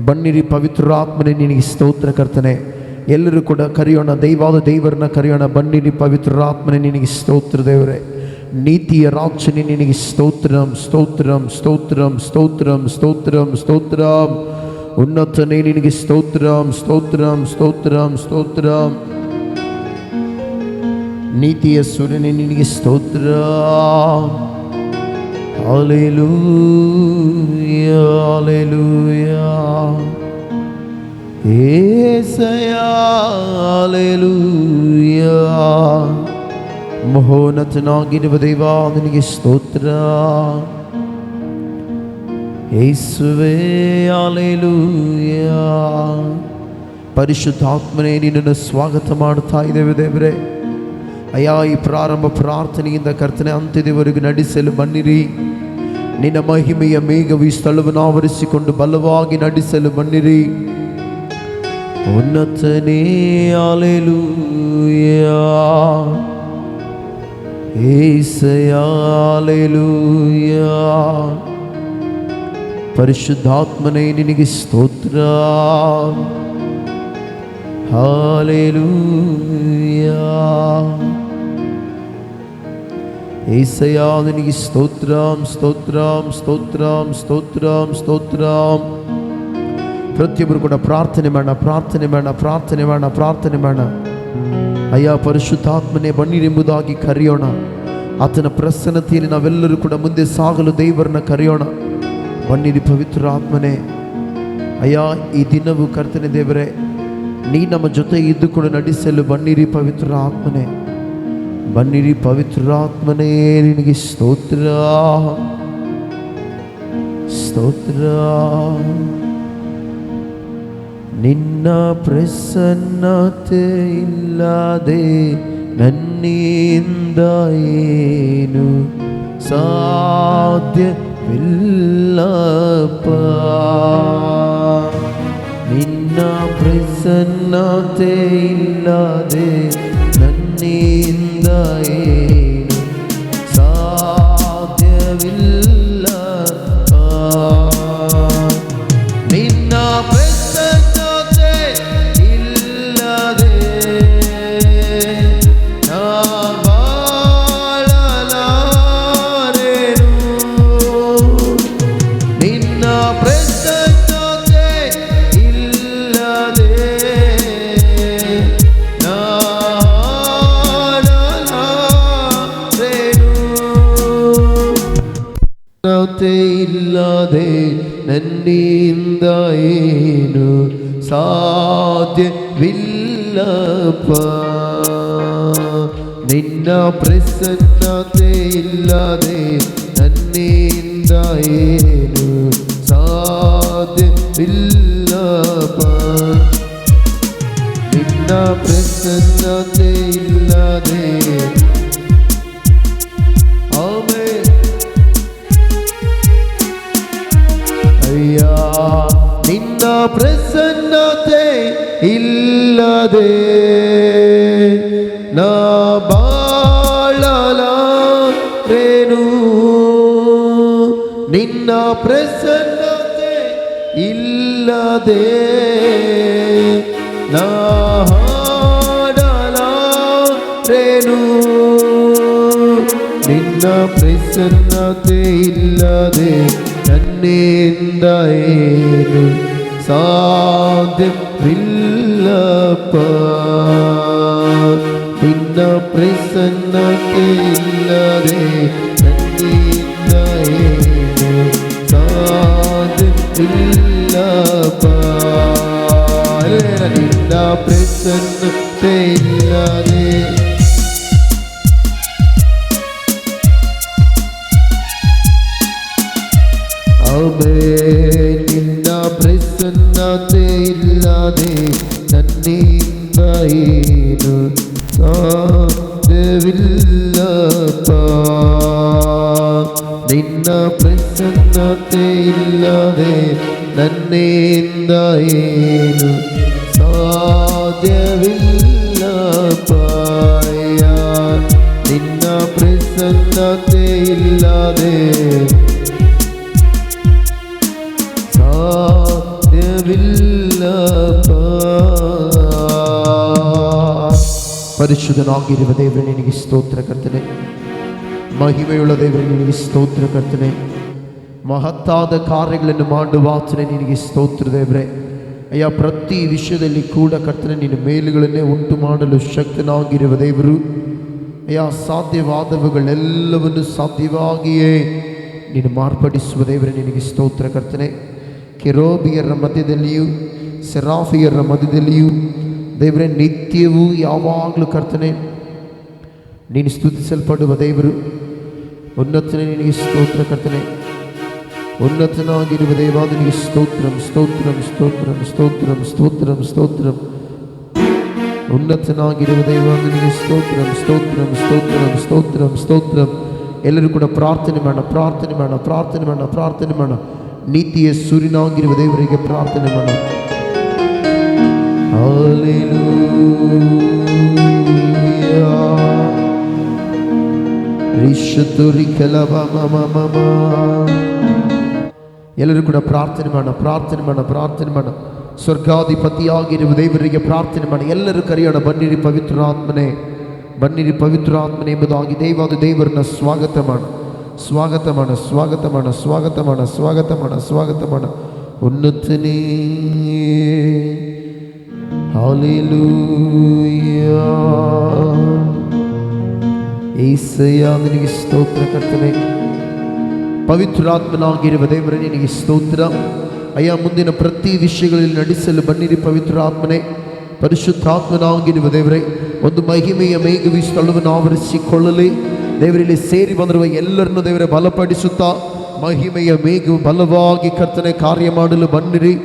ಬನ್ನಿರಿ ಪವಿತ್ರಾತ್ಮನೇ ನಿನಗೆ ಸ್ತೋತ್ರ ಕರ್ತನೆ. ಎಲ್ಲರೂ ಕೂಡ ಕರೆಯೋಣ, ದೈವಾದ ದೇವರನ್ನ ಕರೆಯೋಣ. ಬನ್ನಿರಿ ಪವಿತ್ರಾತ್ಮನೇ ನಿನಗೆ ಸ್ತೋತ್ರ ದೇವರೇ. ನೀತಿಯ ರಾಜನೇ ನಿನಗೆ ಸ್ತೋತ್ರಂ ಸ್ತೋತ್ರಂ ಸ್ತೋತ್ರಂ ಸ್ತೋತ್ರಂ ಸ್ತೋತ್ರಂ ಸ್ತೋತ್ರಂ. ಉನ್ನತನೇ ನಿನಗೆ ಸ್ತೋತ್ರಂ ಸ್ತೋತ್ರಂ ಸ್ತೋತ್ರಂ ಸ್ತೋತ್ರಂ. ನೀತಿಯ ಸೂರ್ಯನೇ ನಿನಗೆ ಸ್ತೋತ್ರ. ಹಲ್ಲೆಲೂಯಾ ಹಲ್ಲೆಲೂಯಾ యేసయ్యా ಹಲ್ಲೆಲೂಯಾ. ಮಹೋನ್ನತನಾಗಿರುವ ದೇವಾ ನಿನಗೆ ಸ್ತೋತ್ರ. ಯೇಸುವೇ ಹಲ್ಲೆಲೂಯಾ. ಪರಿಶುದ್ಧಾತ್ಮನೇ ನಿನ್ನನ್ನು ಸ್ವಾಗತ ಮಾಡ್ತಾ ಇದ್ದೇವೆ ದೇವರೇ. ಅಯ್ಯ, ಈ ಪ್ರಾರಂಭ ಪ್ರಾರ್ಥನೆಯಿಂದ ಕರ್ತನೆ ಅಂತ್ಯದವರೆಗೂ ನಡೆಸಲು ಬನ್ನಿರಿ. ನಿನ್ನ ಮಹಿಮೆಯ ಮೇಘವು ಈ ಸ್ಥಳವನ್ನು ಆವರಿಸಿಕೊಂಡು ಬಲವಾಗಿ ನಡೆಸಲು ಬನ್ನಿರಿ. ಉನ್ನತನೇ ಹಲ್ಲೆಲೂಯಾ. యేసయ్యಾ ಹಲ್ಲೆಲೂಯಾ. ಪರಿಶುದ್ಧಾತ್ಮನೇ ನಿನಗೆ ಸ್ತೋತ್ರ. ಹಲ್ಲೆಲೂಯಾ. యేసయ్యా నినకి స్తోత్రం స్తోత్రం స్తోత్రం స్తోత్రం స్తోత్రం. ಪ್ರತಿಯೊಬ್ಬರು ಕೂಡ ಪ್ರಾರ್ಥನೆ ಮಾಡೋಣ, ಪ್ರಾರ್ಥನೆ ಮಾಡೋಣ, ಪ್ರಾರ್ಥನೆ ಮಾಡೋಣ, ಪ್ರಾರ್ಥನೆ ಮಾಡೋಣ. ಅಯ್ಯ ಪರಿಶುದ್ಧಾತ್ಮನೇ ಬನ್ನಿರೆಂಬುದಾಗಿ ಕರೆಯೋಣ. ಆತನ ಪ್ರಸನ್ನತೆಯಲ್ಲಿ ನಾವೆಲ್ಲರೂ ಕೂಡ ಮುಂದೆ ಸಾಗಲು ದೇವರನ್ನ ಕರೆಯೋಣ. ಬನ್ನಿರಿ ಪವಿತ್ರ ಆತ್ಮನೇ. ಅಯ್ಯ, ಈ ದಿನವೂ ಕರ್ತನೆ ದೇವರೇ, ನೀ ನಮ್ಮ ಜೊತೆ ಇದ್ದುಕೊಂಡು ನಡೆಸಲು ಬನ್ನಿರಿ ಪವಿತ್ರ ಆತ್ಮನೇ. ಬನ್ನಿರಿ ಪವಿತ್ರಾತ್ಮನೇ ನಿನಗೆ ಸ್ತೋತ್ರ ಸ್ತೋತ್ರ. ನಿನ್ನ ಪ್ರಸನ್ನತೆ ಇಲ್ಲದೆ ನನ್ನಿಂದ ಏನು ಸಾಧ್ಯವಿಲ್ಲಪ್ಪ. ನಿನ್ನ ಪ್ರಸನ್ನತೆ ಇಲ್ಲದೆ ನನ್ನಿಂದ ಏನು ಸಾಧ್ಯವಿಲ್ಲಪ್ಪ. ನಿನ್ನ ಪ್ರಸನ್ನತೆ ಇಲ್ಲದೆ ನಾ ಬಾಳಲಾರೆನು. ನಿನ್ನ ಪ್ರಸನ್ನತೆ ಇಲ್ಲದೆ ನಾ ಇಲ್ಲದೆ ನನ್ನಿಂದ ಏನು ಸಾಧ್ಯವಿಲ್ಲಪ್ಪ. ನಿನ್ನ ಪ್ರಸನ್ನತೆ ಇಲ್ಲದೆ ನನ್ನಿಂದ ಏನು ಸಾಧ್ಯವಿಲ್ಲಪ್ಪ. ನಿನ್ನ ಪ್ರಸನ್ನತೆ ಇಲ್ಲದೆ ನಿನ್ನ ಪ್ರಸನ್ನತೆ ಇಲ್ಲದೆ ನಾ ಬಾಳಲಾರೆನು. ನಿನ್ನ ಪ್ರಸನ್ನತೆ ಇಲ್ಲದೆ ನಾ ಹಾಡಲಾರೆನು. ನಿನ್ನ ಪ್ರಸನ್ನತೆ ಇಲ್ಲದೆ ನನ್ನಿಂದ ಏನು ಸಾಧ್ಯವಿಲ್ಲಪ್ಪ. ನಿನ್ನ ಪ್ರಸನ್ನತೆ ಇಲ್ಲದೆ ನನ್ನಿಂದ ಏನು ಸಾಧ್ಯವಿಲ್ಲಪ್ಪ. ನಿನ್ನ ಪ್ರಸನ್ನತೆ ಇಲ್ಲದೆ ನಿನ್ನ ಪ್ರಸನ್ನತೆ ಇಲ್ಲದೆ ನನ್ನಿಂದ ಏನು ಸಾಧ್ಯವಿಲ್ಲಪ್ಪ. ನಿನ್ನ ಪ್ರಸನ್ನತೆ ಇಲ್ಲದೆ ನನ್ನಿಂದ ಏನು ಸಾಧ್ಯವಿಲ್ಲಪ್ಪ. ನಿನ್ನ ಪ್ರಸನ್ನತೆ ಇಲ್ಲದೆ ಸಾಧ್ಯವಿಲ್ಲಪ್ಪ. ಪರಿಶುದ್ಧನಾಗಿರುವ ದೇವರೇ ನಿನಗೆ ಸ್ತೋತ್ರ ಕರ್ತನೆ. ಮಹಿಮೆಯುಳ್ಳ ದೇವರೇ ನಿನಗೆ ಸ್ತೋತ್ರ ಕರ್ತನೆ. ಮಹತ್ತಾದ ಕಾರ್ಯಗಳನ್ನು ಮಾಡುವ ಆತನೇ ನಿನಗೆ ಸ್ತೋತ್ರ ದೇವರೇ. ಅಯ್ಯ, ಪ್ರತಿ ವಿಷಯದಲ್ಲಿ ಕೂಡ ಕರ್ತನೆ ನಿನ್ನ ಮೇಲುಗಳನ್ನೇ ಉಂಟು ಮಾಡಲು ಶಕ್ತನಾಗಿರುವ ದೇವರು. ಅಯ್ಯ, ಸಾಧ್ಯವಾದವುಗಳೆಲ್ಲವನ್ನು ಸಾಧ್ಯವಾಗಿಯೇ ನೀನು ಮಾರ್ಪಡಿಸುವ ದೇವರೇ ನಿನಗೆ ಸ್ತೋತ್ರ ಕರ್ತನೆ. ಕೆರೋಬಿಯರ ಮಧ್ಯದಲ್ಲಿಯೂ ಸೆರಾಫಿಯರ ಮಧ್ಯದಲ್ಲಿಯೂ ದೇವರೇ ನಿತ್ಯವೂ ಯಾವಾಗಲೂ ಕರ್ತನೆ ನೀನು ಸ್ತುತಿಸಲ್ಪಡುವ ದೇವರು. ಉನ್ನತನೇ ನಿನಗೆ ಸ್ತೋತ್ರ ಕರ್ತನೆ. ಉನ್ನತನಾಗಿರುವ ದೇವಾದ ನಿನಗೆ ಸ್ತೋತ್ರಂ ಸ್ತೋತ್ರಂ ಸ್ತೋತ್ರಂ ಸ್ತೋತ್ರಂ ಸ್ತೋತ್ರಂ ಸ್ತೋತ್ರಂ. ಉನ್ನತನಾಗಿರುವ ದೇವಾದ ನಿನಗೆ ಸ್ತೋತ್ರಂ ಸ್ತೋತ್ರಂ ಸ್ತೋತ್ರಂ ಸ್ತೋತ್ರಂ ಸ್ತೋತ್ರಂ. ಎಲ್ಲರೂ ಕೂಡ ಪ್ರಾರ್ಥನೆ ಮಾಡೋಣ, ಪ್ರಾರ್ಥನೆ ಮಾಡೋಣ, ಪ್ರಾರ್ಥನೆ ಮಾಡೋಣ, ಪ್ರಾರ್ಥನೆ ಮಾಡೋಣ. ನೀತಿಯ ಸೂರ್ಯನಾಗಿರುವ ದೇವರಿಗೆ ಪ್ರಾರ್ಥನೆ ಮಾಡೋಣ. ಎಲ್ಲರೂ ಕೂಡ ಪ್ರಾರ್ಥನೆ ಮಾಡೋಣ, ಪ್ರಾರ್ಥನೆ ಮಾಡೋಣ, ಪ್ರಾರ್ಥನೆ ಮಾಡೋಣ. ಸ್ವರ್ಗಾಧಿಪತಿಯಾಗಿರುವ ದೇವರಿಗೆ ಪ್ರಾರ್ಥನೆ ಮಾಡಿ. ಎಲ್ಲರೂ ಕರೆಯೋಣ, ಬನ್ನಿರಿ ಪವಿತ್ರಾತ್ಮನೇ, ಬನ್ನಿರಿ ಪವಿತ್ರಾತ್ಮನೇ ಎಂಬುದಾಗಿ ದೇವಾದ ದೇವರನ್ನ ಸ್ವಾಗತ ಮಾಡ, ಸ್ವಾಗತ ಮಾಡ, ಸ್ವಾಗತ ಮಾಡ, ಸ್ವಾಗತ ಮಾಡ, ಸ್ವಾಗತ ಮಾಡ, ಸ್ವಾಗತ ಮಾಡ. ಉನ್ನತನೇ ಹಲ್ಲೆಲೂಯಾ. యేసయ్యా ನಿನಗೆ ಸ್ತೋತ್ರ ಕರ್ತನೆ. ಪವಿತ್ರಾತ್ಮನಾಗಿರುವ ದೇವರೇ ನಿನಗೆ ಸ್ತೋತ್ರ. ಅಯ್ಯ, ಮುಂದಿನ ಪ್ರತಿ ವಿಷಯಗಳಲ್ಲಿ ನಡೆಸಲು ಬನ್ನಿರಿ ಪವಿತ್ರಾತ್ಮನೇ. ಪರಿಶುದ್ಧಾತ್ಮನಾಗಿರುವ ದೇವರೇ, ಒಂದು ಮಹಿಮೆಯ ಮೇಘವು ಈ ಸ್ಥಳವನ್ನು ಆವರಿಸಿಕೊಳ್ಳಲಿ. ದೇವರಲ್ಲಿ ಸೇರಿ ಬಂದಿರುವ ಎಲ್ಲರನ್ನು ದೇವರೇ ಬಲಪಡಿಸುತ್ತಾ ಮಹಿಮೆಯ ಮೇಘವು ಬಲವಾಗಿ ಕರ್ತನೆ ಕಾರ್ಯ ಮಾಡಲು ಬನ್ನಿರಿ.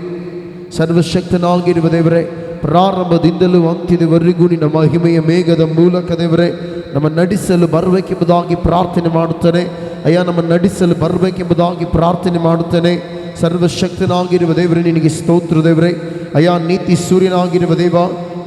ಸರ್ವಶಕ್ತನಾಗಿರುವ ದೇವರೇ, ಪ್ರಾರಂಭದಿಂದಲೂ ಅಂತ್ಯದವರೆಗೂ ನಿನ್ನ ಮಹಿಮೆಯ ಮೇಘದ ಮೂಲಕ ದೇವರೇ ನಮ್ಮ ನಡೆಸಲು ಬರಬೇಕೆಂಬುದಾಗಿ ಪ್ರಾರ್ಥನೆ ಮಾಡುತ್ತೇನೆ. ಅಯ್ಯ, ನಮ್ಮ ನಡೆಸಲು ಬರಬೇಕೆಂಬುದಾಗಿ ಪ್ರಾರ್ಥನೆ ಮಾಡುತ್ತೇನೆ. ಸರ್ವಶಕ್ತನಾಗಿರುವ ದೇವರೇ ನಿನಗೆ ಸ್ತೋತ್ರ ದೇವರೇ. ಅಯ್ಯ, ನೀತಿ ಸೂರ್ಯನಾಗಿರುವ ದೇವ,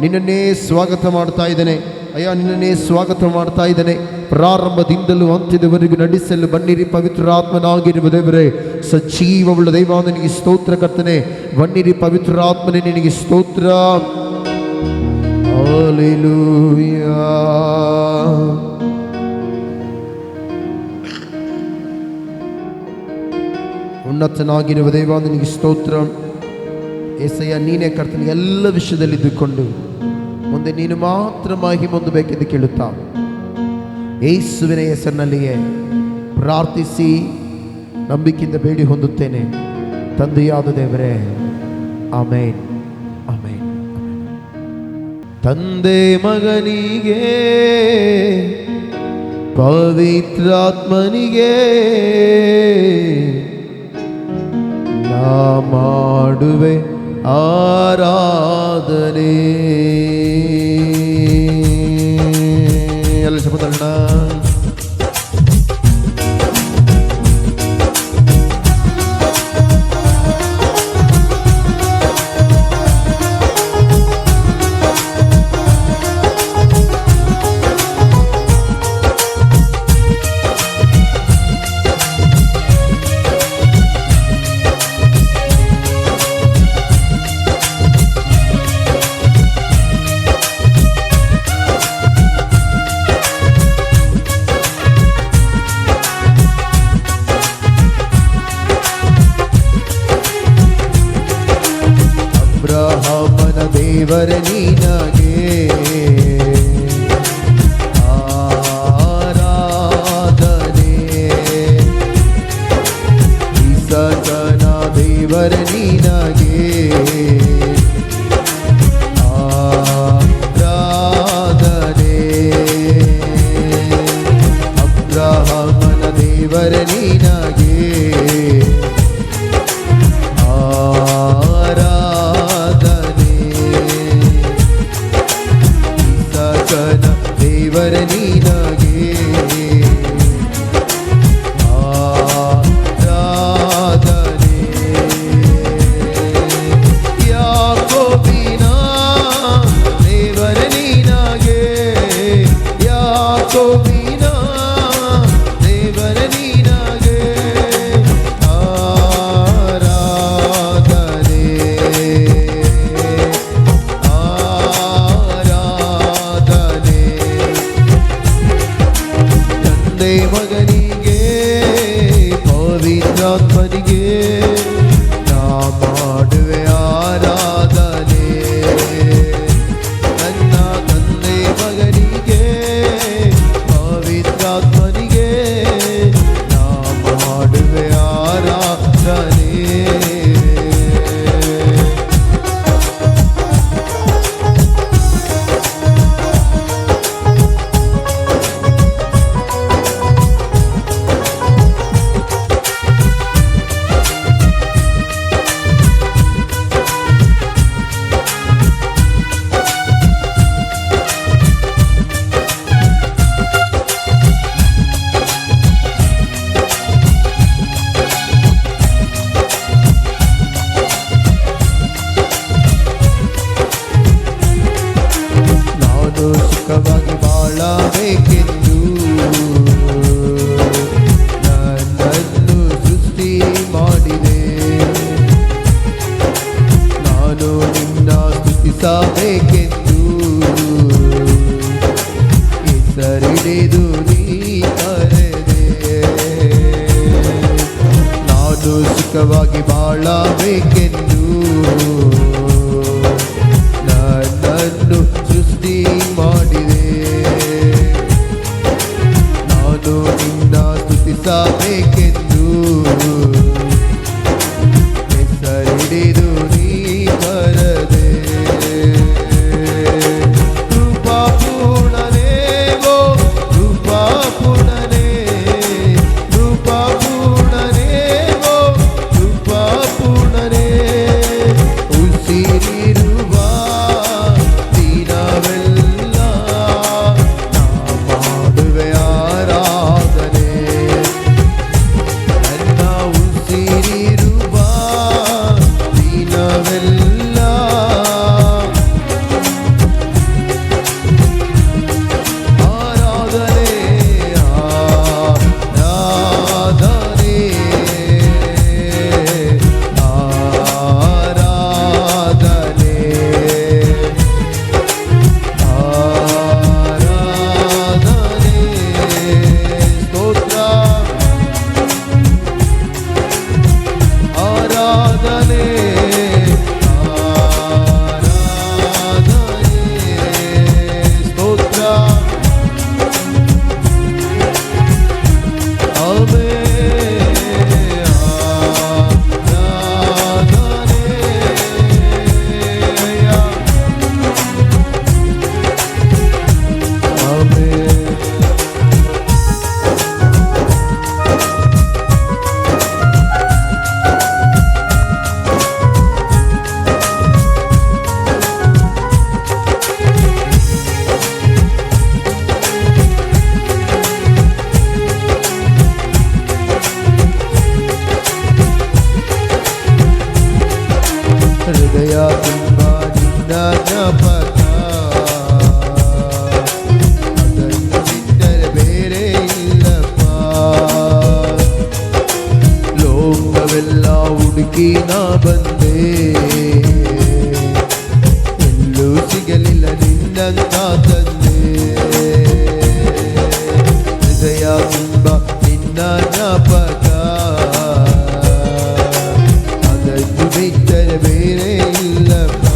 ನಿನ್ನನ್ನೇ ಸ್ವಾಗತ ಮಾಡ್ತಾ ಇದ್ದೇನೆ. ಅಯ್ಯ, ನಿನ್ನನ್ನೇ ಸ್ವಾಗತ ಮಾಡ್ತಾ ಇದ್ದೇನೆ. ಪ್ರಾರಂಭದಿಂದಲೂ ಅಂತ್ಯದವರೆಗೂ ನಡೆಸಲು ಬನ್ನಿರಿ ಪವಿತ್ರಾತ್ಮನಾಗಿರುವ ದೇವರೇ. ಸಜೀವವುಳ್ಳ ದೈವ ನಿನಗೆ ಸ್ತೋತ್ರ ಕರ್ತನೆ. ಬನ್ನಿರಿ ಪವಿತ್ರಾತ್ಮನೇ ನಿನಗೆ ಸ್ತೋತ್ರ. ಹಲ್ಲೆಲೂಯಾ. ಉನ್ನತನಾಗಿರುವ ದೈವ ನಿನಗೆ ಸ್ತೋತ್ರ. యేసయ్య, ನೀನೇ ಕರ್ತನೆ ಎಲ್ಲ ವಿಷಯದಲ್ಲಿ ಇದ್ದುಕೊಂಡು ಮುಂದೆ ನೀನು ಮಾತ್ರ ಮಹಿಮೆ ಹೊಂದಬೇಕೆಂದು ಕೇಳುತ್ತಾ ಯೇಸುವಿನ ಹೆಸರಿನಲ್ಲಿಯೇ ಪ್ರಾರ್ಥಿಸಿ ನಂಬಿಕೆಯಿಂದ ಬೇಡಿ ಹೊಂದುತ್ತೇನೆ ತಂದೆಯಾದ ದೇವರೇ, ಆಮೇನ್, ಆಮೇನ್. ತಂದೆ ಮಗನಿಗೆ ಪವಿತ್ರಾತ್ಮನಿಗೆ ನಾ ಮಾಡುವೆ ಆರಾಧನೆ. ಎಲ್ಲ ಶಬ್ದಗಳನ್ನ ಅಬ್ರಹಾಮನ ದೇವರ ನೀನಾಗೆ ಆರಾಧನೆ. ಇಸಾಕನ ದೇವರ ನೀನಾಗೆ ಆರಾಧನೆ. ಅಬ್ರಹಾಮನ ದೇವರ ನೀನಾಗೆ ಸ್ತುತಿಸಬೇಕೆಂದು ಹೆಸರಿಡಿದು ನೀ ಕರೆದೆ. ನಾನು ಸುಖವಾಗಿ ಬಾಳಬೇಕೆಂದು ನನ್ನನ್ನು ಸೃಷ್ಟಿ ಮಾಡಿದೆ. ನಾನು ನಿನ್ನ ಸ್ತುತಿಸಬೇಕೆಂದು ಹೆಸರಿಡಿದು ನೀ ಕರೆದೆ. ಕೃಪಾಪೂರ್ಣನೇ ಓ ಕೃಪಾಪೂರ್ಣನೇ, ಕೃಪಾಪೂರ್ಣನೇ ಓ ಕೃಪಾಪೂರ್ಣನೇ, ಉಸಿರಿರುವ ದಿನವೆಲ್ಲ ನಾ ಮಾಡುವೆ ಆರಾಧನೆ. ನನ್ನ ಉಸಿರಿರುವ ದಿನವೆಲ್ಲ ಆರಾಧನೆ, ಆರಾಧನೆ, ಆರಾಧನೆ, ಆರಾಧನೆ. ಸ್ತೋತ್ರ, ಆರಾಧನೆ, ಆರಾಧನೆ, ಸ್ತೋತ್ರ. ಆಮೆನ್, ಆರಾಧನೆ, ಆಮೆನ್. ಹೃದಯ ತುಂಬ ನಿನ್ನ ಜ್ಞಾಪಕ, ಅದನ್ನು ಬಿಟ್ಟರೆ ಬೇರೆ ಇಲ್ಲಪ್ಪ. ಲೋಕವೆಲ್ಲ ಹುಡುಕಿ ನಾ ಬಂದೆ, ಎಲ್ಲೂ ಸಿಗಲಿಲ್ಲ ನಿನ್ನಂತ ತಂದೆ. ಹೃದಯ ತುಂಬ ನಿನ್ನ ಜ್ಞಾಪಕ, ಅದನ್ನು ಬಿಟ್ಟರೆ ಬೇರೆ ಇಲ್ಲಪ್ಪ.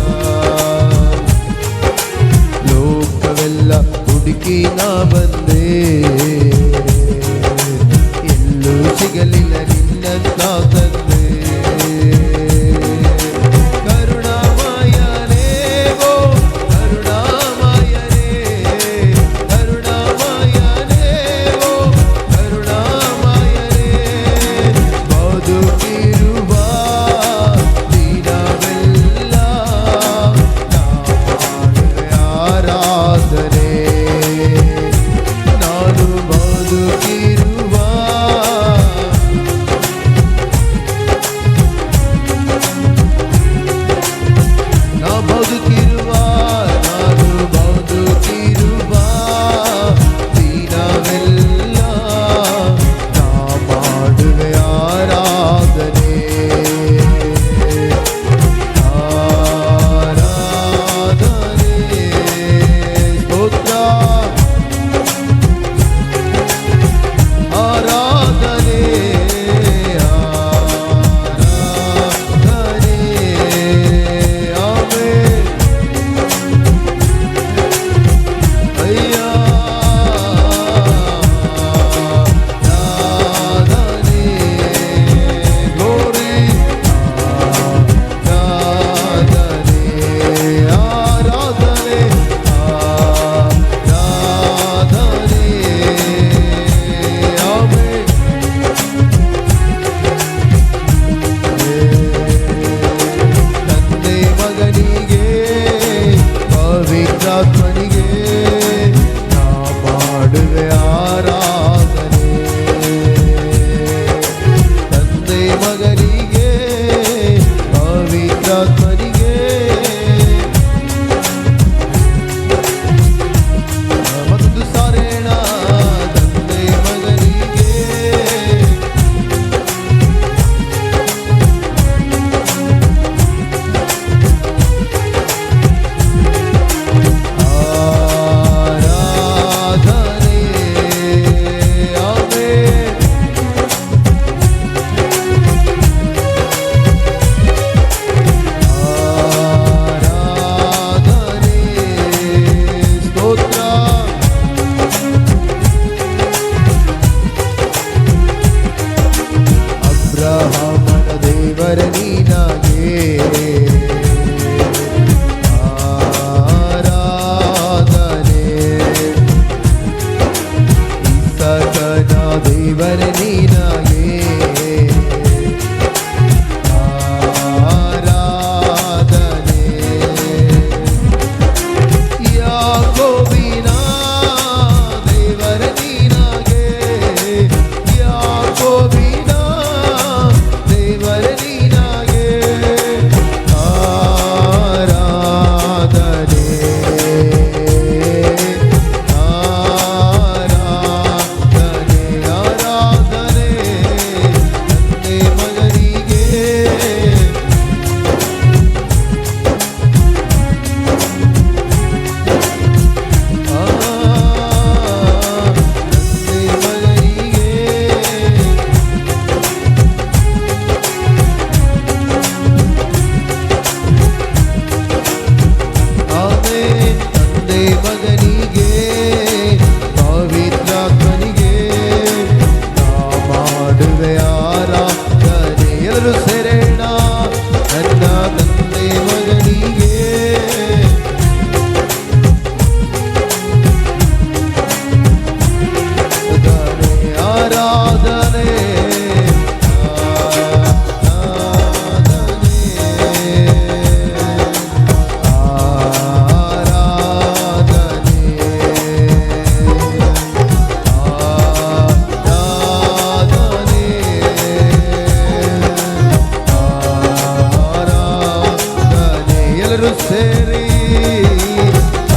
ಎಲ್ಲರೂ ಸೇರಿ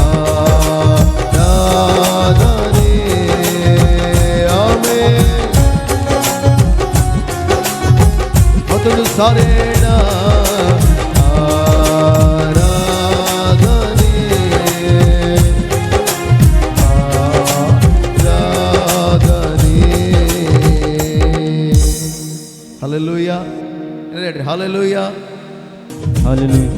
ಆರಾಧನೆ. ಆಮೆನ್. ಮತ್ತೊಂದು ಸಾರೇಣ ಆರಾಧನೆ ಆರಾಧನೆ. ಹಲ್ಲೆಲೂಯಾ ಹೇಳ್ರಿ, ಹಲ್ಲೆಲೂಯಾ ಹಲ್ಲೆಲೂಯಾ.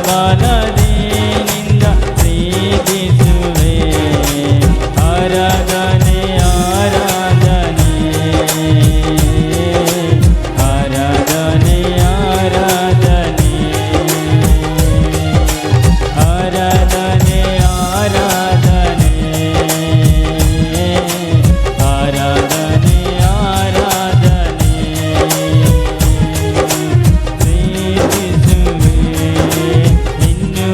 ಬಲದಿಂದ ಪ್ರೀತಿಸುವೆ. ಆರಾಧನೆ ಆರಾಧನೆ ಆರಾಧನೆ ಆರಾಧನೆ ಆರಾಧನೆ ಆರಾಧನೆ ಆರಾಧನೆ ಆರಾಧನೆ ಪ್ರೀತಿಸುವೆ. ಇನ್ನು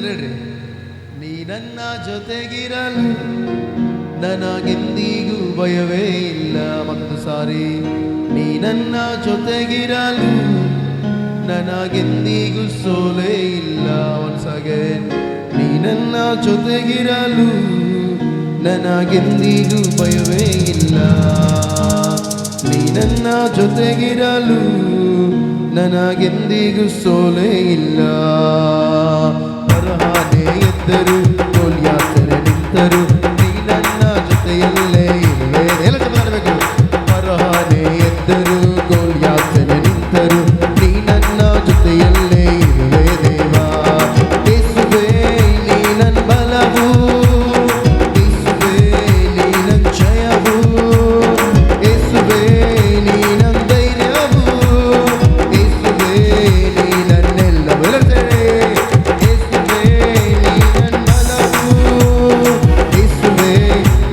ಹೇಳ್ರಿ, ನೀ ನನ್ನ ಜೊತೆಗಿರಲು ನನಗೆಂದಿಗೂ ಭಯವೇ ಇಲ್ಲ. ಮತ್ತೊಂದು ಸಾರಿ, ನೀ ನನ್ನ ಜೊತೆಗಿರಲು ನನಗೆಂದಿಗೂ ಸೋಲೇ ಇಲ್ಲ. ಒನ್ಸ್ ಅಗೇನ್, ನೀ ನನ್ನ ಜೊತೆಗಿರಲು ನನಗೆಂದಿಗೂ ಭಯವೇ ಇಲ್ಲ. ನೀ ನನ್ನ ಜೊತೆಗಿರಲು ನನಗೆಂದಿಗೂ ಸೋಲೇ ಇಲ್ಲ. ಬರಹಾನೆ ಎದ್ದರು, ಗೋಲಿಯಾತನೆ ನಿಂತರು, ನೀ ನನ್ನ ಜೊತೆಯಲ್ಲೇ ಇರುವೆ. ಎಲ್ಲ ಜೊತೆ ಬರಹಾನೆ ಎದ್ದರು, ಗೋಲಿಯಾತನೆ ನಿಂತರು, ನೀ ನನ್ನ ಜೊತೆಯಲ್ಲೇ ಇರುವೆ ದೇವಾ. ಯೇಸುವೇ ನೀ ನನ್ನ ಬಲವು, ಯೇಸುವೇ ನೀ ನನ್ನ ಜಯವು, ಯೇಸುವೇ ನೀ ನನ್ನ ಧೈರ್ಯವು, ಯೇಸುವೇ ನೀ ನನ್ನೆಲ್ಲವೂ. ಯೇಸುವೇ ನೀ ನನ್ನ ಬಲವು, ಯೇಸುವೇ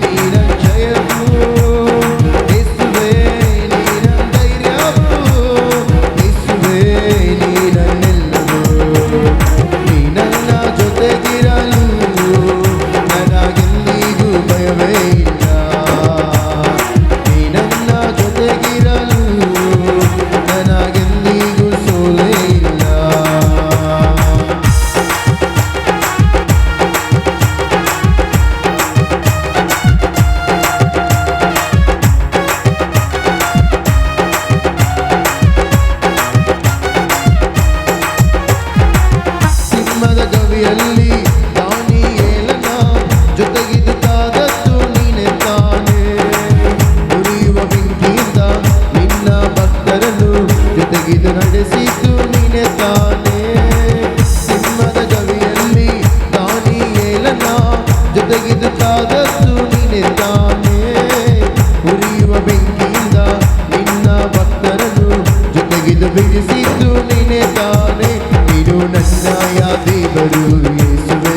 ನೀ ನನ್ನ ಜಯವು, ಯೇಸುವೇ ನೀ ನನ್ನ ಧೈರ್ಯವು, ಯೇಸುವೇ ನೀ ನನ್ನೆಲ್ಲವೂ. ನೀ ನನ್ನ ಜೊತೆಗಿರಲು ನನಗೆಂದಿಗೂ ಭಯವೇ ಇಲ್ಲ. ನೀ ನನ್ನ ಜೊತೆಗಿರಲು ನನಗೆಂದಿಗೂ ಸೋಲೇ ಇಲ್ಲ. ಸಿಂಹದ ಗವಿಯಲ್ಲಿ ದಾನಿಯೇಲನ ಜೊತೆಗಿದ್ದು ಕಾದದ್ದು ನೀನೇ ತಾನೇ. ಉರಿಯುವ ಬೆಂಕಿಯಿಂದ ನಿನ್ನ ಭಕ್ತರನ್ನು ಜೊತೆಗಿದ್ದು ನಡೆಸಿದ್ದು ನೀನೇ ತಾನೇ. ಸಿಂಹದ ಗವಿಯಲ್ಲಿ ದಾನಿಯೇಲನ ಜೊತೆಗಿದ್ದು ಕಾದದ್ದು ನೀನೇ ತಾನೇ. ಉರಿಯುವ ಬೆಂಕಿಯಿಂದ ನಿನ್ನ ಭಕ್ತರನ್ನು ಜೊತೆಗಿದ್ದು ಬಿಡಿಸಿದ್ದು ನೀನೇ ತಾನೇ. ನೀನು ನನ್ನ ದೇವರು ಯೇಸುವೇ,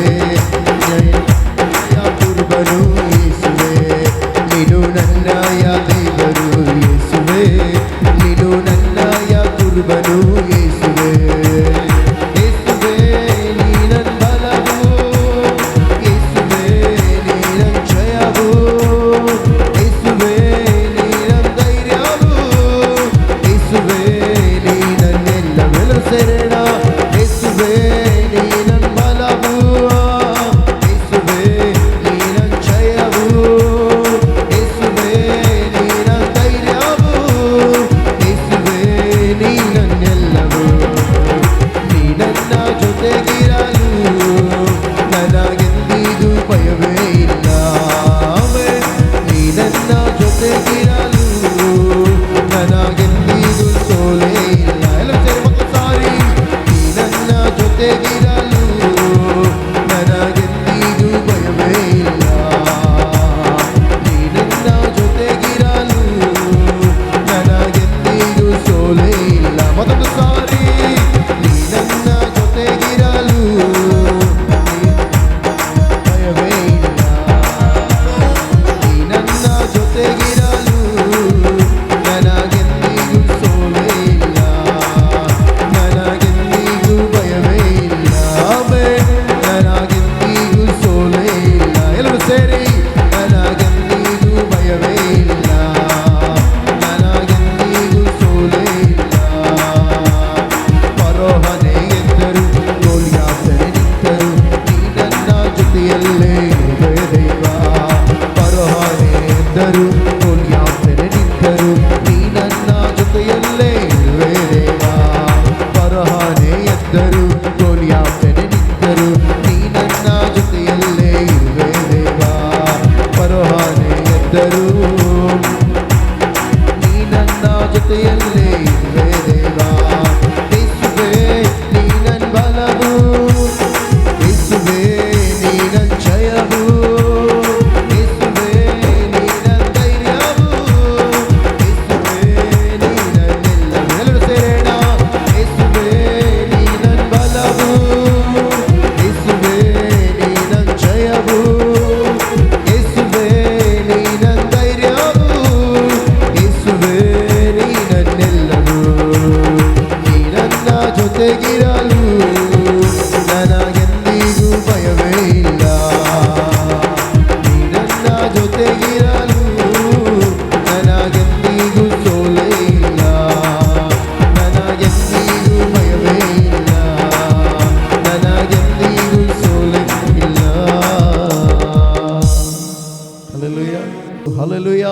ಹಲ್ಲೆಲೂಯ.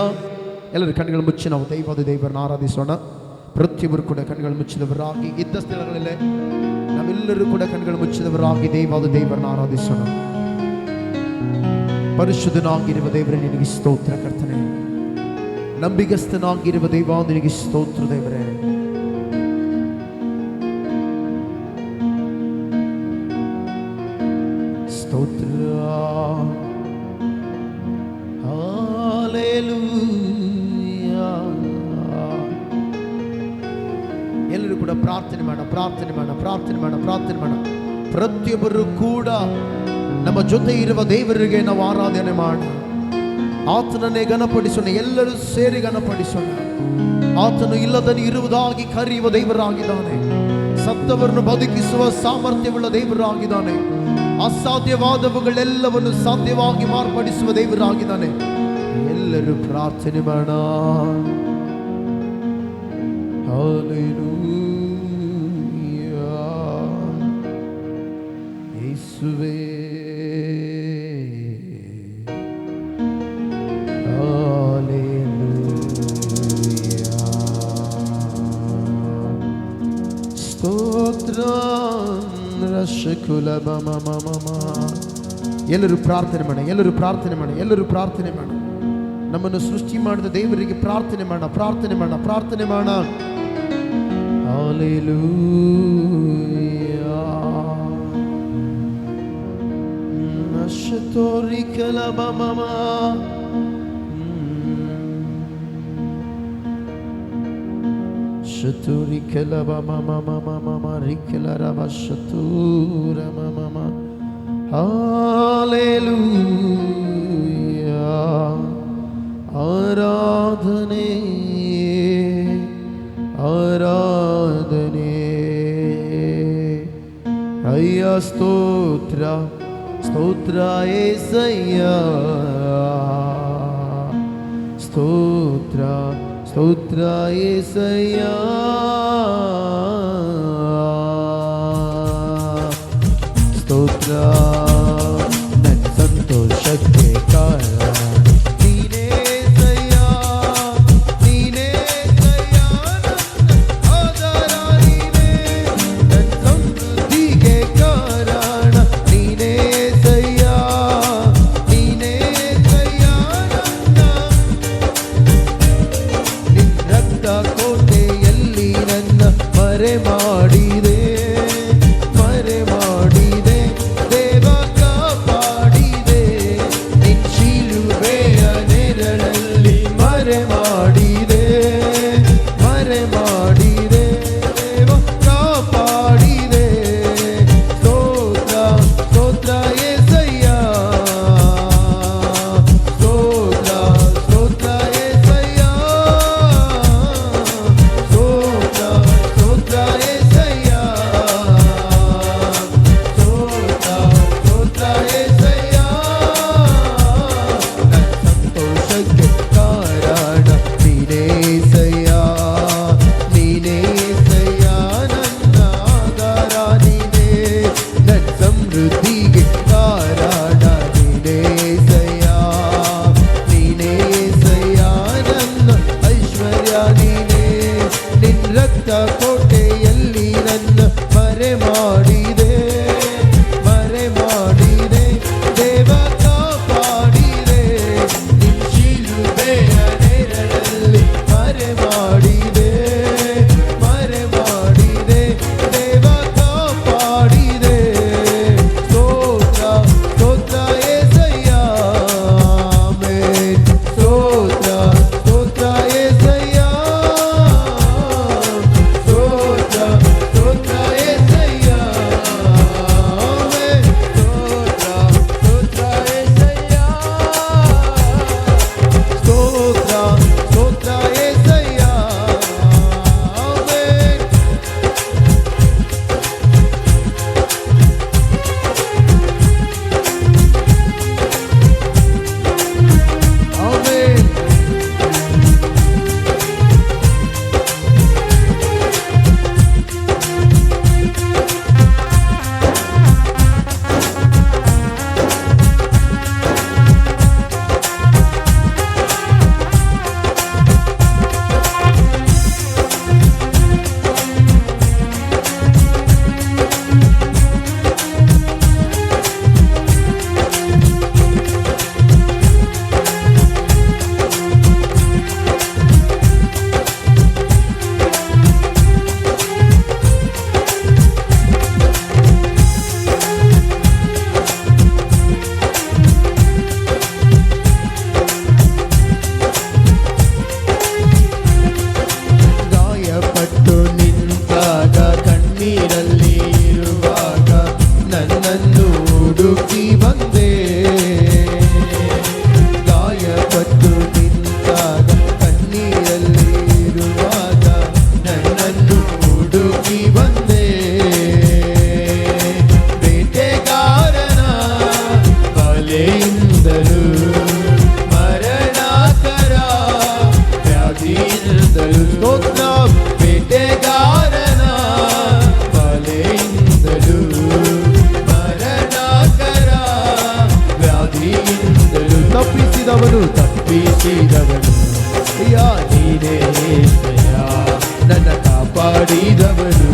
ಎಲ್ಲರ ಕಣ್ಣುಗಳು ಮುಚ್ಚಿ ನಾವು ದೇವರನ್ನು ಆರಾಧಿಸೋಣ. ಪ್ರತಿಯೊಬ್ಬರು ಕೂಡ ಕಣ್ಣುಗಳು ಮುಚ್ಚಿದವರಾಗಿ ಇದ್ದ ಸ್ಥಳಗಳಲ್ಲೇ ನಾವೆಲ್ಲರೂ ಕೂಡ ಕಣ್ಣುಗಳು ಮುಚ್ಚಿದವರಾಗಿ ದೇವರನ್ನು ಆರಾಧಿಸೋಣ. ಪರಿಶುದ್ಧನಾಗಿರುವ ದೇವರೇ ನಿನಗೆ ಸ್ತೋತ್ರ ಕರ್ತನೆ. ನಂಬಿಗಸ್ತನಾಗಿರುವ ದೇವ ನಿನಗೆ ಸ್ತೋತ್ರ ದೇವರೇ. ಸ್ತೋತ್ರ. ಹಲ್ಲೆಲೂಯಾ. ಎಲ್ಲರೂ ಕೂಡ ಪ್ರಾರ್ಥನೆ ಮಾಡೋಣ. ಪ್ರತಿಯೊಬ್ಬರು ಕೂಡ ನಮ್ಮ ಜೊತೆ ಇರುವ ದೇವರಿಗೆ ನಾವು ಆರಾಧನೆ ಮಾಡೋಣ. ಆತನನ್ನೇ ಗಣಪಡಿಸೋಣ. ಎಲ್ಲರೂ ಸೇರಿ ಗಣಪಡಿಸೋಣ. ಆತನು ಇಲ್ಲದನ್ನು ಇರುವುದಾಗಿ ಕರೆಯುವ ದೇವರಾಗಿದ್ದಾನೆ. ಸತ್ತವರನ್ನು ಬದುಕಿಸುವ ಸಾಮರ್ಥ್ಯವುಳ್ಳ ದೇವರಾಗಿದ್ದಾನೆ. ಅಸಾಧ್ಯವಾದವುಗಳೆಲ್ಲವನ್ನು ಸಾಧ್ಯವಾಗಿ ಮಾರ್ಪಡಿಸುವ ದೇವರಾಗಿದ್ದಾನೆ. ಎಲ್ಲರೂ ಪ್ರಾರ್ಥನೆ ಮಾಡೋಣ. ಹಲ್ಲೆಲೂಯಾ. ಯೇಸುವೇ ಎಲ್ಲರೂ ಪ್ರಾರ್ಥನೆ ಮಾಡ. ನಮ್ಮನ್ನು ಸೃಷ್ಟಿ ಮಾಡಿದ ದೇವರಿಗೆ ಪ್ರಾರ್ಥನೆ ಮಾಡ. ಹಲ್ಲೆಲೂಯಾ. ನಶತೋರಿ ಕಲಬಮಮ. ಶತುರಿ ಕಲಬಮಮ ರಿಕಲರವ ಶತುರಮಮ. ಹಲ್ಲೆಲೂಯಾ. ಆರಾಧನೆ ಅಯ್ಯ. ಸ್ತೋತ್ರ యేసయ్య. ಸ್ತೋತ್ರ యేసయ్య. ಸ್ತೋತ್ರ. ನನ್ನ ಸಂತೋಷಕ್ಕೆ ಕಾರಣ ನೀನೇಸಯ್ಯ. ನನ್ನ ಆಧಾರ ನೀನೇ. ನನ್ನ ಸಮೃದ್ಧಿಗೆ ಕಾರಣ ನೀನೇಸಯ್ಯ. ನಿನ್ನ ರಕ್ತ ಕೋಟೆಯಲ್ಲಿ ನನ್ನ ಮರೆ ಮಾಡಿದೆ ದೇವ ಕಾಪಾಡಿದೆ. ನಿನ್ನ ಶಿಲುಬೆಯ ನೆರಳಲ್ಲಿ ಮರೆ ಮಾಡಿದೆ ದೇವ ಕಾಪಾಡಿದೆ. ಸ್ತೋತ್ರ యేసయ్య. ಸ್ತೋತ್ರ యేసయ్య. ಸ್ತೋತ್ರ యేసయ్య. ಸ್ತೋತ್ರ యేసయ్ಯ. ಸಂತೋಷಕ್ಕೆ ಕಾರಣ ನೀನೇಸಯ್ಯ. ನನ್ನ ಆಧಾರ ನೀನೇ. ನನ್ನ ಸಮೃದ್ಧಿಗೆ ಕಾರಣ ನೀನೇಸಯ್ಯ. ನನ್ನ ಐಶ್ವರ್ಯ ನೀನೇ. ನಿನ್ನ ರಕ್ತ ಕೋಟೆಯಲ್ಲಿ ನನ್ನ ಮರೆ ಮಾಡಿದೆ ದೇವ ಕಾಪಾಡಿದೆ. ನಿನ್ನ ಶಿಲುಬೆಯ ನೆರಳಲ್ಲಿ ಮರೆ ಮಾಡಿದೆ ದೇವ ಕಾಪಾಡಿದೆ. ಸ್ತೋತ್ರ ಹುಡುಕಿ ಬಂದೆ, ಗಾಯಪಟ್ಟು ನಿಂತಾಗ ಕಣ್ಣೀರಲ್ಲಿರುವಾಗ ನನ್ನನ್ನು ಹುಡುಕಿ ಬಂದೆ. ಬೇಟೆಗಾರನ ಬಲೆಯಿಂದಲೂ ಮರಣಕರ ವ್ಯಾಧಿಯಿಂದಲೂ ಸ್ತೋತ್ರ. ಬೇಟೆಗಾರನ ಬಲೆಯಿಂದಲೂ ಮರಣಕರ ವ್ಯಾಧಿಯಿಂದಲೂ ತಪ್ಪಿಸಿದವನು ಯಾ ನೀನೇ ಏಸಯ್ಯ, ನನ್ನ ಕಾಪಾಡಿದವನು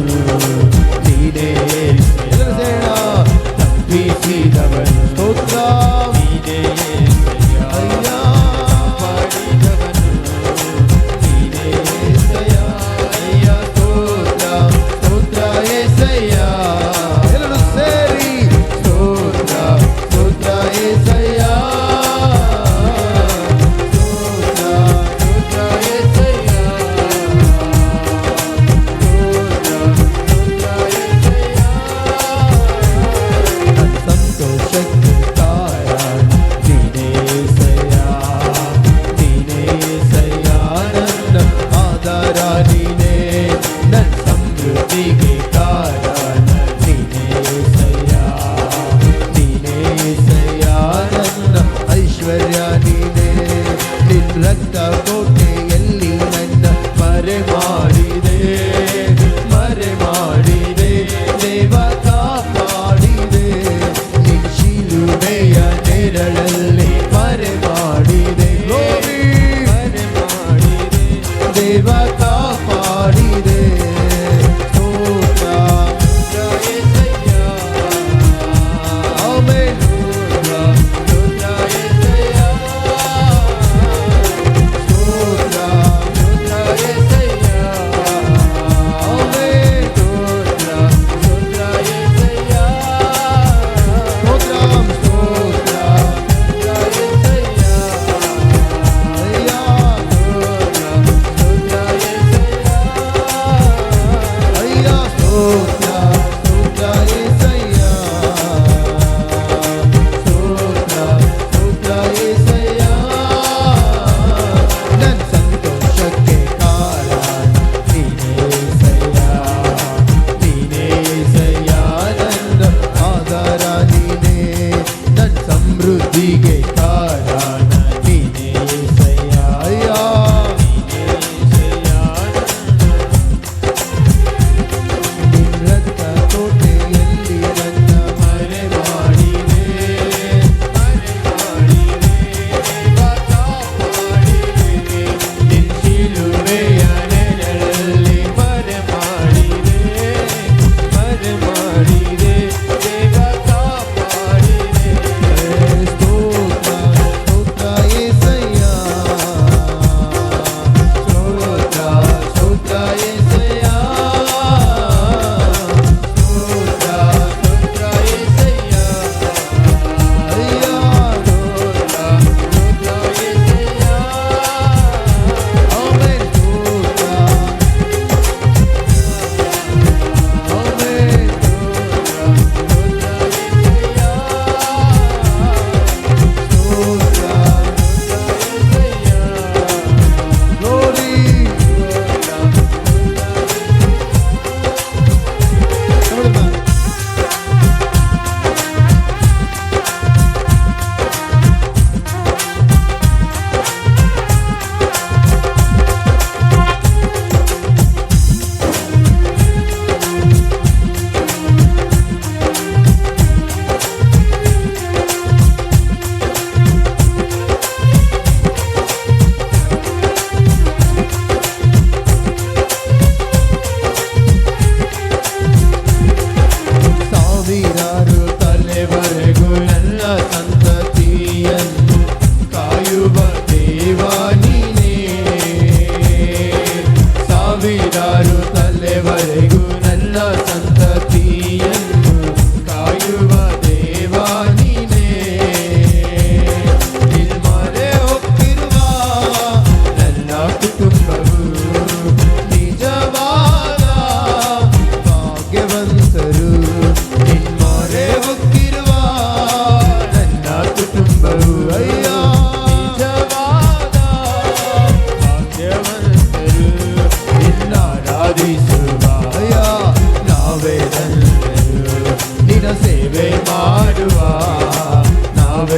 ನೀನೇ ಏಸಯ್ಯ, ತಪ್ಪಿಸಿದವನು ಸ್ತೋತ್ರ. ನೀನೇ ಏಸಯ್ಯ, ಕಾಪಾಡಿದವನು ನೀನೇ ಏಸಯ್ಯ, ಸ್ತೋತ್ರ ಸ್ತೋತ್ರ ಏಸಯ್ಯ. ಎಲ್ಲರೂ ಸೇರಿ ಸ್ತೋತ್ರ ಸ್ತೋತ್ರ ಏಸಯ್ಯ, ಸ್ತೋತ್ರ ಸ್ತೋತ್ರ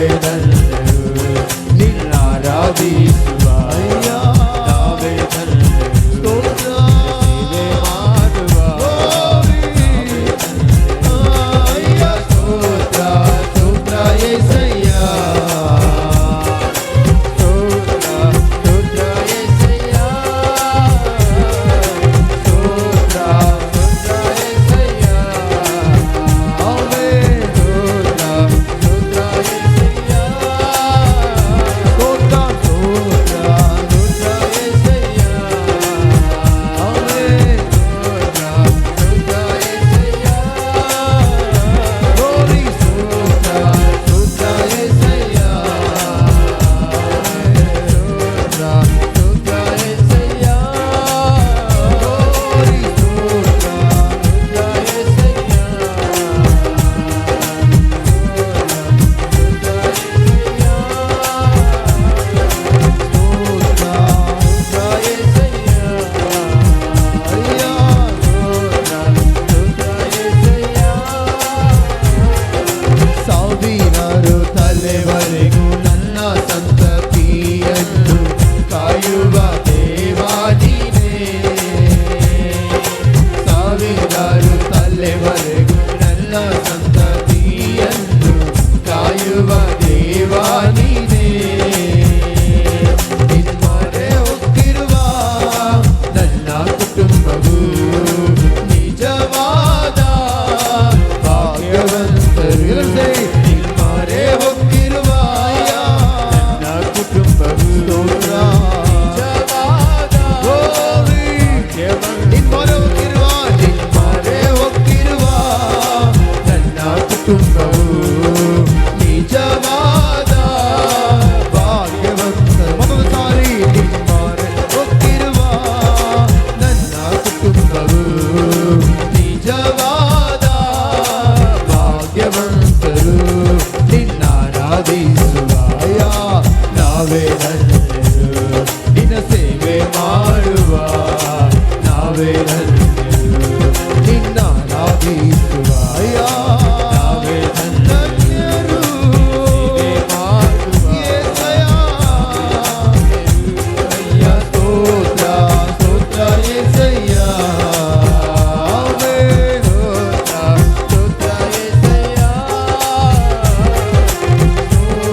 ನಾವೇ ಧನ್ಯರು ನಿನ್ನಾರಾಧಿಸುವ ನಾವೇ ಧನ್ಯರು ಸೇವೆ ಮಾಡುವ ಸ್ತೋತ್ರ ಸ್ತೋತ್ರ యేసయ్య ಸ್ತೋತ್ರ ಸ್ತೋತ್ರ యేసయ్య ಸ್ತೋತ್ರ ಸ್ತೋತ್ರ యేసయ్య ಆಮೆನ್ ಸ್ತೋತ್ರ ಸ್ತೋತ್ರ యేసయ్య ಸ್ತೋತ್ರ ಸ್ತೋತ್ರ ಸ್ತೋತ್ರ యేసయ్య ಆಮೆನ್ ಸ್ತೋತ್ರ ಸ್ತೋತ್ರ యేసయ్య glory ಸ್ತೋತ್ರ ಸ್ತೋತ್ರ యేసయ్య ಸ್ತೋತ್ರ ಸ್ತೋತ್ರ యేసయ్య glory ಸ್ತೋತ್ರ ಸಾವಿರಾರು ತಲೆವರೆಗೂ ನನ್ನ ಸಂತತಿಯನ್ನು ಕಾಯುವ ದೇವಾದೀನೇ ಸಾವಿರಾರು ತಲೆವರೆಗೂ ನನ್ನ ಸಂತತಿಯನ್ನು ಕಾಯುವ ದೇವಾದೀನೇ ನಿಮ್ಮರೆ ಹೋಗಿರುವ ನನ್ನ ಕುಟುಂಬವು ನಿಜವಾದ ಭಾಗ್ಯವಂತರು ನಿಮ್ಮರೆ ಹೋಗಿರುವ ನನ್ನ ಕುಟುಂಬವು ನಿಜವಾದ ನಿಮ್ಮರೆ ಹೋಗಿರುವ ನನ್ನ ಕುಟುಂಬವು ನಿಜವಾದ ಭಾಗ್ಯವಂತರು ಮತ್ತೊಂದು ಸಾರಿ ನಿಮ್ಮರೆ ಹೋಗಿರುವ ನನ್ನ ಕುಟುಂಬವು ನಿಜವಾದ ಭಾಗ್ಯವಂತರು ನಿನ್ನಾರಾಧಿಸುವ ನಾವೇ ಧನ್ಯರು ನಿನ್ನ ಸೇವೆ ಮಾಡುವ ನಾವೇ ಧನ್ಯರು ನಿನ್ನಾರಾಧಿಸುವ ನಾವೇ ಧನ್ಯರು ಸೇವೆ ಮಾಡುವ యేసయ్య ಸ್ತೋತ್ರ ಸ್ತೋತ್ರ యేసయ్య ಆಮೆನ್ ಸ್ತೋತ್ರ ಸ್ತೋತ್ರ యేసయ్య ಸ್ತೋತ್ರ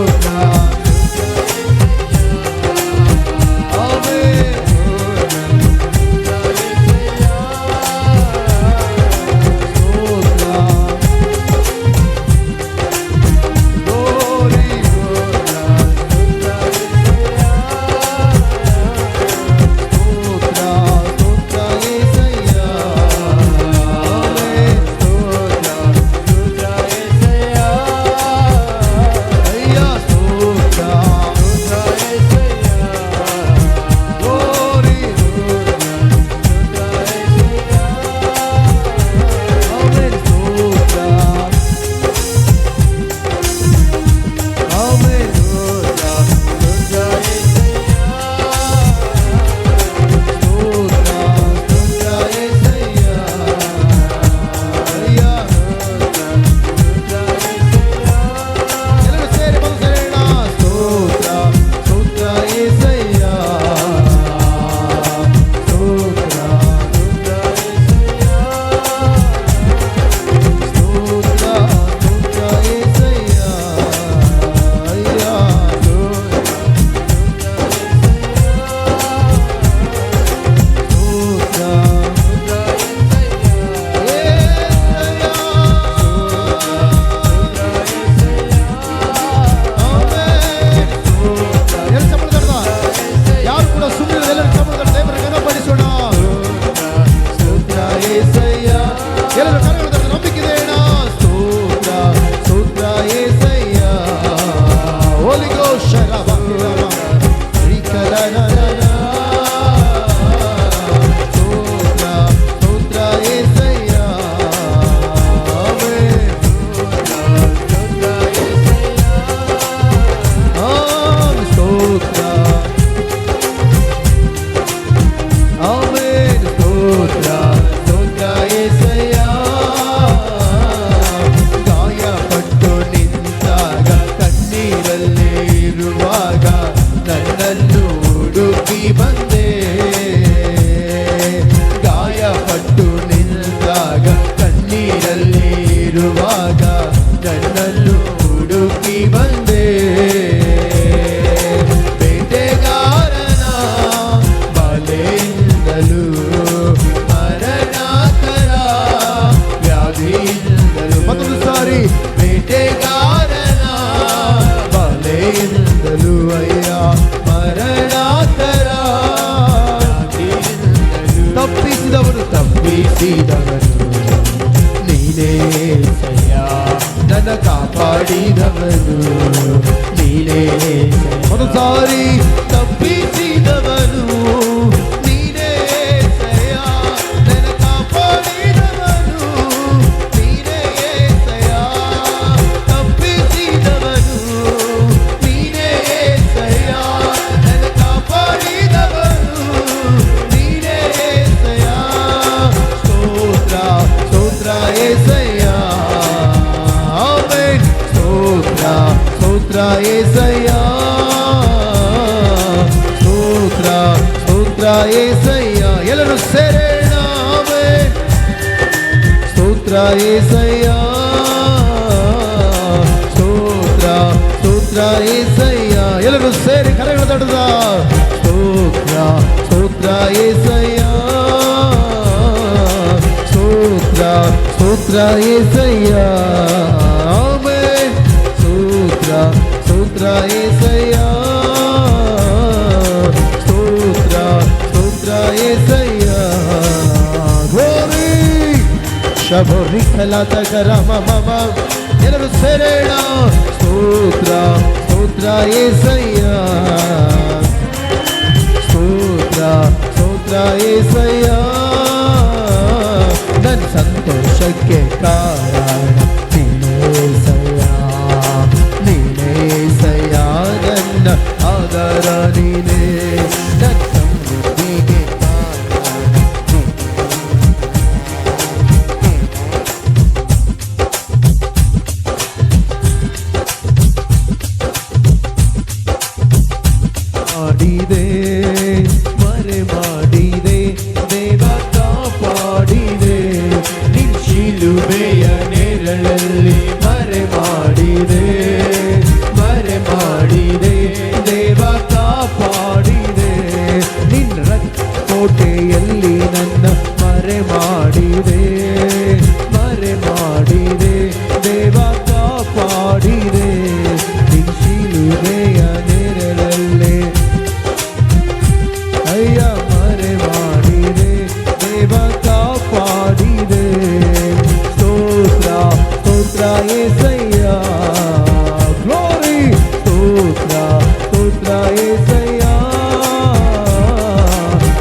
ಕಾಪಾಡಿದವನು ನೀನೇ. ಮೊದಸಾರಿ ತಪ್ಪಿಸಿದವನು ನೀನೇ ಏಸಯ್ಯ, ನನ್ನ ಕಾಪಾಡಿದವನು ನೀನೇ ಏಸಯ್ಯ, ತಪ್ಪಿಸಿದವನು ನೀನೇ ಏಸಯ್ಯ, ನನ್ನ ಕಾಪಾಡಿದವನು ನೀನೇ ಏಸಯ್ಯ. ಸ್ತೋತ್ರ ಸ್ತೋತ್ರ ಏಸಯ್ಯ, ಆಮೆನ್. ಸ್ತೋತ್ರ ಸ್ತೋತ್ರ ಏಸಯ್ಯ, ಸ್ತೋತ್ರ ಸ್ತೋತ್ರ ಏಸಯ್ಯ. ಎಲ್ಲರೂ ಸೇರೋಣ, ಆಮೆನ್. ಸ್ತೋತ್ರ ಏಸಯ್ಯ, ಸ್ತೋತ್ರ ಸ್ತೋತ್ರ ಏಸಯ್ಯ. ಎಲ್ಲರೂ ಸೇರಿ ಕರೆಗಳು ತಟ್ಟದ ಸ್ತೋತ್ರ ಸ್ತೋತ್ರ ಏಸಯ್ಯ, ಸ್ತೋತ್ರ ಸ್ತೋತ್ರ ಏಸಯ್ಯ, ಆಮೆನ್. ಸ್ತೋತ್ರ ಸ್ತೋತ್ರ ಏಸಯ್ಯ, ಸ್ತೋತ್ರ ಸ್ತೋತ್ರ ಏಸಯ್ಯ. ಗೋರಿ ಶಬೋರಿ ಕಲಾತ ಕರಮ ಮಮ. ಎಲ್ಲರೂ ಸೇರೋಣ, ಸ್ತೋತ್ರ ಸ್ತೋತ್ರ ಏಸಯ್ಯ, ಸ್ತೋತ್ರ ಸ್ತೋತ್ರ ಏಸಯ್ಯ. ನನ್ನ ಸಂತೋಷಕ್ಕೆ ಕಾರಣ ನೀನೇಸಯ್ಯ, ನೀನೇಸಯ್ಯ, ನನ್ನ ಆಧಾರ ನೀನೇ, ನನ್ನ ಸಮೃದ್ಧಿಗೆ ಕಾರಣ ಮಾಡಿದೆ, ಮರೆ ಮಾಡಿದೆ, ದೇವ ಕಾಪಾಡಿದೆ, ನಿನ್ ಶಿಲುಬೆಯ ನೆರಳಲ್ಲಿ ಮರೆ ಮಾಡಿದೆ, ಮರೆ ಮಾಡಿದೆ, ದೇವ ಕಾಪಾಡಿದೆ, ನಿನ್ನ ಕೋಟೆಯಲ್ಲಿ ನನ್ನ ಮರೆ ಮಾಡಿದೆ, ಮರೆ ಮಾಡಿದೆ, ದೇವ ಕಾಪಾಡಿದೆ, ನಿನ್ ಶಿಲುಬೆಯ ನೆರಳಲ್ಲಿ ಅಯ್ಯ ಮರೆ ಮಾಡಿದೆ, ದೇವ ಕಾಪಾಡಿದೆ. ಸ್ತೋತ್ರ ಸ್ತೋತ್ರ ಏಸಯ್ಯ, ಗ್ಲೋರಿ. ಸ್ತೋತ್ರ ಸ್ತೋತ್ರ ಏಸಯ್ಯ,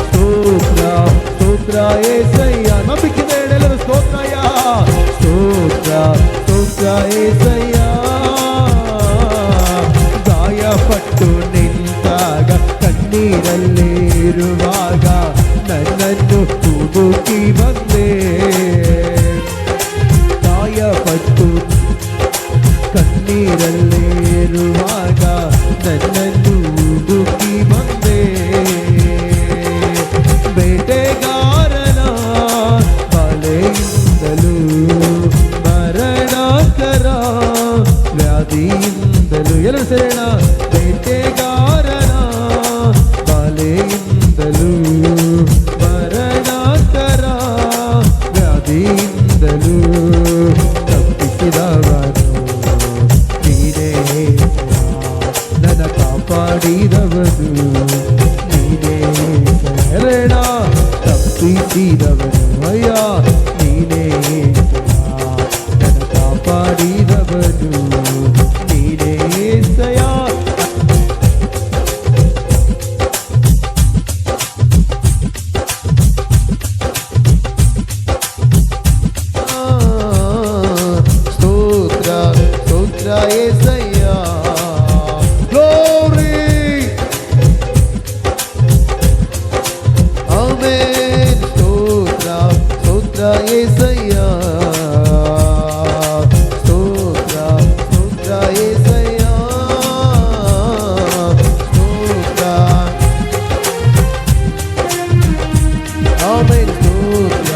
ಸ್ತೋತ್ರ ಸ್ತೋತ್ರ ಏಸಯ್ಯ. ನಂಬಿಕೆ ಎಲ್ಲರೂ ಸ್ತೋತ್ರಯ್ಯ, ಸ್ತೋತ್ರ ಸ್ತೋತ್ರ ಏಸಯ್ಯ. ಗಾಯಪಟ್ಟು ನಿಂತಾಗ ಕಣ್ಣೀರಲ್ಲಿರುವಾಗ ನನ್ನನ್ನು ಹುಡುಕಿ ಬಂದೆ, ಗಾಯಪಟ್ಟು ಕಣ್ಣೀರಲ್ಲಿರುವಾಗ ನನ್ನನ್ನು ಹುಡುಕಿ ಬಂದೆ. ಬೇಟೆಗಾರನ ಬಲೆಯಿಂದಲೂ ಮರಣಕರ ವ್ಯಾಧಿಯಿಂದಲೂ ಎಲ್ಲರೂ ಸೇರೋಣ. ಬೇಟೆಗಾರನ ಬಲೆಯಿಂದಲೂ ಮರಣಕರ ವ್ಯಾಧಿಯಿಂದಲೂ ತಪ್ಪಿಸಿದವನು ನೀನೇ, ನನ್ನ ಕಾಪಾಡಿದವನು ನೀನೇ, ಸೇರೋಣ. ತಪ್ಪಿಸಿದವನು ಅಯ್ಯ ನೀನೇ, ನನ್ನ ಕಾಪಾಡಿದವನು ನೀನೇ ಏಸಯ್ಯ. ಸ್ತೋತ್ರ ಸ್ತೋತ್ರ ಏಸಯ್ಯ, ಗ್ಲೋರಿ, ಆಮೆನ್. ಸ್ತೋತ್ರ ಸ್ತೋತ್ರ ಏಸಯ್ಯ, ಸ್ತೋತ್ರ ಸ್ತೋತ್ರ ಏಸಯ್ಯ, ಸ್ತೋತ್ರ ಆಮೆನ್. ಸ್ತೋತ್ರ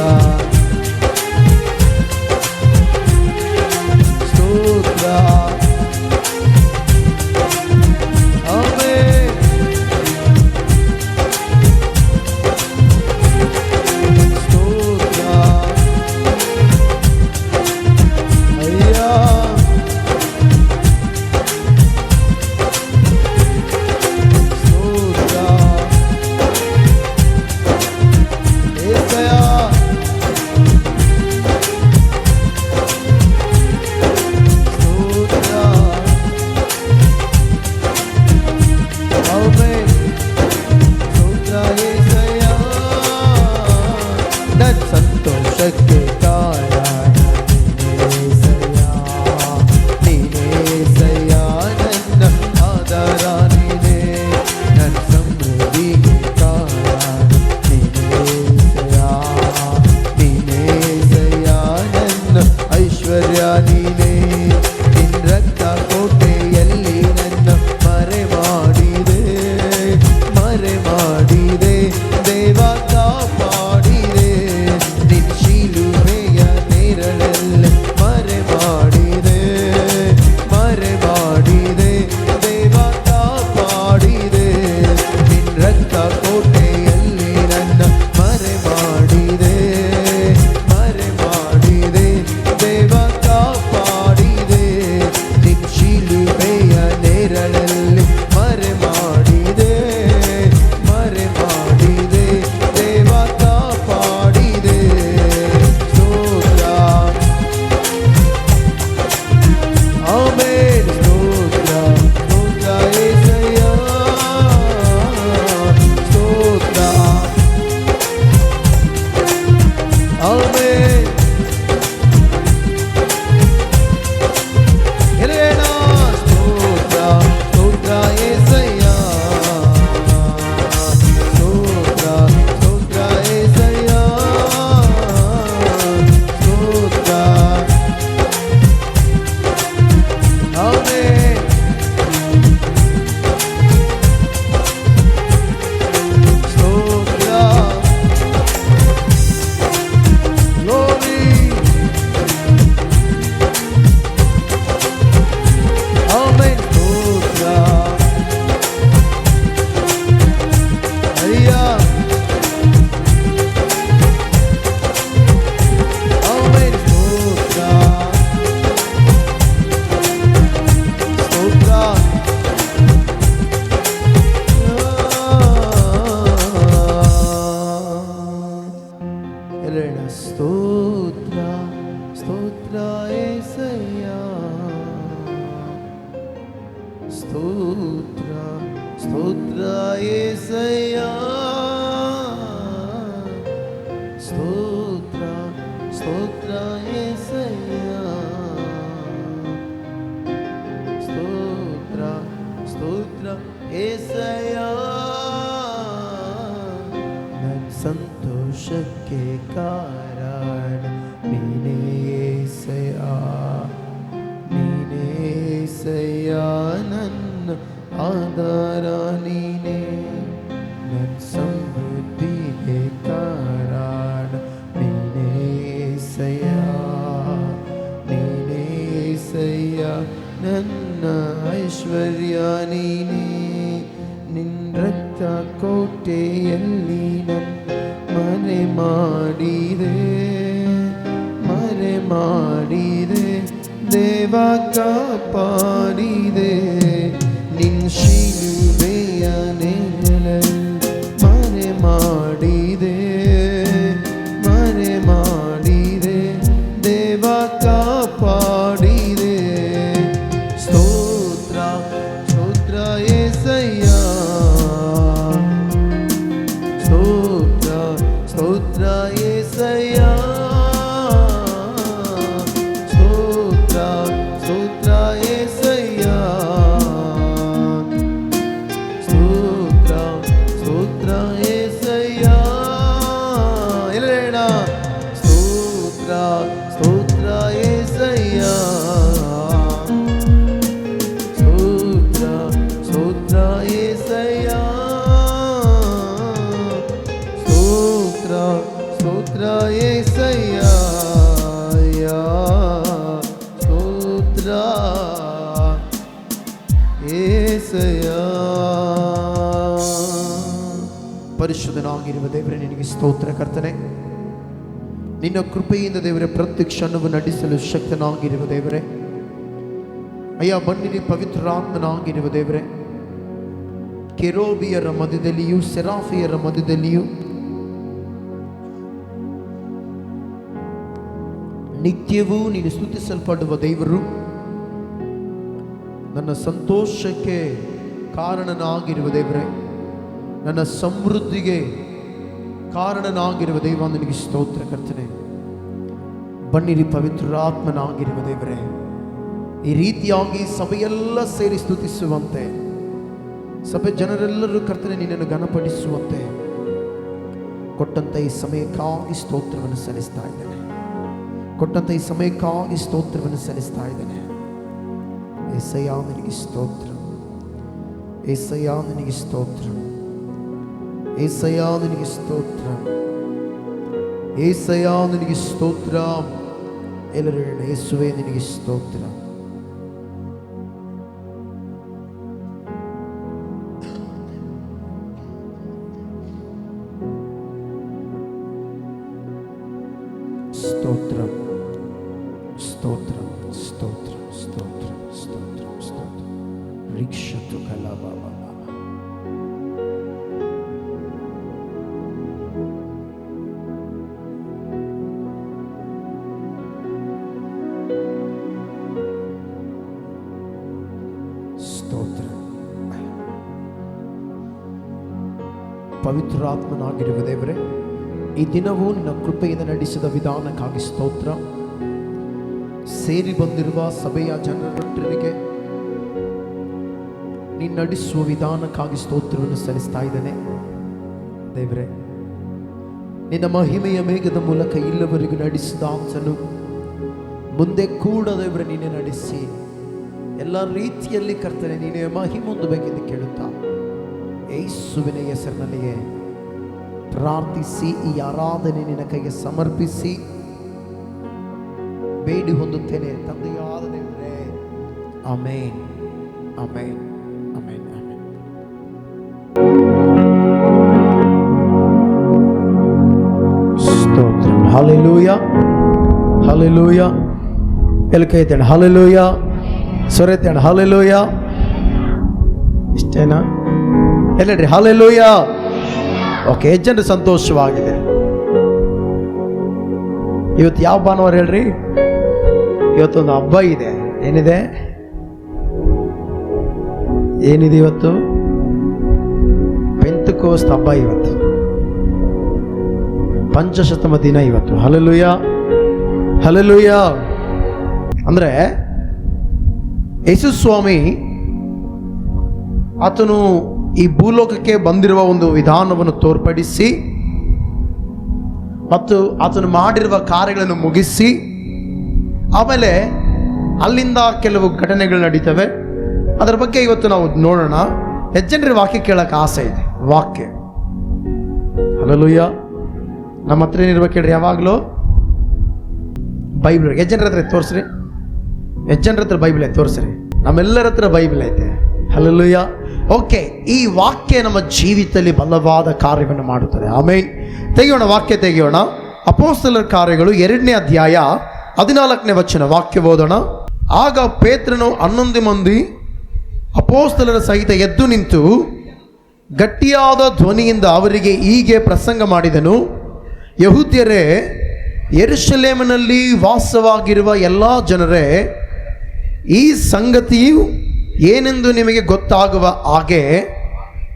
ಸ್ತೋತ್ರ ನೆರಳಲ್ಲಿ ಮರೆ ಮಾಡಿದೆ, ಮರೆ ಮಾಡಿದೆ, ದೇವ ಕಾಪಾಡಿದೆ. ಸ್ತೋತ್ರ, ಆಮೆನ್. ಸ್ತೋತ್ರ, ಸ್ತೋತ್ರ యేసయ్య, ಸ್ತೋತ್ರ, ಆಮೆನ್. ಎಲೆನಾ ಸ್ತೋತ್ರ, ಸ್ತೋತ್ರ యేసయ్య, ಸ್ತೋತ್ರ, ಸ್ತೋತ್ರ యేసయ్య, ಸ್ತೋತ್ರ, ಆಮೆನ್. ಸ್ತೋತ್ರ, glory, ಆಮೆನ್. ಸ್ತೋತ್ರ, ಅಯ್ಯಾ, ಆಮೆನ್. ಸ್ತೋತ್ರ, ಸ್ತೋತ್ರ, ಎಲೆನ ಸ್ತೋತ್ರ, ಸ್ತೋತ್ರ యేసయ్య, ಸ್ತೋತ್ರ, ಸ್ತೋತ್ರ యేసయ్య, ಸ್ತೋತ್ರ, ಸ್ತೋತ್ರ యేసయ్య, ಸ್ತೋತ್ರ, ಸ್ತೋತ್ರ యేసయ్ಯ. ನನ್ನ ಸಂತೋಷಕ್ಕೆ ಕಾರಣ ನೀನೇ యేసయ్య, ನೀನೇ యేಸయ్ಯ, ನನ್ನ ಆಧಾರ ನೀನೇ. ನನ್ನ ಸಮೃದ್ಧಿಗೆ ಕಾರಣ ನೀನೇ యేసయ్య, ನೀನೇ యేಸయ్ಯ, ನನ್ನ ಐಶ್ವರ್ಯ ನೀನೇ. ನಿನ್ನ ರಕ್ತ ಕೋಟೆಯಲ್ಲಿ ನನ್ನ ಮನೆ ಮಾಡಿದೆ, ಮರೆ ಮಾಡಿದೆ, ದೇವ ಕಾಪಾಡಿದೆ. ನಿನ್ನ ಶಿಲುಬೆಯ ನೆರಳಲ್ಲಿ ಮರೆ ಮಾಡಿದೆ, ಮರೆ ಮಾಡಿದೆ, ದೇವ ಕಾಪಾಡಿದೆ. ಸ್ತೋತ್ರ, ಸ್ತೋತ್ರ యేసయ్య, ಸ್ತೋತ್ರ, ಸ್ತೋತ್ರ యేసయ్య, ಸ್ತೋತ್ರ, ಸ್ತೋತ್ರ యేసయ్య, ಸ್ತೋತ್ರ, ಸ್ತೋತ್ರ యేసయ్య. ಎಲೆನಾ ಸ್ತೋತ್ರ, ಸ್ತೋತ್ರ యేసయ్య, ಸ್ತೋತ್ರ, ಸ್ತೋತ್ರ యేసయ్య, ಸ್ತೋತ್ರ, ಸ್ತೋತ್ರ యేసయ్య, ಸ್ತೋತ್ರ యేసయ్య. ಪರಿಶುದ್ಧನಾಗಿರುವ ದೇವರೇ ನಿನಗೆ ಸ್ತೋತ್ರ ಕರ್ತನೆ. ನಿನ್ನ ಕೃಪೆಯಿಂದ ದೇವರೇ ಪ್ರತಿ ಕ್ಷಣವು ನಡೆಸಲು ಶಕ್ತನಾಗಿರುವ ದೇವರೇ, ಅಯ್ಯ ಬನ್ನಿರಿ ಪವಿತ್ರಾತ್ಮನಾಗಿರುವ ದೇವರೇ, ಕೆರೋಬಿಯರ ಮಧ್ಯದಲ್ಲಿಯೂ ಸೆರಾಫಿಯರ ಮಧ್ಯದಲ್ಲಿಯೂ ನಿತ್ಯವೂ ನೀನು ಸ್ತುತಿಸಲ್ಪಡುವ ದೇವರು, ನನ್ನ ಸಂತೋಷಕ್ಕೆ ಕಾರಣನಾಗಿರುವ ದೇವರೇ, ನನ್ನ ಸಮೃದ್ಧಿಗೆ ಕಾರಣನಾಗಿರುವ ದೇವ ನಿನಗೆ ಸ್ತೋತ್ರ ಕರ್ತನೆ. ಬನ್ನಿರಿ ಪವಿತ್ರಾತ್ಮನಾಗಿರುವ ದೇವರೇ, ಈ ರೀತಿಯಾಗಿ ಸಭೆಯೆಲ್ಲ ಸೇರಿ ಸ್ತುತಿಸುವಂತೆ, ಸಭೆ ಜನರೆಲ್ಲರೂ ಕರ್ತನೆ ನಿನ್ನನ್ನು ಘನಪಡಿಸುವಂತೆ ಕೊಟ್ಟಂತ ಈ ಸಮಯಕ್ಕಾಗಿ ಸ್ತೋತ್ರವನ್ನು ಸಲ್ಲಿಸ್ತಾ ಇದ್ದೇನೆ. ಕೊಟ್ಟಂತ ಈ ಸಮಯಕ್ಕಾಗಿ ಸ್ತೋತ್ರವನ್ನು ಸಲ್ಲಿಸ್ತಾ ಇದ್ದೇನೆ. యేసయ్య ನಿನಗೆ ಸ್ತೋತ್ರ, యేసయ్య ನಿನಗೆ ಸ್ತೋತ್ರ, యేసయ్య ನಿನಗೆ ಸ್ತೋತ್ರ, యేసయ్య ನಿನಗೆ ಸ್ತೋತ್ರ. ಎಲ್ಲರೂ ಹೇಳೋಣ, ಯೇಸುವೇ ನಿನಗೆ ಸ್ತೋತ್ರ. ಸ್ತೋತ್ರ, ಸ್ತೋತ್ರ, ಸ್ತೋತ್ರ, ಸ್ತೋತ್ರ, ಸ್ತೋತ್ರ, ಸ್ತೋತ್ರ. ರಿಕ್ಷತು ಕಲಬಾಬ. ಸ್ತೋತ್ರ. ಪವಿತ್ರಾತ್ಮನಾಗಿರುವ ದೇವರೇ, ಈ ದಿನವೂ ನಿನ್ನ ಕೃಪೆಯಿಂದ ನಡೆಸಿದ ವಿಧಾನಕ್ಕಾಗಿ ಸ್ತೋತ್ರ. ಸೇರಿ ಬಂದಿರುವ ಸಭೆಯ ಜನರೊಟ್ಟಿಗೆ ನೀನು ನಡೆಸುವ ವಿಧಾನಕ್ಕಾಗಿ ಸ್ತೋತ್ರವನ್ನು ಸಲ್ಲಿಸ್ತಾ ಇದ್ದೇನೆ ದೇವರೇ. ನಿನ್ನ ಮಹಿಮೆಯ ಮೇಘದ ಮೂಲಕ ಇಲ್ಲವರೆಗೂ ನಡೆಸಿದ ಆತನು ಮುಂದೆ ಕೂಡ ದೇವರೇ ನೀನೇ ನಡೆಸಿ ಎಲ್ಲ ರೀತಿಯಲ್ಲಿ ಕರ್ತನೆ ನೀನೇ ಮಹಿಮೆ ಹೊಂದಬೇಕೆಂದು ಕೇಳುತ್ತಾ ಯೇಸುವಿನ ಹೆಸರಿನಲ್ಲಿಯೇ ಪ್ರಾರ್ಥಿಸಿ ಈ ಆರಾಧನೆ ನಿನ್ನ ಕೈಗೆ ಸಮರ್ಪಿಸಿ ಬೇಡಿ ಹೊಂದುತ್ತೇನೆ ತಂದೆಯಾದ ದೇವರೇ. Amen, amen, amen, amen. ಸ್ತೋತ್ರ. Hallelujah, hallelujah. ಎಲ್ಲಿ ಕೈ ಎತ್ತೋಣ? ಹಲ್ಲೆಲೂಯ. ಸ್ವರೆತ್ತೋಣ? ಹಲ್ಲೆಲೂಯ. ಇಷ್ಟೇನಾ? ಎಲ್ಲಡ್ರಿ ಹಲ್ಲೆಲೂಯ. ಓಕೆ, ಎಷ್ಟು ಜನರು ಸಂತೋಷವಾಗಿದೆ? ಇವತ್ತು ಯಾವ ಭಾನುವಾರ ಹೇಳ್ರಿ? ಇವತ್ತೊಂದು ಹಬ್ಬ ಇದೆ. ಏನಿದೆ? ಏನಿದೆ ಇವತ್ತು? ಪೆಂತೆಕೋಸ್ತ ಹಬ್ಬ ಇವತ್ತು. ಪಂಚಶತಮ ದಿನ ಇವತ್ತು. Hallelujah, hallelujah. ಅಂದ್ರೆ ಯೇಸು ಸ್ವಾಮಿ ಆತನು ಈ ಭೂಲೋಕಕ್ಕೆ ಬಂದಿರುವ ಒಂದು ವಿಧಾನವನ್ನು ತೋರ್ಪಡಿಸಿ ಮತ್ತು ಆತನು ಮಾಡಿರುವ ಕಾರ್ಯಗಳನ್ನು ಮುಗಿಸಿ ಆಮೇಲೆ ಅಲ್ಲಿಂದ ಕೆಲವು ಘಟನೆಗಳು ನಡೀತವೆ. ಅದರ ಬಗ್ಗೆ ಇವತ್ತು ನಾವು ನೋಡೋಣ. ಹೆಚ್ಚಿನ ವಾಕ್ಯ ಕೇಳಕ್ಕೆ ಆಸೆ ಇದೆ. ವಾಕ್ಯ ಹಲ್ಲೆಲೂಯ. ನಮ್ಮ ಹತ್ರ ಏನಿರ್ಬೇಕು ಹೇಳ್ರಿ? ಯಾವಾಗಲೂ ಬೈಬಲ್. ಹೆಚ್ಚಿನ ಹತ್ರ ತೋರಿಸ್ರಿ. ಹೆಚ್ಚಿನ ಹತ್ರ ಬೈಬಲ್ ಐತೆ ತೋರಿಸ್ರಿ. ನಮ್ಮೆಲ್ಲರ ಹತ್ರ ಬೈಬಲ್ ಐತೆ. ಹಲ್ಲೆಲೂಯ. ಓಕೆ, ಈ ವಾಕ್ಯ ನಮ್ಮ ಜೀವಿತದಲ್ಲಿ ಬಲವಾದ ಕಾರ್ಯವನ್ನು ಮಾಡುತ್ತದೆ. ಆಮೇಲೆ ತೆಗೆಯೋಣ, ವಾಕ್ಯ ತೆಗೆಯೋಣ. ಅಪೊಸ್ತಲರ ಕಾರ್ಯಗಳು 2ನೇ ಅಧ್ಯಾಯ 14ನೇ ವಚನ ವಾಕ್ಯ ಓದೋಣ. ಆಗ ಪೇತ್ರನು 11 ಮಂದಿ ಅಪೊಸ್ತಲರ ಸಹಿತ ಎದ್ದು ನಿಂತು ಗಟ್ಟಿಯಾದ ಧ್ವನಿಯಿಂದ ಅವರಿಗೆ ಹೀಗೆ ಪ್ರಸಂಗ ಮಾಡಿದನು. ಯಹೂದ್ಯರೇ, ಯೆರೂಸಲೇಮಿನಲ್ಲಿ ವಾಸವಾಗಿರುವ ಎಲ್ಲ ಜನರೇ, ಈ ಸಂಗತಿಯು ಏನೆಂದು ನಿಮಗೆ ಗೊತ್ತಾಗುವ ಹಾಗೆ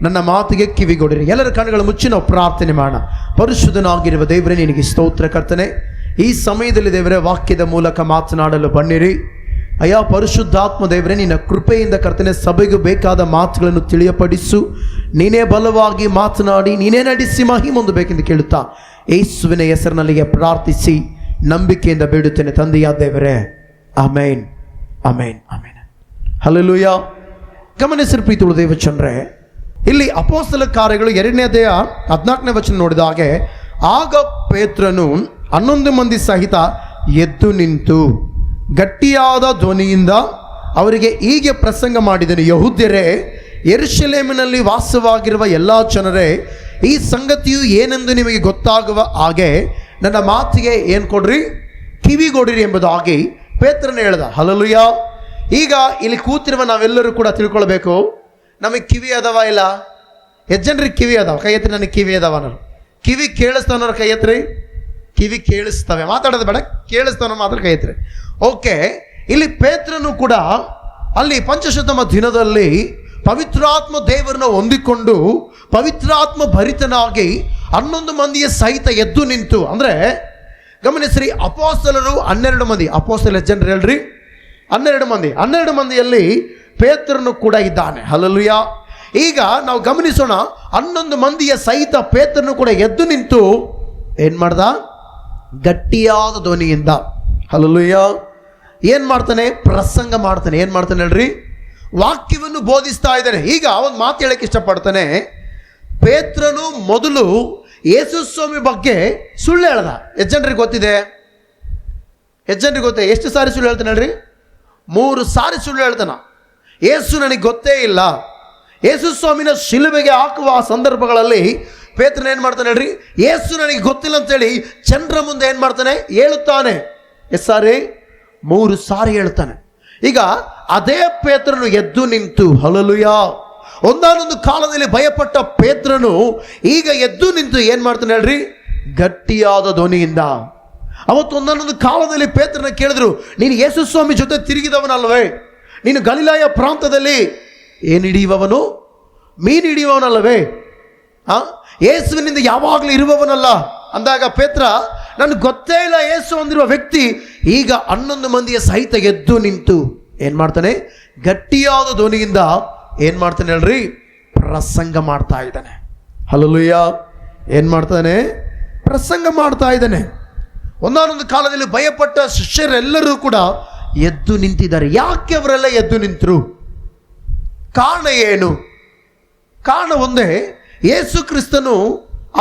ನನ್ನ ಮಾತಿಗೆ ಕಿವಿಗೊಡಿರಿ. ಎಲ್ಲರ ಕಣ್ಣುಗಳು ಮುಚ್ಚಿ ನಾವು ಪ್ರಾರ್ಥನೆ ಮಾಡೋಣ. ಪರಿಶುದ್ಧನಾಗಿರುವ ದೇವರೇ, ನಿನಗೆ ಸ್ತೋತ್ರ ಕರ್ತನೆ. ಈ ಸಮಯದಲ್ಲಿ ದೇವರೇ ವಾಕ್ಯದ ಮೂಲಕ ಮಾತನಾಡಲು ಬನ್ನಿರಿ ಅಯ್ಯ. ಪರಿಶುದ್ಧಾತ್ಮ ದೇವರೇ, ನಿನ್ನ ಕೃಪೆಯಿಂದ ಕರ್ತನೆ ಸಭೆಗೂ ಬೇಕಾದ ಮಾತುಗಳನ್ನು ತಿಳಿಯಪಡಿಸು. ನೀನೇ ಬಲವಾಗಿ ಮಾತನಾಡಿ ನೀನೇ ನಡೆಸಿ ಮಹಿಮೆ ಹೊಂದಬೇಕೆಂದು ಕೇಳುತ್ತಾ ಯೇಸುವಿನ ಹೆಸರಿನಲ್ಲಿಗೆ ಪ್ರಾರ್ಥಿಸಿ ನಂಬಿಕೆಯಿಂದ ಬೇಡುತ್ತೇನೆ ತಂದೆಯಾದ ದೇವರೇ. ಆಮೇನ್, ಆಮೇನ್, ಆಮೇನ್. ಹಲ್ಲೆಲೂಯ. ಗಮನಿಸಿದ ಪ್ರೀತಿಯುಳ್ಳ ದೇವಚಂದ್ರೆ, ಇಲ್ಲಿ ಅಪೊಸ್ತಲ ಕಾರ್ಯಗಳು 2ನೇ ಅಧ್ಯಾಯ 14ನೇ ವಚನ ನೋಡಿದ ಹಾಗೆ, ಆಗ ಪೇತ್ರನು 11 ಮಂದಿ ಸಹಿತ ಎದ್ದು ನಿಂತು ಗಟ್ಟಿಯಾದ ಧ್ವನಿಯಿಂದ ಅವರಿಗೆ ಹೀಗೆ ಪ್ರಸಂಗ ಮಾಡಿದನು. ಯಹೂದ್ಯರೇ, ಯೆರೂಸಲೇಮಿನಲ್ಲಿ ವಾಸವಾಗಿರುವ ಎಲ್ಲ ಜನರೇ, ಈ ಸಂಗತಿಯು ಏನೆಂದು ನಿಮಗೆ ಗೊತ್ತಾಗುವ ಹಾಗೆ ನನ್ನ ಮಾತಿಗೆ ಏನು ಕೊಡ್ರಿ? ಕಿವಿಗೊಡಿರಿ ಎಂಬುದಾಗಿ ಪೇತ್ರನ ಹೇಳ್ದ. ಹಲ್ಲೆಲೂಯ. ಈಗ ಇಲ್ಲಿ ಕೂತಿರುವ ನಾವೆಲ್ಲರೂ ಕೂಡ ತಿಳ್ಕೊಳ್ಬೇಕು, ನಮಗೆ ಕಿವಿ ಅದಾವ ಇಲ್ಲ? ಎಷ್ಟು ಜನರಿಗೆ ಕಿವಿ ಅದಾವ? ಕೈ ಎತ್ರಿ. ನನಗೆ ಕಿವಿ ಅದಾವ ಅನ್ನೋರು. ಕಿವಿ ಕೇಳಿಸ್ತಾವ್ರ ಕೈ ಎತ್ರಿ. ಕಿವಿ ಕೇಳಿಸ್ತವೆ, ಮಾತಾಡೋದು ಬೇಡ, ಕೇಳಿಸ್ತವನ ಮಾತ್ರ ಕೈ ಎತ್ರಿ. ಓಕೆ, ಇಲ್ಲಿ ಪೇತ್ರನು ಕೂಡ ಅಲ್ಲಿ ಪಂಚಶತಮ ದಿನದಲ್ಲಿ ಪವಿತ್ರಾತ್ಮ ದೇವರನ್ನ ಹೊಂದಿಕೊಂಡು ಪವಿತ್ರಾತ್ಮ ಭರಿತನಾಗಿ 11 ಮಂದಿಯ ಸಹಿತ ಎದ್ದು ನಿಂತು. ಅಂದರೆ ಗಮನಿಸ್ರಿ, ಅಪೊಸ್ತಲರು 12 ಮಂದಿ. ಅಪೊಸ್ತಲ ಎಷ್ಟು ಜನರು ಹೇಳ್ರಿ? 12 ಮಂದಿ. 12 ಮಂದಿಯಲ್ಲಿ ಪೇತ್ರನು ಕೂಡ ಇದ್ದಾನೆ. ಹಲ್ಲೆಲೂಯ. ಈಗ ನಾವು ಗಮನಿಸೋಣ, 11 ಮಂದಿಯ ಸಹಿತ ಪೇತ್ರನು ಕೂಡ ಎದ್ದು ನಿಂತು ಏನು ಮಾಡ್ದ? ಗಟ್ಟಿಯಾದ ಧ್ವನಿಯಿಂದ ಹಲ್ಲೆಲೂಯ ಏನು ಮಾಡ್ತಾನೆ? ಪ್ರಸಂಗ ಮಾಡ್ತಾನೆ. ಏನು ಮಾಡ್ತಾನೆ ಹೇಳ್ರಿ? ವಾಕ್ಯವನ್ನು ಬೋಧಿಸ್ತಾ ಇದ್ದಾನೆ. ಈಗ ಒಂದು ಮಾತು ಹೇಳಕ್ಕೆ ಇಷ್ಟಪಡ್ತಾನೆ. ಪೇತ್ರನು ಮೊದಲು ಯೇಸು ಸ್ವಾಮಿ ಬಗ್ಗೆ ಸುಳ್ಳು ಹೇಳ್ದ. ಎಷ್ಟು ಜನರಿಗೆ ಗೊತ್ತಿದೆ? ಎಷ್ಟು ಜನರಿಗೆ ಗೊತ್ತಿದೆ? ಎಷ್ಟು ಸಾರಿ ಸುಳ್ಳು ಹೇಳ್ತಾನೆ ಹೇಳ್ರಿ? 3 ಸಾರಿ ಸುಳ್ಳು ಹೇಳ್ತಾನ. ಯೇಸು ನನಗೆ ಗೊತ್ತೇ ಇಲ್ಲ. ಯೇಸು ಸ್ವಾಮಿನ ಶಿಲುಬೆಗೆ ಹಾಕುವ ಸಂದರ್ಭಗಳಲ್ಲಿ ಪೇತ್ರನ ಏನು ಮಾಡ್ತಾನೆ ಹೇಳ್ರಿ? ಯೇಸು ನನಗೆ ಗೊತ್ತಿಲ್ಲ ಅಂತೇಳಿ ಜನರ ಮುಂದೆ ಏನು ಮಾಡ್ತಾನೆ? ಹೇಳುತ್ತಾನೆ. ಎಷ್ಟು ಸಾರಿ? 3 ಸಾರಿ ಹೇಳ್ತಾನೆ. ಈಗ ಅದೇ ಪೇತ್ರನು ಎದ್ದು ನಿಂತು, ಹಲ್ಲೆಲೂಯಾ, ಒಂದಾನೊಂದು ಕಾಲದಲ್ಲಿ ಭಯಪಟ್ಟ ಪೇತ್ರನು ಈಗ ಎದ್ದು ನಿಂತು ಏನ್ ಮಾಡ್ತಾನೆ ಹೇಳ್ರಿ, ಗಟ್ಟಿಯಾದ ಧ್ವನಿಯಿಂದ. ಅವತ್ತು ಒಂದಾನೊಂದು ಕಾಲದಲ್ಲಿ ಪೇತ್ರನ ಕೇಳಿದ್ರು, ನೀನು ಯೇಸು ಸ್ವಾಮಿ ಜೊತೆ ತಿರುಗಿದವನಲ್ವೇ, ನೀನು ಗಲಿಲಾಯ ಪ್ರಾಂತದಲ್ಲಿ ಏನು ಹಿಡಿಯುವವನು, ಮೀನು ಹಿಡಿಯುವವನಲ್ಲವೇ, ಯೇಸುವಿನಿಂದ ಯಾವಾಗಲೂ ಇರುವವನಲ್ಲ ಅಂದಾಗ ಪೇತ್ರ, ನನಗೆ ಗೊತ್ತೇ ಇಲ್ಲ ಯೇಸು ಅಂದಿರುವ ವ್ಯಕ್ತಿ ಈಗ 11 ಮಂದಿಯ ಸಹಿತ ಎದ್ದು ನಿಂತು ಏನ್ ಮಾಡ್ತಾನೆ, ಗಟ್ಟಿಯಾದ ಧ್ವನಿಯಿಂದ ಏನ್ ಮಾಡ್ತಾನೆ ಹೇಳ್ರಿ, ಪ್ರಸಂಗ ಮಾಡ್ತಾ ಇದ್ದಾನೆ. ಹಲ್ಲೆಲೂಯಾ, ಏನ್ ಮಾಡ್ತಾನೆ, ಪ್ರಸಂಗ ಮಾಡ್ತಾ ಇದ್ದಾನೆ. ಒಂದಾನೊಂದು ಕಾಲದಲ್ಲಿ ಭಯಪಟ್ಟ ಶಿಷ್ಯರೆಲ್ಲರೂ ಕೂಡ ಎದ್ದು ನಿಂತಿದ್ದಾರೆ. ಯಾಕೆ ಅವರೆಲ್ಲ ಎದ್ದು ನಿಂತರು? ಕಾರಣ ಏನು? ಕಾರಣ ಒಂದೇ, ಯೇಸು ಕ್ರಿಸ್ತನು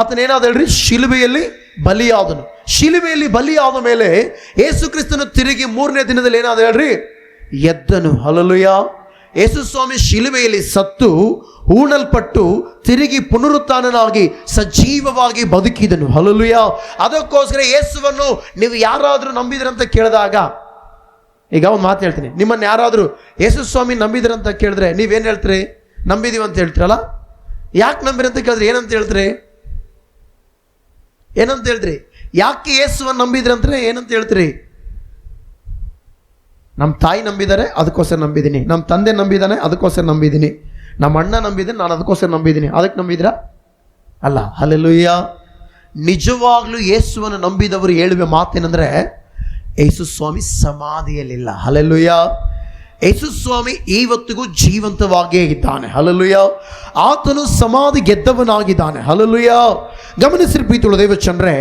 ಆತನೇನಾದ ಹೇಳ್ರಿ, ಶಿಲುಬೆಯಲ್ಲಿ ಬಲಿಯಾದನು. ಶಿಲುಬೆಯಲ್ಲಿ ಬಲಿಯಾದ ಮೇಲೆ ಯೇಸು ಕ್ರಿಸ್ತನು ತಿರುಗಿ 3ನೇ ದಿನದಲ್ಲಿ ಏನಾದ ಹೇಳ್ರಿ, ಎದ್ದನು. ಹಲ್ಲೆಲೂಯಾ. ಯೇಸು ಸ್ವಾಮಿ ಶಿಲುಬೆಯಲ್ಲಿ ಸತ್ತು ಹೂಣಲ್ಪಟ್ಟು ತಿರುಗಿ ಪುನರುತ್ಥಾನನಾಗಿ ಸಜೀವವಾಗಿ ಬದುಕಿದನು. ಹಲ್ಲೆಲೂಯಾ. ಅದಕ್ಕೋಸ್ಕರ ಯೇಸುವನ್ನು ನೀವು ಯಾರಾದರೂ ನಂಬಿದ್ರಂತ ಕೇಳಿದಾಗ, ಈಗ ಒಂದು ಮಾತು ಹೇಳ್ತೀನಿ, ನಿಮ್ಮನ್ನು ಯಾರಾದರೂ ಯೇಸು ಸ್ವಾಮಿ ನಂಬಿದ್ರಂತ ಕೇಳಿದ್ರೆ ನೀವೇನು ಹೇಳ್ತೀರಿ? ನಂಬಿದೀವಿ ಅಂತ ಹೇಳ್ತೀರಲ್ಲ. ಯಾಕೆ ನಂಬಿರಿ ಅಂತ ಕೇಳಿದ್ರೆ ಏನಂತ ಹೇಳ್ತೀರಿ? ಏನಂತ ಹೇಳ್ತೀರಿ? ಯಾಕೆ ಯೇಸುವನ್ನು ನಂಬಿದ್ರಂದ್ರೆ ಏನಂತ ಹೇಳ್ತೀರಿ? ನಮ್ಮ ತಾಯಿ ನಂಬಿದ್ದಾರೆ ಅದಕ್ಕೋಸ್ಕರ ನಂಬಿದ್ದೀನಿ, ನಮ್ಮ ತಂದೆ ನಂಬಿದ್ದಾನೆ ಅದಕ್ಕೋಸ್ಕರ ನಂಬಿದ್ದೀನಿ, ನಮ್ಮ ಅಣ್ಣ ನಂಬಿದ್ದೀನಿ ನಾನು ಅದಕ್ಕೋಸ್ಕರ ನಂಬಿದ್ದೀನಿ, ಅದಕ್ಕೆ ನಂಬಿದ್ರಾ? ಅಲ್ಲ. ಹಲ್ಲೆಲೂಯಾ. ನಿಜವಾಗ್ಲೂ ಯೇಸುವನ್ನು ನಂಬಿದವರು ಹೇಳುವ ಮಾತೇನೆಂದ್ರೆ, ಯೇಸು ಸ್ವಾಮಿ ಸಮಾಧಿಯಲ್ಲಿಲ್ಲ. ಹಲ್ಲೆಲೂಯಾ. ಯೇಸು ಸ್ವಾಮಿ ಇವತ್ತಿಗೂ ಜೀವಂತವಾಗಿಯೇ ಇದ್ದಾನೆ. ಹಲ್ಲೆಲೂಯಾ. ಆತನು ಸಮಾಧಿ ಗೆದ್ದವನಾಗಿದ್ದಾನೆ. ಹಲ್ಲೆಲೂಯಾ. ಗಮನಿಸಿರಿ ಪ್ರೀತಿಯುಳ್ಳ ದೇವಚಂದ್ರೆ,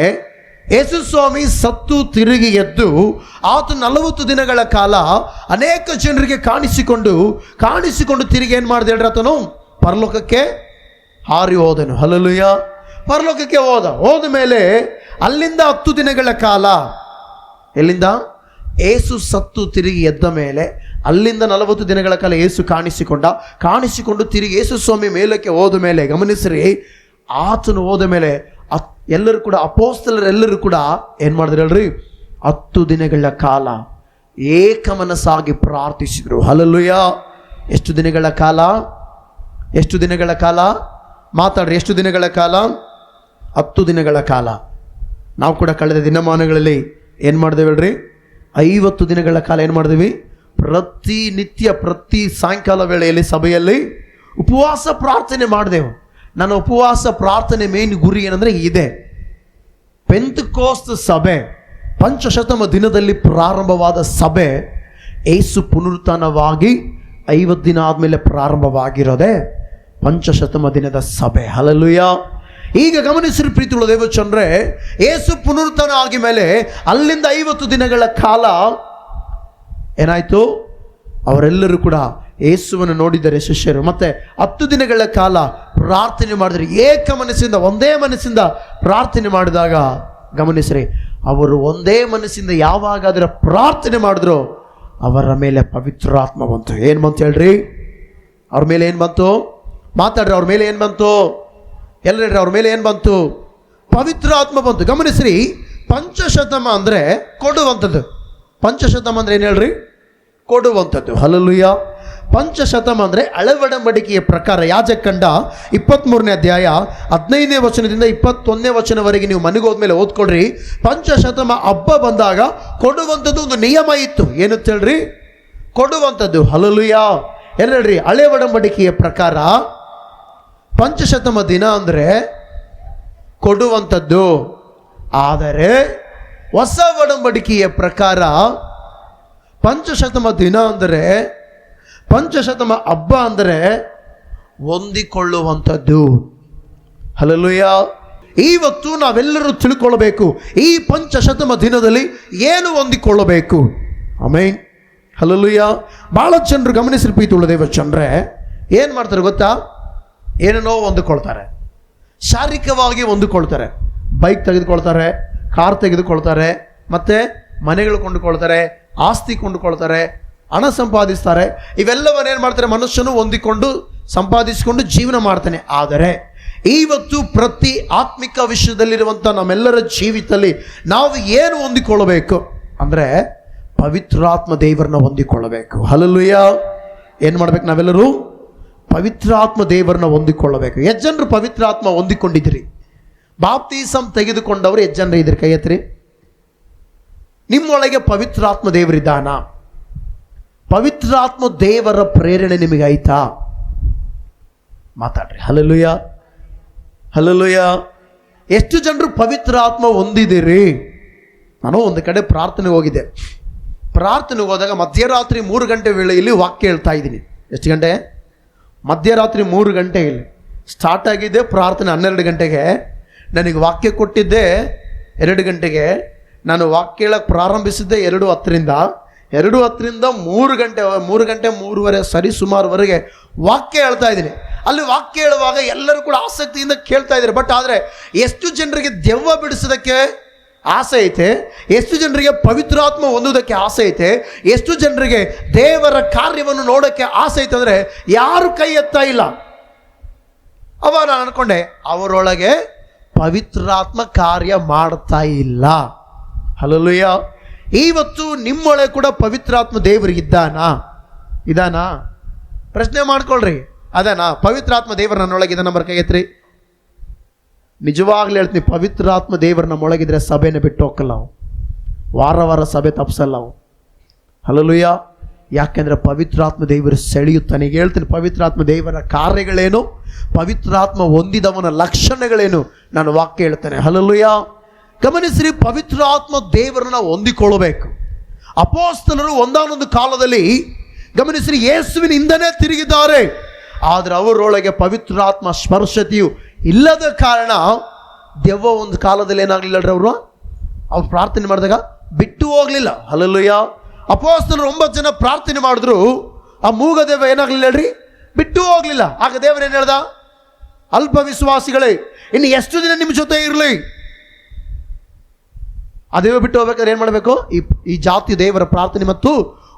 ಯೇಸು ಸ್ವಾಮಿ ಸತ್ತು ತಿರುಗಿ ಎದ್ದು ಆತ 40 ದಿನಗಳ ಕಾಲ ಅನೇಕ ಜನರಿಗೆ ಕಾಣಿಸಿಕೊಂಡು ತಿರುಗಿ ಏನು ಮಾಡಿದೆ ಹೇಳ್ರಿ, ಆತನು ಪರಲೋಕಕ್ಕೆ ಹಾರಿ ಹೋದನು. ಹಲ್ಲೆಲೂಯಾ. ಪರಲೋಕಕ್ಕೆ ಹೋದ ಮೇಲೆ ಅಲ್ಲಿಂದ 10 ದಿನಗಳ ಕಾಲ, ಎಲ್ಲಿಂದ? ಏಸು ಸತ್ತು ತಿರುಗಿ ಎದ್ದ ಮೇಲೆ ಅಲ್ಲಿಂದ 40 ದಿನಗಳ ಕಾಲ ಏಸು ಕಾಣಿಸಿಕೊಂಡು ತಿರುಗಿ ಯೇಸು ಸ್ವಾಮಿ ಮೇಲಕ್ಕೆ ಹೋದ ಮೇಲೆ, ಗಮನಿಸ್ರಿ, ಆತನು ಹೋದ ಮೇಲೆ ಎಲ್ಲರೂ ಕೂಡ ಅಪೊಸ್ತಲರೆಲ್ಲರೂ ಕೂಡ ಏನ್ ಮಾಡಿದ್ರು ಹೇಳ್ರಿ, 10 ದಿನಗಳ ಕಾಲ ಏಕಮನಸ್ಸಾಗಿ ಪ್ರಾರ್ಥಿಸಿದ್ರು. ಹಲ್ಲೆಲೂಯಾ. ಎಷ್ಟು ದಿನಗಳ ಕಾಲ? ಎಷ್ಟು ದಿನಗಳ ಕಾಲ? ಮಾತಾಡ್ರಿ. ಎಷ್ಟು ದಿನಗಳ ಕಾಲ? 10 ದಿನಗಳ ಕಾಲ. ನಾವು ಕೂಡ ಕಳೆದ ದಿನಮಾನಗಳಲ್ಲಿ ಏನು ಮಾಡಿದೆವು ಹೇಳ್ರಿ, 50 ದಿನಗಳ ಕಾಲ ಏನು ಮಾಡಿದ್ವಿ, ಪ್ರತಿ ಸಾಯಂಕಾಲ ವೇಳೆಯಲ್ಲಿ ಸಭೆಯಲ್ಲಿ ಉಪವಾಸ ಪ್ರಾರ್ಥನೆ ಮಾಡಿದೆವು. ನನ್ನ ಉಪವಾಸ ಪ್ರಾರ್ಥನೆ ಮೇನ್ ಗುರಿ ಏನಂದ್ರೆ ಇದೆ, ಪೆಂತೆಕೋಸ್ತ್ ಸಭೆ ಪಂಚಶತಮ ದಿನದಲ್ಲಿ ಪ್ರಾರಂಭವಾದ ಸಭೆ ಏಸು ಪುನರುತ್ಥಾನವಾಗಿ 50 ದಿನ ಆದಮೇಲೆ ಪ್ರಾರಂಭವಾಗಿರೋದೆ ಪಂಚಶತಮ ದಿನದ ಸಭೆ. ಹಲ್ಲೆಲೂಯಾ. ಈಗ ಗಮನಿಸಿರಿ ಪ್ರೀತಿಯುಳ್ಳ ದೇವಚಂದ್ರೆ, ಏಸು ಪುನರುತ್ಥಾನ ಆಗಿ ಮೇಲೆ ಅಲ್ಲಿಂದ 50 ದಿನಗಳ ಕಾಲ ಏನಾಯ್ತು, ಅವರೆಲ್ಲರೂ ಕೂಡ ಯೇಸುವನ್ನು ನೋಡಿದ್ದಾರೆ ಶಿಷ್ಯರು. ಮತ್ತೆ 10 ದಿನಗಳ ಕಾಲ ಪ್ರಾರ್ಥನೆ ಮಾಡಿದರೆ, ಏಕ ಮನಸ್ಸಿಂದ ಒಂದೇ ಮನಸ್ಸಿಂದ ಪ್ರಾರ್ಥನೆ ಮಾಡಿದಾಗ ಗಮನಿಸ್ರಿ, ಅವರು ಒಂದೇ ಮನಸ್ಸಿಂದ ಯಾವಾಗ ಅದರ ಪ್ರಾರ್ಥನೆ ಮಾಡಿದ್ರು ಅವರ ಮೇಲೆ ಪವಿತ್ರಾತ್ಮ ಬಂತು. ಏನು ಬಂತು ಹೇಳ್ರಿ? ಅವ್ರ ಮೇಲೆ ಏನು ಬಂತು? ಮಾತಾಡ್ರಿ. ಅವ್ರ ಮೇಲೆ ಏನು ಬಂತು? ಎಲ್ಲರಿ, ಅವ್ರ ಮೇಲೆ ಏನು ಬಂತು? ಪವಿತ್ರಾತ್ಮ ಬಂತು. ಗಮನಿಸ್ರಿ, ಪಂಚಶತಮ ಅಂದರೆ ಕೊಡುವಂಥದ್ದು. ಪಂಚಶತಮ ಅಂದರೆ ಏನು ಹೇಳ್ರಿ? ಕೊಡುವಂಥದ್ದು. ಹಲ್ಲೆಲೂಯಾ. ಪಂಚಶತಮ ಅಂದರೆ ಅಳವಡಂಬಡಿಕೆಯ ಪ್ರಕಾರ. ಯಾಜಕಂಡ 23ನೇ ಅಧ್ಯಾಯ 15ನೇ ವಚನದಿಂದ 21ನೇ ವಚನವರೆಗೆ ನೀವು ಮನೆಗೆ ಹೋದ್ಮೇಲೆ ಓದ್ಕೊಳ್ರಿ. ಪಂಚಶತಮ ಹಬ್ಬ ಬಂದಾಗ ಕೊಡುವಂಥದ್ದು ಒಂದು ನಿಯಮ ಇತ್ತು. ಏನಂತ ಹೇಳ್ರಿ? ಕೊಡುವಂಥದ್ದು. ಹಲ್ಲೆಲೂಯಾ. ಹೇಳ್ರಿ, ಹಳೆ ಒಡಂಬಡಿಕೆಯ ಪ್ರಕಾರ ಪಂಚಶತಮ ದಿನ ಅಂದರೆ ಕೊಡುವಂಥದ್ದು. ಆದರೆ ಹೊಸ ಒಡಂಬಡಿಕೆಯ ಪ್ರಕಾರ ಪಂಚಶತಮ ದಿನ ಅಂದರೆ, ಪಂಚಶತಮ ಹಬ್ಬ ಅಂದರೆ ಹೊಂದಿಕೊಳ್ಳುವಂಥದ್ದು. ಹಲ್ಲೆಲೂಯಾ. ಇವತ್ತು ನಾವೆಲ್ಲರೂ ತಿಳ್ಕೊಳ್ಬೇಕು, ಈ ಪಂಚಶತಮ ದಿನದಲ್ಲಿ ಏನು ಹೊಂದಿಕೊಳ್ಳಬೇಕು. ಆಮೆನ್. ಹಲ್ಲೆಲೂಯಾ. ಬಹಳ ಜನರು ಗಮನಿಸಿ ಪ್ರೀತಿಯುಳ್ಳ ದೇವಚಂದ್ರೆ ಏನು ಮಾಡ್ತಾರೆ ಗೊತ್ತಾ? ಏನೇನೋ ಹೊಂದಿಕೊಳ್ತಾರೆ, ಶಾರೀರಿಕವಾಗಿ ಹೊಂದಿಕೊಳ್ತಾರೆ. ಬೈಕ್ ತೆಗೆದುಕೊಳ್ತಾರೆ, ಕಾರ್ ತೆಗೆದುಕೊಳ್ತಾರೆ, ಮತ್ತೆ ಮನೆಗಳು ಕೊಂಡುಕೊಳ್ತಾರೆ, ಆಸ್ತಿ ಕೊಂಡುಕೊಳ್ತಾರೆ, ಹಣ ಸಂಪಾದಿಸ್ತಾರೆ. ಇವೆಲ್ಲವನ್ನೇನು ಮಾಡ್ತಾರೆ? ಮನುಷ್ಯನು ಹೊಂದಿಕೊಂಡು ಸಂಪಾದಿಸಿಕೊಂಡು ಜೀವನ ಮಾಡ್ತಾನೆ. ಆದರೆ ಇವತ್ತು ಪ್ರತಿ ಆತ್ಮಿಕ ವಿಷಯದಲ್ಲಿರುವಂಥ ನಮ್ಮೆಲ್ಲರ ಜೀವಿತದಲ್ಲಿ ನಾವು ಏನು ಹೊಂದಿಕೊಳ್ಳಬೇಕು ಅಂದರೆ ಪವಿತ್ರಾತ್ಮ ದೇವರನ್ನ ಹೊಂದಿಕೊಳ್ಳಬೇಕು. ಹಲ್ಲೆಲೂಯಾ. ಏನು ಮಾಡ್ಬೇಕು ನಾವೆಲ್ಲರೂ? ಪವಿತ್ರಾತ್ಮ ದೇವರನ್ನ ಹೊಂದಿಕೊಳ್ಳಬೇಕು. ಎಷ್ಟು ಜನರು ಪವಿತ್ರಾತ್ಮ ಹೊಂದಿಕೊಂಡಿದ್ರಿ? ಬಾಪ್ತಿಸಮ್ ತೆಗೆದುಕೊಂಡವರು ಎಷ್ಟು ಜನರು ಇದ್ರಿ? ಕೈ ಎತ್ತಿರಿ. ನಿಮ್ಮೊಳಗೆ ಪವಿತ್ರಾತ್ಮ ದೇವರಿದ್ದಾನ? ಪವಿತ್ರಾತ್ಮ ದೇವರ ಪ್ರೇರಣೆ ನಿಮಗೆ ಆಯ್ತಾ? ಮಾತಾಡ್ರಿ. Hallelujah, hallelujah. ಎಷ್ಟು ಜನರು ಪವಿತ್ರಾತ್ಮ ಹೊಂದಿದ್ದೀರಿ? ನಾನು ಒಂದು ಕಡೆ ಪ್ರಾರ್ಥನೆಗೆ ಹೋಗಿದ್ದೆ. ಪ್ರಾರ್ಥನೆಗೆ ಹೋದಾಗ ಮಧ್ಯರಾತ್ರಿ 3 ಗಂಟೆ ವೇಳೆಯಲ್ಲಿ ವಾಕ್ಯ ಹೇಳ್ತಾ ಇದ್ದೀನಿ. ಎಷ್ಟು ಗಂಟೆ? ಮಧ್ಯರಾತ್ರಿ 3 ಗಂಟೆಯಲ್ಲಿ ಸ್ಟಾರ್ಟ್ ಆಗಿದ್ದೆ ಪ್ರಾರ್ಥನೆ 12 ಗಂಟೆಗೆ. ನನಗೆ ವಾಕ್ಯ ಕೊಟ್ಟಿದ್ದೆ 2 ಗಂಟೆಗೆ. ನಾನು ವಾಕ್ಯ ಹೇಳಕ್ಕೆ ಪ್ರಾರಂಭಿಸಿದ್ದೆ 2:10ರಿಂದ. 2:10ರಿಂದ 3 ಗಂಟೆ 3:30 ಸರಿ ಸುಮಾರುವರೆಗೆ ವಾಕ್ಯ ಹೇಳ್ತಾ ಇದ್ದೀನಿ. ಅಲ್ಲಿ ವಾಕ್ಯ ಹೇಳುವಾಗ ಎಲ್ಲರೂ ಕೂಡ ಆಸಕ್ತಿಯಿಂದ ಕೇಳ್ತಾ ಇದ್ದಾರೆ. ಬಟ್ ಆದರೆ ಎಷ್ಟು ಜನರಿಗೆ ದೆವ್ವ ಬಿಡಿಸೋದಕ್ಕೆ ಆಸೆ ಐತೆ? ಎಷ್ಟು ಜನರಿಗೆ ಪವಿತ್ರಾತ್ಮ ಹೊಂದುವುದಕ್ಕೆ ಆಸೆ ಐತೆ? ಎಷ್ಟು ಜನರಿಗೆ ದೇವರ ಕಾರ್ಯವನ್ನು ನೋಡೋಕ್ಕೆ ಆಸೆ ಐತೆ ಅಂದರೆ ಯಾರು ಕೈ ಎತ್ತಾ ಇಲ್ಲ. ಅವಾಗ ನಾನು ಅನ್ಕೊಂಡೆ, ಅವರೊಳಗೆ ಪವಿತ್ರಾತ್ಮ ಕಾರ್ಯ ಮಾಡ್ತಾ ಇಲ್ಲ. ಹಲ್ಲೆಲೂಯಾ. ಇವತ್ತು ನಿಮ್ಮೊಳಗೆ ಕೂಡ ಪವಿತ್ರಾತ್ಮ ದೇವರಿಗಿದ್ದಾನಾ? ಇದಾನಾ? ಪ್ರಶ್ನೆ ಮಾಡ್ಕೊಳ್ರಿ. ಅದಾನಾ? ಪವಿತ್ರಾತ್ಮ ದೇವರು ನನ್ನೊಳಗಿದ ನಂಬರ್ ಕೈ ಎತ್ರಿ. ನಿಜವಾಗ್ಲೂ ಹೇಳ್ತೀನಿ, ಪವಿತ್ರಾತ್ಮ ದೇವರು ನಮ್ಮೊಳಗಿದ್ರೆ ಸಭೆನ ಬಿಟ್ಟು ಹೋಗಲ್ಲ ನಾವು. ವಾರ ಸಭೆ ತಪ್ಪಿಸಲ್ಲ ನಾವು. ಹಲ್ಲೆಲೂಯಾ. ಯಾಕೆಂದರೆ ಪವಿತ್ರಾತ್ಮ ದೇವರು ಸೆಳೆಯುತ್ತಾನೆ. ಈಗ ಹೇಳ್ತೀನಿ, ಪವಿತ್ರಾತ್ಮ ದೇವರ ಕಾರ್ಯಗಳೇನು, ಪವಿತ್ರಾತ್ಮ ಹೊಂದಿದವನ ಲಕ್ಷಣಗಳೇನು ನಾನು ವಾಕ್ಯ ಹೇಳ್ತೇನೆ. ಹಲ್ಲೆಲೂಯಾ. ಗಮನಿಸ್ರಿ, ಪವಿತ್ರಾತ್ಮ ದೇವರನ್ನ ಹೊಂದಿಕೊಳ್ಳಬೇಕು. ಅಪೊಸ್ತಲರು ಒಂದಾನೊಂದು ಕಾಲದಲ್ಲಿ ಗಮನಿಸ್ರಿ ಯೇಸುವಿನಿಂದನೇ ತಿರುಗಿದ್ದಾರೆ. ಆದರೆ ಅವರೊಳಗೆ ಪವಿತ್ರಾತ್ಮ ಸ್ಪರ್ಶತೆಯು ಇಲ್ಲದ ಕಾರಣ ದೆವ್ವ ಒಂದು ಕಾಲದಲ್ಲಿ ಏನಾಗಲಿಲ್ಲ. ಅವ್ರು ಪ್ರಾರ್ಥನೆ ಮಾಡಿದಾಗ ಬಿಟ್ಟು ಹೋಗಲಿಲ್ಲ. ಹಲ್ಲೆಲೂಯಾ. ಅಪೊಸ್ತಲರು 9 ಜನ ಪ್ರಾರ್ಥನೆ ಮಾಡಿದ್ರು. ಆ ಮೂಗ ದೆವ್ವ ಏನಾಗಲಿಲ್ಲ ಹೇಳ್ರಿ? ಬಿಟ್ಟು ಹೋಗಲಿಲ್ಲ. ಆಗ ದೇವರು ಏನು ಹೇಳ್ದ? ಅಲ್ಪ ವಿಶ್ವಾಸಿಗಳೇ, ಇನ್ನು ಎಷ್ಟು ದಿನ ನಿಮ್ಮ ಜೊತೆ ಇರಲಿ? ಆ ದೆವ್ವ ಬಿಟ್ಟು ಹೋಗ್ಬೇಕಾದ್ರೆ ಏನು ಮಾಡಬೇಕು? ಈ ಜಾತಿ ದೇವರ ಪ್ರಾರ್ಥನೆ ಮತ್ತು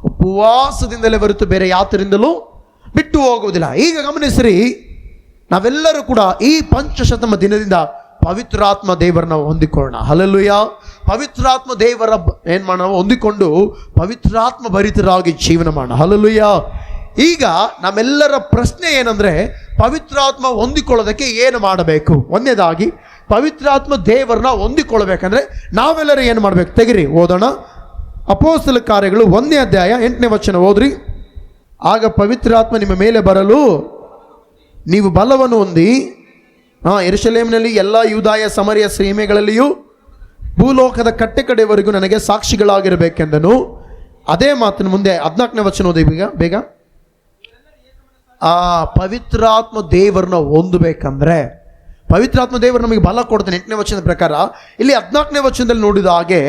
ಉಪವಾಸದಿಂದಲೇ ಹೊರತು ಬೇರೆ ಯಾತರಿಂದಲೂ ಬಿಟ್ಟು ಹೋಗುವುದಿಲ್ಲ. ಈಗ ಗಮನಿಸ್ರಿ, ನಾವೆಲ್ಲರೂ ಕೂಡ ಈ ಪಂಚಶತಮ ದಿನದಿಂದ ಪವಿತ್ರಾತ್ಮ ದೇವರನ್ನ ಹೊಂದಿಕೊಳ್ಳೋಣ. ಹಲ್ಲೆಲೂಯಾ. ಪವಿತ್ರಾತ್ಮ ದೇವರ ಏನು ಮಾಡೋಣ? ಹೊಂದಿಕೊಂಡು ಪವಿತ್ರಾತ್ಮ ಭರಿತರಾಗಿ ಜೀವನ ಮಾಡೋಣ. ಹಲ್ಲೆಲೂಯಾ. ಈಗ ನಮ್ಮೆಲ್ಲರ ಪ್ರಶ್ನೆ ಏನಂದ್ರೆ, ಪವಿತ್ರಾತ್ಮ ಹೊಂದಿಕೊಳ್ಳೋದಕ್ಕೆ ಏನು ಮಾಡಬೇಕು? ಒಂದನೇದಾಗಿ ಪವಿತ್ರಾತ್ಮ ದೇವರನ್ನ ಹೊಂದಿಕೊಳ್ಳಬೇಕಂದ್ರೆ ನಾವೆಲ್ಲರೂ ಏನು ಮಾಡಬೇಕು? ತೆಗಿರಿ, ಓದೋಣ. ಅಪೊಸ್ತಲ ಕಾರ್ಯಗಳು 1ನೇ ಅಧ್ಯಾಯ 8ನೇ ವಚನ ಓದ್ರಿ. ಆಗ ಪವಿತ್ರಾತ್ಮ ನಿಮ್ಮ ಮೇಲೆ ಬರಲು ನೀವು ಬಲವನ್ನು ಹೊಂದಿ ಯೆರೂಸಲೇಮಿನಲ್ಲಿ ಎಲ್ಲ ಯೂದಾಯ ಸಮರಿಯ ಸೀಮೆಗಳಲ್ಲಿಯೂ ಭೂಲೋಕದ ಕಟ್ಟೆ ಕಡೆಯವರೆಗೂ ನನಗೆ ಸಾಕ್ಷಿಗಳಾಗಿರಬೇಕೆಂದನು. ಅದೇ ಮಾತಿನ ಮುಂದೆ 14ನೇ ವಚನ ಓದಿ ಬೇಗ. ಆ ಪವಿತ್ರಾತ್ಮ ದೇವರನ್ನ ಹೊಂದಬೇಕಂದ್ರೆ ಪವಿತ್ರಾತ್ಮ ದೇವರು ನಮಗೆ ಬಲ ಕೊಡ್ತಾನೆ. 8ನೇ ವಚನದ ಪ್ರಕಾರ ಇಲ್ಲಿ 14ನೇ ವಚನದಲ್ಲಿ ನೋಡಿದ ಹಾಗೆ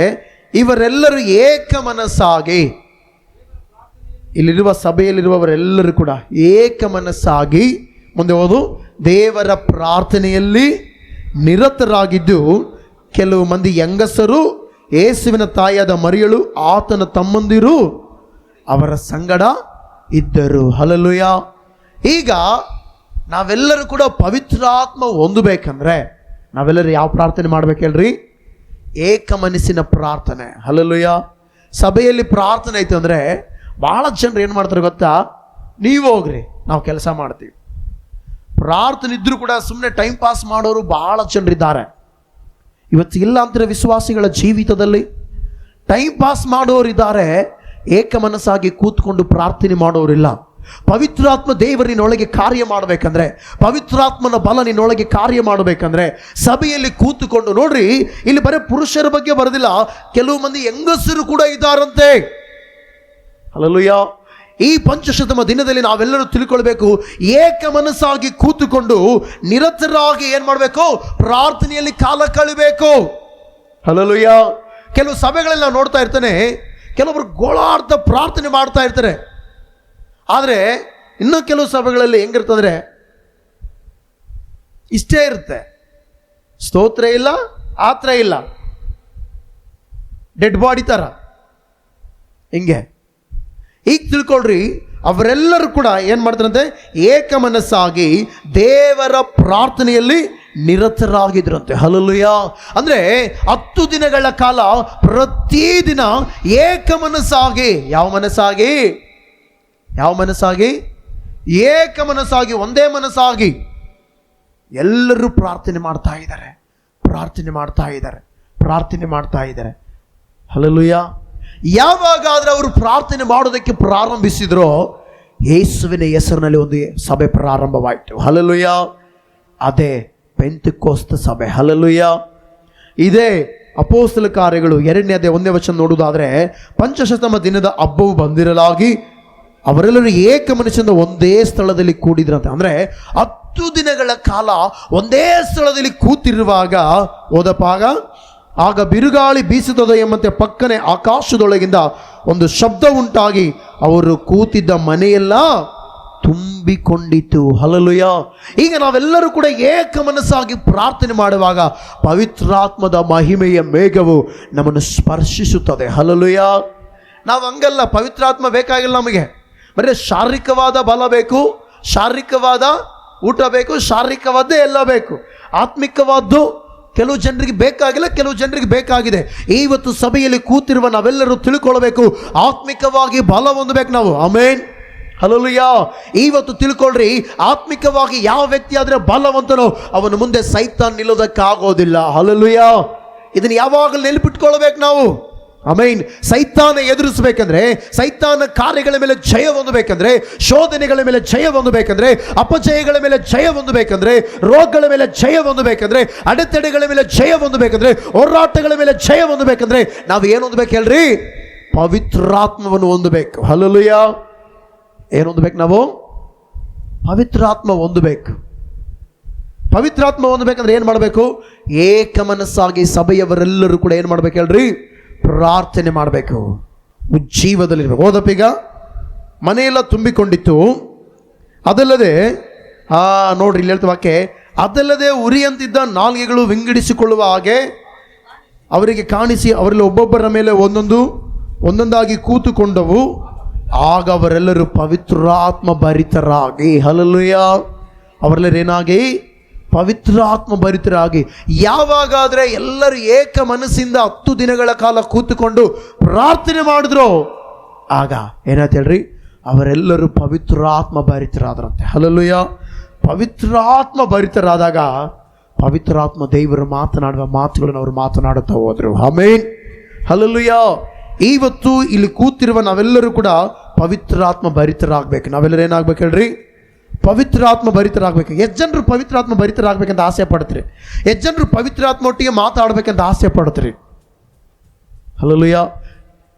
ಇವರೆಲ್ಲರೂ ಏಕ ಮನಸ್ಸಾಗಿ, ಇಲ್ಲಿರುವ ಸಭೆಯಲ್ಲಿರುವವರೆಲ್ಲರೂ ಕೂಡ ಏಕ ಮನಸ್ಸಾಗಿ, ಮುಂದೆ ಓದು, ದೇವರ ಪ್ರಾರ್ಥನೆಯಲ್ಲಿ ನಿರತರಾಗಿದ್ದು ಕೆಲವು ಮಂದಿ ಹೆಂಗಸರು, ಯೇಸುವಿನ ತಾಯಿಯಾದ ಮರಿಯಳು, ಆತನ ತಮ್ಮಂದಿರು ಅವರ ಸಂಗಡ ಇದ್ದರು. ಹಲ್ಲೆಲೂಯಾ. ಈಗ ನಾವೆಲ್ಲರೂ ಕೂಡ ಪವಿತ್ರಾತ್ಮ ಹೊಂದಬೇಕಂದ್ರೆ ನಾವೆಲ್ಲರೂ ಯಾವ ಪ್ರಾರ್ಥನೆ ಮಾಡ್ಬೇಕು ಹೇಳ್ರಿ? ಏಕ ಮನಸ್ಸಿನ ಪ್ರಾರ್ಥನೆ. ಹಲ್ಲೆಲೂಯಾ. ಸಭೆಯಲ್ಲಿ ಪ್ರಾರ್ಥನೆ ಐತೆ ಅಂದರೆ ಭಾಳ ಜನರು ಏನು ಮಾಡ್ತಾರೆ ಗೊತ್ತಾ? ನೀವು ಹೋಗ್ರಿ, ನಾವು ಕೆಲಸ ಮಾಡ್ತೀವಿ. ಪ್ರಾರ್ಥನೆ ಇದ್ರೂ ಕೂಡ ಸುಮ್ಮನೆ ಟೈಮ್ ಪಾಸ್ ಮಾಡೋರು ಭಾಳ ಜನರಿದ್ದಾರೆ. ಇವತ್ತು ಇಲ್ಲ ಅಂತಾರೆ ವಿಶ್ವಾಸಿಗಳ ಜೀವಿತದಲ್ಲಿ ಟೈಮ್ ಪಾಸ್ ಮಾಡೋರಿದ್ದಾರೆ, ಏಕ ಮನಸ್ಸಾಗಿ ಕೂತ್ಕೊಂಡು ಪ್ರಾರ್ಥನೆ ಮಾಡೋರಿಲ್ಲ. ಪವಿತ್ರಾತ್ಮ ದೇವರಿನೊಳಗೆ ಕಾರ್ಯ ಮಾಡಬೇಕಂದ್ರೆ, ಪವಿತ್ರಾತ್ಮನ ಬಲ ನಿನ್ನೊಳಗೆ ಕಾರ್ಯ ಮಾಡಬೇಕಂದ್ರೆ ಸಭೆಯಲ್ಲಿ ಕೂತುಕೊಂಡು ನೋಡ್ರಿ, ಇಲ್ಲಿ ಬರೀ ಪುರುಷರ ಬಗ್ಗೆ ಬರೋದಿಲ್ಲ, ಕೆಲವು ಮಂದಿ ಹೆಂಗಸರು ಕೂಡ ಇದ್ದಾರಂತೆ. ಹಲ್ಲೆಲೂಯಾ. ಈ ಪಂಚಶತಮ ದಿನದಲ್ಲಿ ನಾವೆಲ್ಲರೂ ತಿಳ್ಕೊಳ್ಬೇಕು, ಏಕ ಮನಸ್ಸಾಗಿ ಕೂತುಕೊಂಡು ನಿರತರಾಗಿ ಏನು ಮಾಡಬೇಕು? ಪ್ರಾರ್ಥನೆಯಲ್ಲಿ ಕಾಲ ಕಳಿಬೇಕು. ಹಲ್ಲೆಲೂಯಾ. ಕೆಲವು ಸಭೆಗಳೆಲ್ಲ ನೋಡ್ತಾ ಇರ್ತಾನೆ, ಕೆಲವರು ಗೋಳಾರ್ಥ ಪ್ರಾರ್ಥನೆ ಮಾಡ್ತಾ ಇರ್ತಾರೆ. ಆದರೆ ಇನ್ನೂ ಕೆಲವು ಸಭೆಗಳಲ್ಲಿ ಹೆಂಗಿರ್ತಂದ್ರೆ ಇಷ್ಟೇ ಇರುತ್ತೆ, ಸ್ತೋತ್ರ ಇಲ್ಲ, ಆತ್ರ ಇಲ್ಲ, ಡೆಡ್ ಬಾಡಿ ಥರ ಹಿಂಗೆ. ಈಗ ತಿಳ್ಕೊಳ್ರಿ, ಅವರೆಲ್ಲರೂ ಕೂಡ ಏನು ಮಾಡ್ತಾರಂತೆ? ಏಕ ಮನಸ್ಸಾಗಿ ದೇವರ ಪ್ರಾರ್ಥನೆಯಲ್ಲಿ ನಿರತರಾಗಿದ್ರಂತೆ. ಹಲ್ಲೆಲೂಯಾ. ಅಂದ್ರೆ 10 ದಿನಗಳ ಕಾಲ ಪ್ರತಿದಿನ ಏಕ ಮನಸ್ಸಾಗಿ, ಯಾವ ಮನಸ್ಸಾಗಿ? ಏಕ ಮನಸ್ಸಾಗಿ, ಒಂದೇ ಮನಸ್ಸಾಗಿ ಎಲ್ಲರೂ ಪ್ರಾರ್ಥನೆ ಮಾಡ್ತಾ ಇದ್ದಾರೆ. ಹಲ್ಲೆಲೂಯಾ. ಯಾವಾಗಾದ್ರೆ ಅವರು ಪ್ರಾರ್ಥನೆ ಮಾಡೋದಕ್ಕೆ ಪ್ರಾರಂಭಿಸಿದ್ರೋ ಯೇಸುವಿನ ಹೆಸರಿನಲ್ಲಿ ಒಂದು ಸಭೆ ಪ್ರಾರಂಭವಾಯಿತು. ಹಲ್ಲೆಲೂಯಾ. ಅದೇ ಪೆಂತೆಕೋಸ್ತ ಸಭೆ. ಹಲ್ಲೆಲೂಯಾ. ಇದೇ ಅಪೊಸ್ತಲ ಕಾರ್ಯಗಳು 2ನೇ ಅಧ್ಯಾಯ 1ನೇ ವಚನ ನೋಡುವುದಾದ್ರೆ, ಪಂಚಶತಮ ದಿನದ ಹಬ್ಬವು ಬಂದಿರಲಾಗಿ ಅವರೆಲ್ಲರೂ ಏಕ ಮನಸ್ಸಿಂದ ಒಂದೇ ಸ್ಥಳದಲ್ಲಿ ಕೂಡಿದ್ರಂತೆ. ಅಂದ್ರೆ 10 ದಿನಗಳ ಕಾಲ ಒಂದೇ ಸ್ಥಳದಲ್ಲಿ ಕೂತಿರುವಾಗ ಓದಪಾಗ, ಆಗ ಬಿರುಗಾಳಿ ಬೀಸುತ್ತದೆ ಎಂಬಂತೆ ಪಕ್ಕನೆ ಆಕಾಶದೊಳಗಿಂದ ಒಂದು ಶಬ್ದ ಉಂಟಾಗಿ ಅವರು ಕೂತಿದ್ದ ಮನೆಯೆಲ್ಲ ತುಂಬಿಕೊಂಡಿತು. ಹಲ್ಲೆಲೂಯಾ. ಈಗ ನಾವೆಲ್ಲರೂ ಕೂಡ ಏಕ ಮನಸ್ಸಾಗಿ ಪ್ರಾರ್ಥನೆ ಮಾಡುವಾಗ ಪವಿತ್ರಾತ್ಮದ ಮಹಿಮೆಯ ಮೇಘವು ನಮ್ಮನ್ನು ಸ್ಪರ್ಶಿಸುತ್ತದೆ. ಹಲ್ಲೆಲೂಯಾ. ನಾವು ಹಂಗಲ್ಲ, ಪವಿತ್ರಾತ್ಮ ಬೇಕಾಗಿಲ್ಲ ನಮಗೆ. ಬರೀ ಶಾರೀರಿಕವಾದ ಬಲ ಬೇಕು, ಶಾರೀರಿಕವಾದ ಊಟ ಬೇಕು, ಶಾರೀರಿಕವಾದ್ದೇ ಎಲ್ಲ ಬೇಕು. ಆತ್ಮಿಕವಾದ್ದು ಕೆಲವು ಜನರಿಗೆ ಬೇಕಾಗಿಲ್ಲ, ಕೆಲವು ಜನರಿಗೆ ಬೇಕಾಗಿದೆ. ಇವತ್ತು ಸಭೆಯಲ್ಲಿ ಕೂತಿರುವ ನಾವೆಲ್ಲರೂ ತಿಳ್ಕೊಳ್ಬೇಕು, ಆತ್ಮಿಕವಾಗಿ ಬಲ ಹೊಂದಬೇಕು ನಾವು. ಆಮೆನ್. ಹಲ್ಲೆಲೂಯಾ. ಇವತ್ತು ತಿಳ್ಕೊಳ್ರಿ, ಆತ್ಮಿಕವಾಗಿ ಯಾವ ವ್ಯಕ್ತಿ ಆದ್ರೆ ಬಲವಂತನೋ ಅವನ ಮುಂದೆ ಸೈತಾನ್ ನಿಲ್ಲೋದಕ್ಕಾಗೋದಿಲ್ಲ. ಹಲ್ಲೆಲೂಯಾ. ಇದನ್ನು ಯಾವಾಗಲೂ ನೆನಪಿಟ್ಕೊಳ್ಬೇಕು ನಾವು. ಆಮೆನ್. ಸೈತಾನ ಎದುರಿಸಬೇಕಂದ್ರೆ, ಸೈತಾನ ಕಾರ್ಯಗಳ ಮೇಲೆ ಜಯ ಹೊಂದಬೇಕಂದ್ರೆ, ಶೋಧನೆಗಳ ಮೇಲೆ ಜಯ ಹೊಂದಬೇಕಂದ್ರೆ, ಅಪಜಯಗಳ ಮೇಲೆ ಜಯ ಹೊಂದಬೇಕಂದ್ರೆ, ರೋಗಗಳ ಮೇಲೆ ಜಯ ಹೊಂದಬೇಕಂದ್ರೆ, ಅಡೆತಡೆಗಳ ಮೇಲೆ ಜಯ ಹೊಂದಬೇಕಂದ್ರೆ, ಹೋರಾಟಗಳ ಮೇಲೆ ಜಯ ಹೊಂದಬೇಕಂದ್ರೆ ನಾವು ಏನು ಹೊಂದಬೇಕು ಹೇಳ್ರಿ? ಪವಿತ್ರಾತ್ಮವನ್ನು ಹೊಂದಬೇಕು. ಹಲ್ಲೆಲೂಯಾ. ಏನು ಹೊಂದಬೇಕು ನಾವು? ಪವಿತ್ರಾತ್ಮ ಹೊಂದಬೇಕು. ಪವಿತ್ರಾತ್ಮ ಹೊಂದಬೇಕಂದ್ರೆ ಏನು ಮಾಡಬೇಕು? ಏಕ ಮನಸ್ಸಾಗಿ ಸಭೆಯವರೆಲ್ಲರೂ ಕೂಡ ಏನು ಮಾಡ್ಬೇಕು ಹೇಳ್ರಿ? ಪ್ರಾರ್ಥನೆ ಮಾಡಬೇಕು. ಜೀವದಲ್ಲಿರಬೇಕು. ಓದಪ್ಪೀಗ, ಮನೆಯೆಲ್ಲ ತುಂಬಿಕೊಂಡಿತ್ತು. ಅದಲ್ಲದೆ ನೋಡ್ರಿ ಇಲ್ಲಿ ಹೇಳ್ತ ವಾಕ್ಯ, ಅದಲ್ಲದೆ ಉರಿಯಂತಿದ್ದ ನಾಲ್ಗೆಗಳು ವಿಂಗಡಿಸಿಕೊಳ್ಳುವ ಹಾಗೆ ಅವರಿಗೆ ಕಾಣಿಸಿ ಅವರಲ್ಲಿ ಒಬ್ಬೊಬ್ಬರ ಮೇಲೆ ಒಂದೊಂದಾಗಿ ಕೂತುಕೊಂಡವು. ಆಗ ಅವರೆಲ್ಲರೂ ಪವಿತ್ರಾತ್ಮ ಭರಿತರಾಗಿ, ಹಲ್ಲೆಲೂಯಾ, ಅವರೆಲ್ಲರೂ ಏನಾಗಿ? ಪವಿತ್ರಾತ್ಮ ಭರಿತರಾಗಿ. ಯಾವಾಗಾದ್ರೆ ಎಲ್ಲರೂ ಏಕ ಮನಸ್ಸಿಂದ 10 ದಿನಗಳ ಕಾಲ ಕೂತುಕೊಂಡು ಪ್ರಾರ್ಥನೆ ಮಾಡಿದ್ರು, ಆಗ ಏನಾಯ್ತು ಹೇಳ್ರಿ? ಅವರೆಲ್ಲರೂ ಪವಿತ್ರಾತ್ಮ ಭರಿತರಾದ್ರಂತೆ. ಹಲ್ಲೆಲೂಯಾ. ಪವಿತ್ರಾತ್ಮ ಭರಿತರಾದಾಗ ಪವಿತ್ರಾತ್ಮ ದೇವರು ಮಾತನಾಡುವ ಮಾತುಗಳನ್ನು ಅವರು ಮಾತನಾಡುತ್ತಾ ಹೋದ್ರು. ಆಮೆನ್. ಹಲ್ಲೆಲೂಯಾ. ಇವತ್ತು ಇಲ್ಲಿ ಕೂತಿರುವ ನಾವೆಲ್ಲರೂ ಕೂಡ ಪವಿತ್ರಾತ್ಮ ಭರಿತರಾಗಬೇಕು. ನಾವೆಲ್ಲರೂ ಏನಾಗ್ಬೇಕು ಹೇಳ್ರಿ? ಪವಿತ್ರಾತ್ಮ ಭರಿತರಾಗಬೇಕು. ಎಷ್ಟು ಜನರು ಪವಿತ್ರಾತ್ಮ ಭರಿತರಾಗಬೇಕಂತ ಆಸೆ ಪಡ್ತೀರಿ? ಎಷ್ಟು ಜನರು ಪವಿತ್ರಾತ್ಮ ಒಟ್ಟಿಗೆ ಮಾತಾಡ್ಬೇಕಂತ ಆಸೆ ಪಡ್ತೀರಿ? ಹಲ್ಲೆಲೂಯಾ.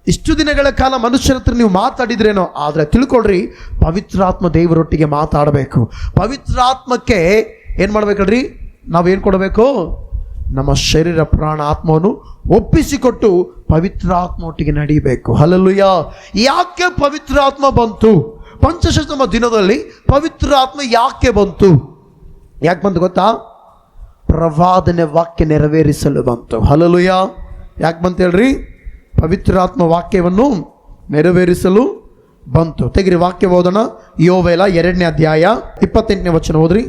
ಇಷ್ಟು ದಿನಗಳ ಕಾಲ ಮನುಷ್ಯರ ಹತ್ರ ನೀವು ಮಾತಾಡಿದ್ರೇನೋ, ಆದರೆ ತಿಳ್ಕೊಳ್ರಿ, ಪವಿತ್ರಾತ್ಮ ದೇವರೊಟ್ಟಿಗೆ ಮಾತಾಡಬೇಕು. ಪವಿತ್ರಾತ್ಮಕ್ಕೆ ಏನು ಮಾಡ್ಬೇಕಲ್ರಿ? ನಾವೇನು ಕೊಡಬೇಕು? ನಮ್ಮ ಶರೀರ ಪ್ರಾಣ ಆತ್ಮವನ್ನು ಒಪ್ಪಿಸಿಕೊಟ್ಟು ಪವಿತ್ರಾತ್ಮ ಒಟ್ಟಿಗೆ ನಡೀಬೇಕು. ಹಲ್ಲೆಲೂಯಾ. ಯಾಕೆ ಪವಿತ್ರಾತ್ಮ ಬಂತು? ಪಂಚಶತಮ ದಿನದಲ್ಲಿ ಪವಿತ್ರಾತ್ಮ ಯಾಕೆ ಬಂತು? ಯಾಕೆ ಬಂತು ಗೊತ್ತಾ? ಪ್ರವಾದನೆ ವಾಕ್ಯ ನೆರವೇರಿಸಲು ಬಂತು. ಹಲ್ಲೆಲೂಯಾ. ಯಾಕೆ ಬಂತು ಹೇಳ್ರಿ? ಪವಿತ್ರಾತ್ಮ ವಾಕ್ಯವನ್ನು ನೆರವೇರಿಸಲು ಬಂತು. ತೆಗಿರಿ ವಾಕ್ಯ ಓದೋಣ. ಯೋವೇಲ 2ನೇ ಅಧ್ಯಾಯ 28ನೇ ವಚನ ಓದ್ರಿ.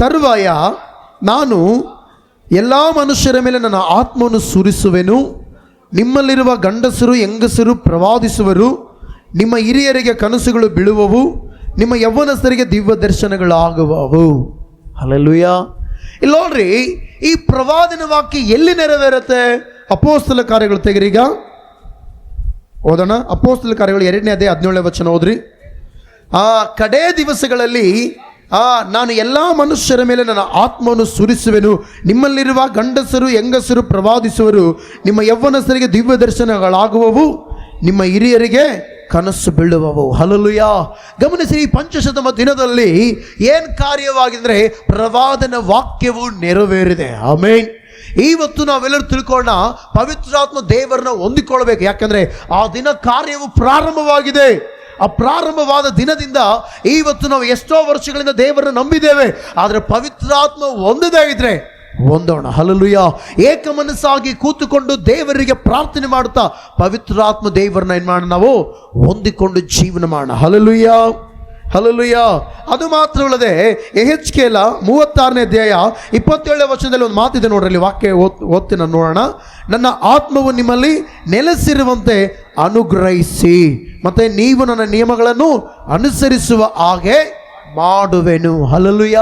ತರುವಾಯ ನಾನು ಎಲ್ಲ ಮನುಷ್ಯರ ಮೇಲೆ ನನ್ನ ಆತ್ಮವನ್ನು ಸುರಿಸುವೆನು. ನಿಮ್ಮಲ್ಲಿರುವ ಗಂಡಸರು ಹೆಂಗಸರು ಪ್ರವಾದಿಸುವರು. ನಿಮ್ಮ ಹಿರಿಯರಿಗೆ ಕನಸುಗಳು ಬೀಳುವವು. ನಿಮ್ಮ ಯೌವನಸ್ಥರಿಗೆ ದಿವ್ಯ ದರ್ಶನಗಳಾಗುವವು. ಹಲ್ಲೆಲೂಯಾ. ಇಲ್ಲಿ ನೋಡ್ರಿ, ಈ ಪ್ರವಾದನ ವಾಕ್ಯ ಎಲ್ಲಿ ನೆರವೇರುತ್ತೆ? ಅಪೊಸ್ತಲ ಕಾರ್ಯಗಳು ತೆಗಿರೀಗ ಓದೋಣ. ಅಪೊಸ್ತಲ ಕಾರ್ಯಗಳು 2ನೇ ಅಧ್ಯಾಯ 17ನೇ ವಚನ ಓದ್ರಿ. ಕಡೇ ದಿವಸಗಳಲ್ಲಿ ನಾನು ಎಲ್ಲ ಮನುಷ್ಯರ ಮೇಲೆ ನನ್ನ ಆತ್ಮವನ್ನು ಸುರಿಸುವೆನು. ನಿಮ್ಮಲ್ಲಿರುವ ಗಂಡಸರು ಹೆಂಗಸರು ಪ್ರವಾದಿಸುವರು. ನಿಮ್ಮ ಯೌವನಸ್ಥರಿಗೆ ದಿವ್ಯ ದರ್ಶನಗಳಾಗುವವು. ನಿಮ್ಮ ಹಿರಿಯರಿಗೆ ಕನಸು ಬೀಳುವವು. ಹಲ್ಲೆಲೂಯಾ. ಗಮನಿಸಿ, ಈ ಪಂಚಶತಮ ದಿನದಲ್ಲಿ ಏನು ಕಾರ್ಯವಾಗಿದ್ರೆ ಪ್ರವಾದನ ವಾಕ್ಯವು ನೆರವೇರಿದೆ. ಆಮೆನ್. ಇವತ್ತು ನಾವೆಲ್ಲರೂ ತಿಳ್ಕೊಳ್ಳೋಣ, ಪವಿತ್ರಾತ್ಮ ದೇವರನ್ನ ಹೊಂದಿಕೊಳ್ಬೇಕು. ಯಾಕಂದ್ರೆ ಆ ದಿನ ಕಾರ್ಯವು ಪ್ರಾರಂಭವಾಗಿದೆ. ಆ ಪ್ರಾರಂಭವಾದ ದಿನದಿಂದ ಇವತ್ತು ನಾವು ಎಷ್ಟೋ ವರ್ಷಗಳಿಂದ ದೇವರನ್ನು ನಂಬಿದ್ದೇವೆ, ಆದರೆ ಪವಿತ್ರಾತ್ಮ ಹೊಂದದೇ ಇದ್ರೆ ಹೊಂದೋಣ. ಹಲ್ಲೆಲೂಯಾ. ಏಕ ಮನಸ್ಸಾಗಿ ಕೂತುಕೊಂಡು ದೇವರಿಗೆ ಪ್ರಾರ್ಥನೆ ಮಾಡುತ್ತಾ ಪವಿತ್ರಾತ್ಮ ದೇವರನ್ನ ಏನು ಮಾಡೋಣ? ನಾವು ಹೊಂದಿಕೊಂಡು ಜೀವನ ಮಾಡೋಣ. ಹಲ್ಲೆಲೂಯಾ. ಹಲ್ಲೆಲೂಯ. ಅದು ಮಾತ್ರವಲ್ಲದೆ ಯೆಹೆಜ್ಕೇಲ 36ನೇ ಅಧ್ಯಾಯ 27ನೇ ವಚನದಲ್ಲಿ ಒಂದು ಮಾತಿದೆ ನೋಡ್ರಿ, ಅಲ್ಲಿ ವಾಕ್ಯ ಓದ್ತೀನಿ ನೋಡೋಣ. ನನ್ನ ಆತ್ಮವು ನಿಮ್ಮಲ್ಲಿ ನೆಲೆಸಿರುವಂತೆ ಅನುಗ್ರಹಿಸಿ, ಮತ್ತೆ ನೀವು ನನ್ನ ನಿಯಮಗಳನ್ನು ಅನುಸರಿಸುವ ಹಾಗೆ ಮಾಡುವೆನು. ಹಲ್ಲೆಲೂಯ.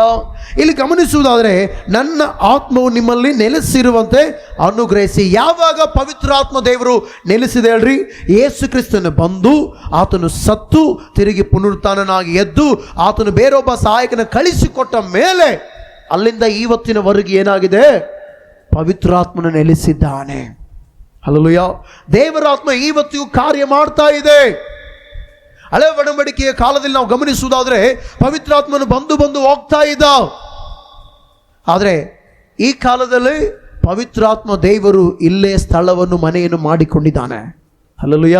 ಇಲ್ಲಿ ಗಮನಿಸುವುದಾದರೆ ನನ್ನ ಆತ್ಮವು ನಿಮ್ಮಲ್ಲಿ ನೆಲೆಸಿರುವಂತೆ ಅನುಗ್ರಹಿಸಿ. ಯಾವಾಗ ಪವಿತ್ರಾತ್ಮ ದೇವರು ನೆಲೆಸಿದೆ ಹೇಳ್ರಿ? ಯೇಸು ಕ್ರಿಸ್ತನು ಬಂದು ಆತನು ಸತ್ತು ತಿರುಗಿ ಪುನರುತ್ಥಾನನಾಗಿ ಎದ್ದು ಆತನು ಬೇರೊಬ್ಬ ಸಹಾಯಕನ ಕಳಿಸಿಕೊಟ್ಟ ಮೇಲೆ ಅಲ್ಲಿಂದ ಇವತ್ತಿನವರೆಗೆ ಏನಾಗಿದೆ? ಪವಿತ್ರಾತ್ಮನ ನೆಲೆಸಿದ್ದಾನೆ. ಹಲ್ಲೆಲೂಯ. ದೇವರ ಆತ್ಮ ಇವತ್ತಿಗೂ ಕಾರ್ಯ ಮಾಡ್ತಾ ಇದೆ. ಹಳೆ ಒಡಂಬಡಿಕೆಯ ಕಾಲದಲ್ಲಿ ನಾವು ಗಮನಿಸುವುದಾದರೆ ಪವಿತ್ರಾತ್ಮನು ಬಂದು ಹೋಗ್ತಾ ಇದ್ದ. ಆದರೆ ಈ ಕಾಲದಲ್ಲಿ ಪವಿತ್ರಾತ್ಮ ದೇವರು ಇಲ್ಲೇ ಸ್ಥಳವನ್ನು ಮನೆಯನ್ನು ಮಾಡಿಕೊಂಡಿದ್ದಾನೆ. ಹಲ್ಲೆಲೂಯ.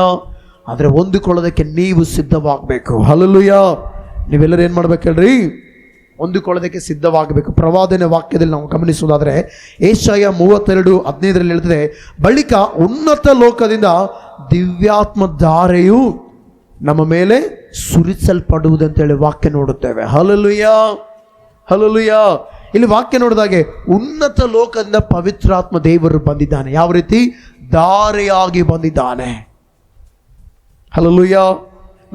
ಆದರೆ ಹೊಂದಿಕೊಳ್ಳೋದಕ್ಕೆ ನೀವು ಸಿದ್ಧವಾಗಬೇಕು. ಹಲ್ಲೆಲೂಯ. ನೀವೆಲ್ಲರೂ ಏನು ಮಾಡ್ಬೇಕು ಹೇಳ್ರಿ? ಹೊಂದಿಕೊಳ್ಳೋದಕ್ಕೆ ಸಿದ್ಧವಾಗಬೇಕು. ಪ್ರವಾದನೆ ವಾಕ್ಯದಲ್ಲಿ ನಾವು ಗಮನಿಸುವುದಾದರೆ ಯೆಶಾಯ 32:15 ಹೇಳ್ತದೆ, ಬಳಿಕ ಉನ್ನತ ಲೋಕದಿಂದ ದಿವ್ಯಾತ್ಮ ಧಾರೆಯು ನಮ್ಮ ಮೇಲೆ ಸುರಿಸಲ್ಪಡುವುದಂತೇಳಿ ವಾಕ್ಯ ನೋಡುತ್ತೇವೆ. ಹಲ್ಲೆಲೂಯ. ಹಲ್ಲೆಲೂಯ. ಇಲ್ಲಿ ವಾಕ್ಯ ನೋಡಿದಾಗೆ ಉನ್ನತ ಲೋಕದಿಂದ ಪವಿತ್ರಾತ್ಮ ದೇವರು ಬಂದಿದ್ದಾನೆ. ಯಾವ ರೀತಿ? ಧಾರೆಯಾಗಿ ಬಂದಿದ್ದಾನೆ. ಹಲ್ಲೆಲೂಯ.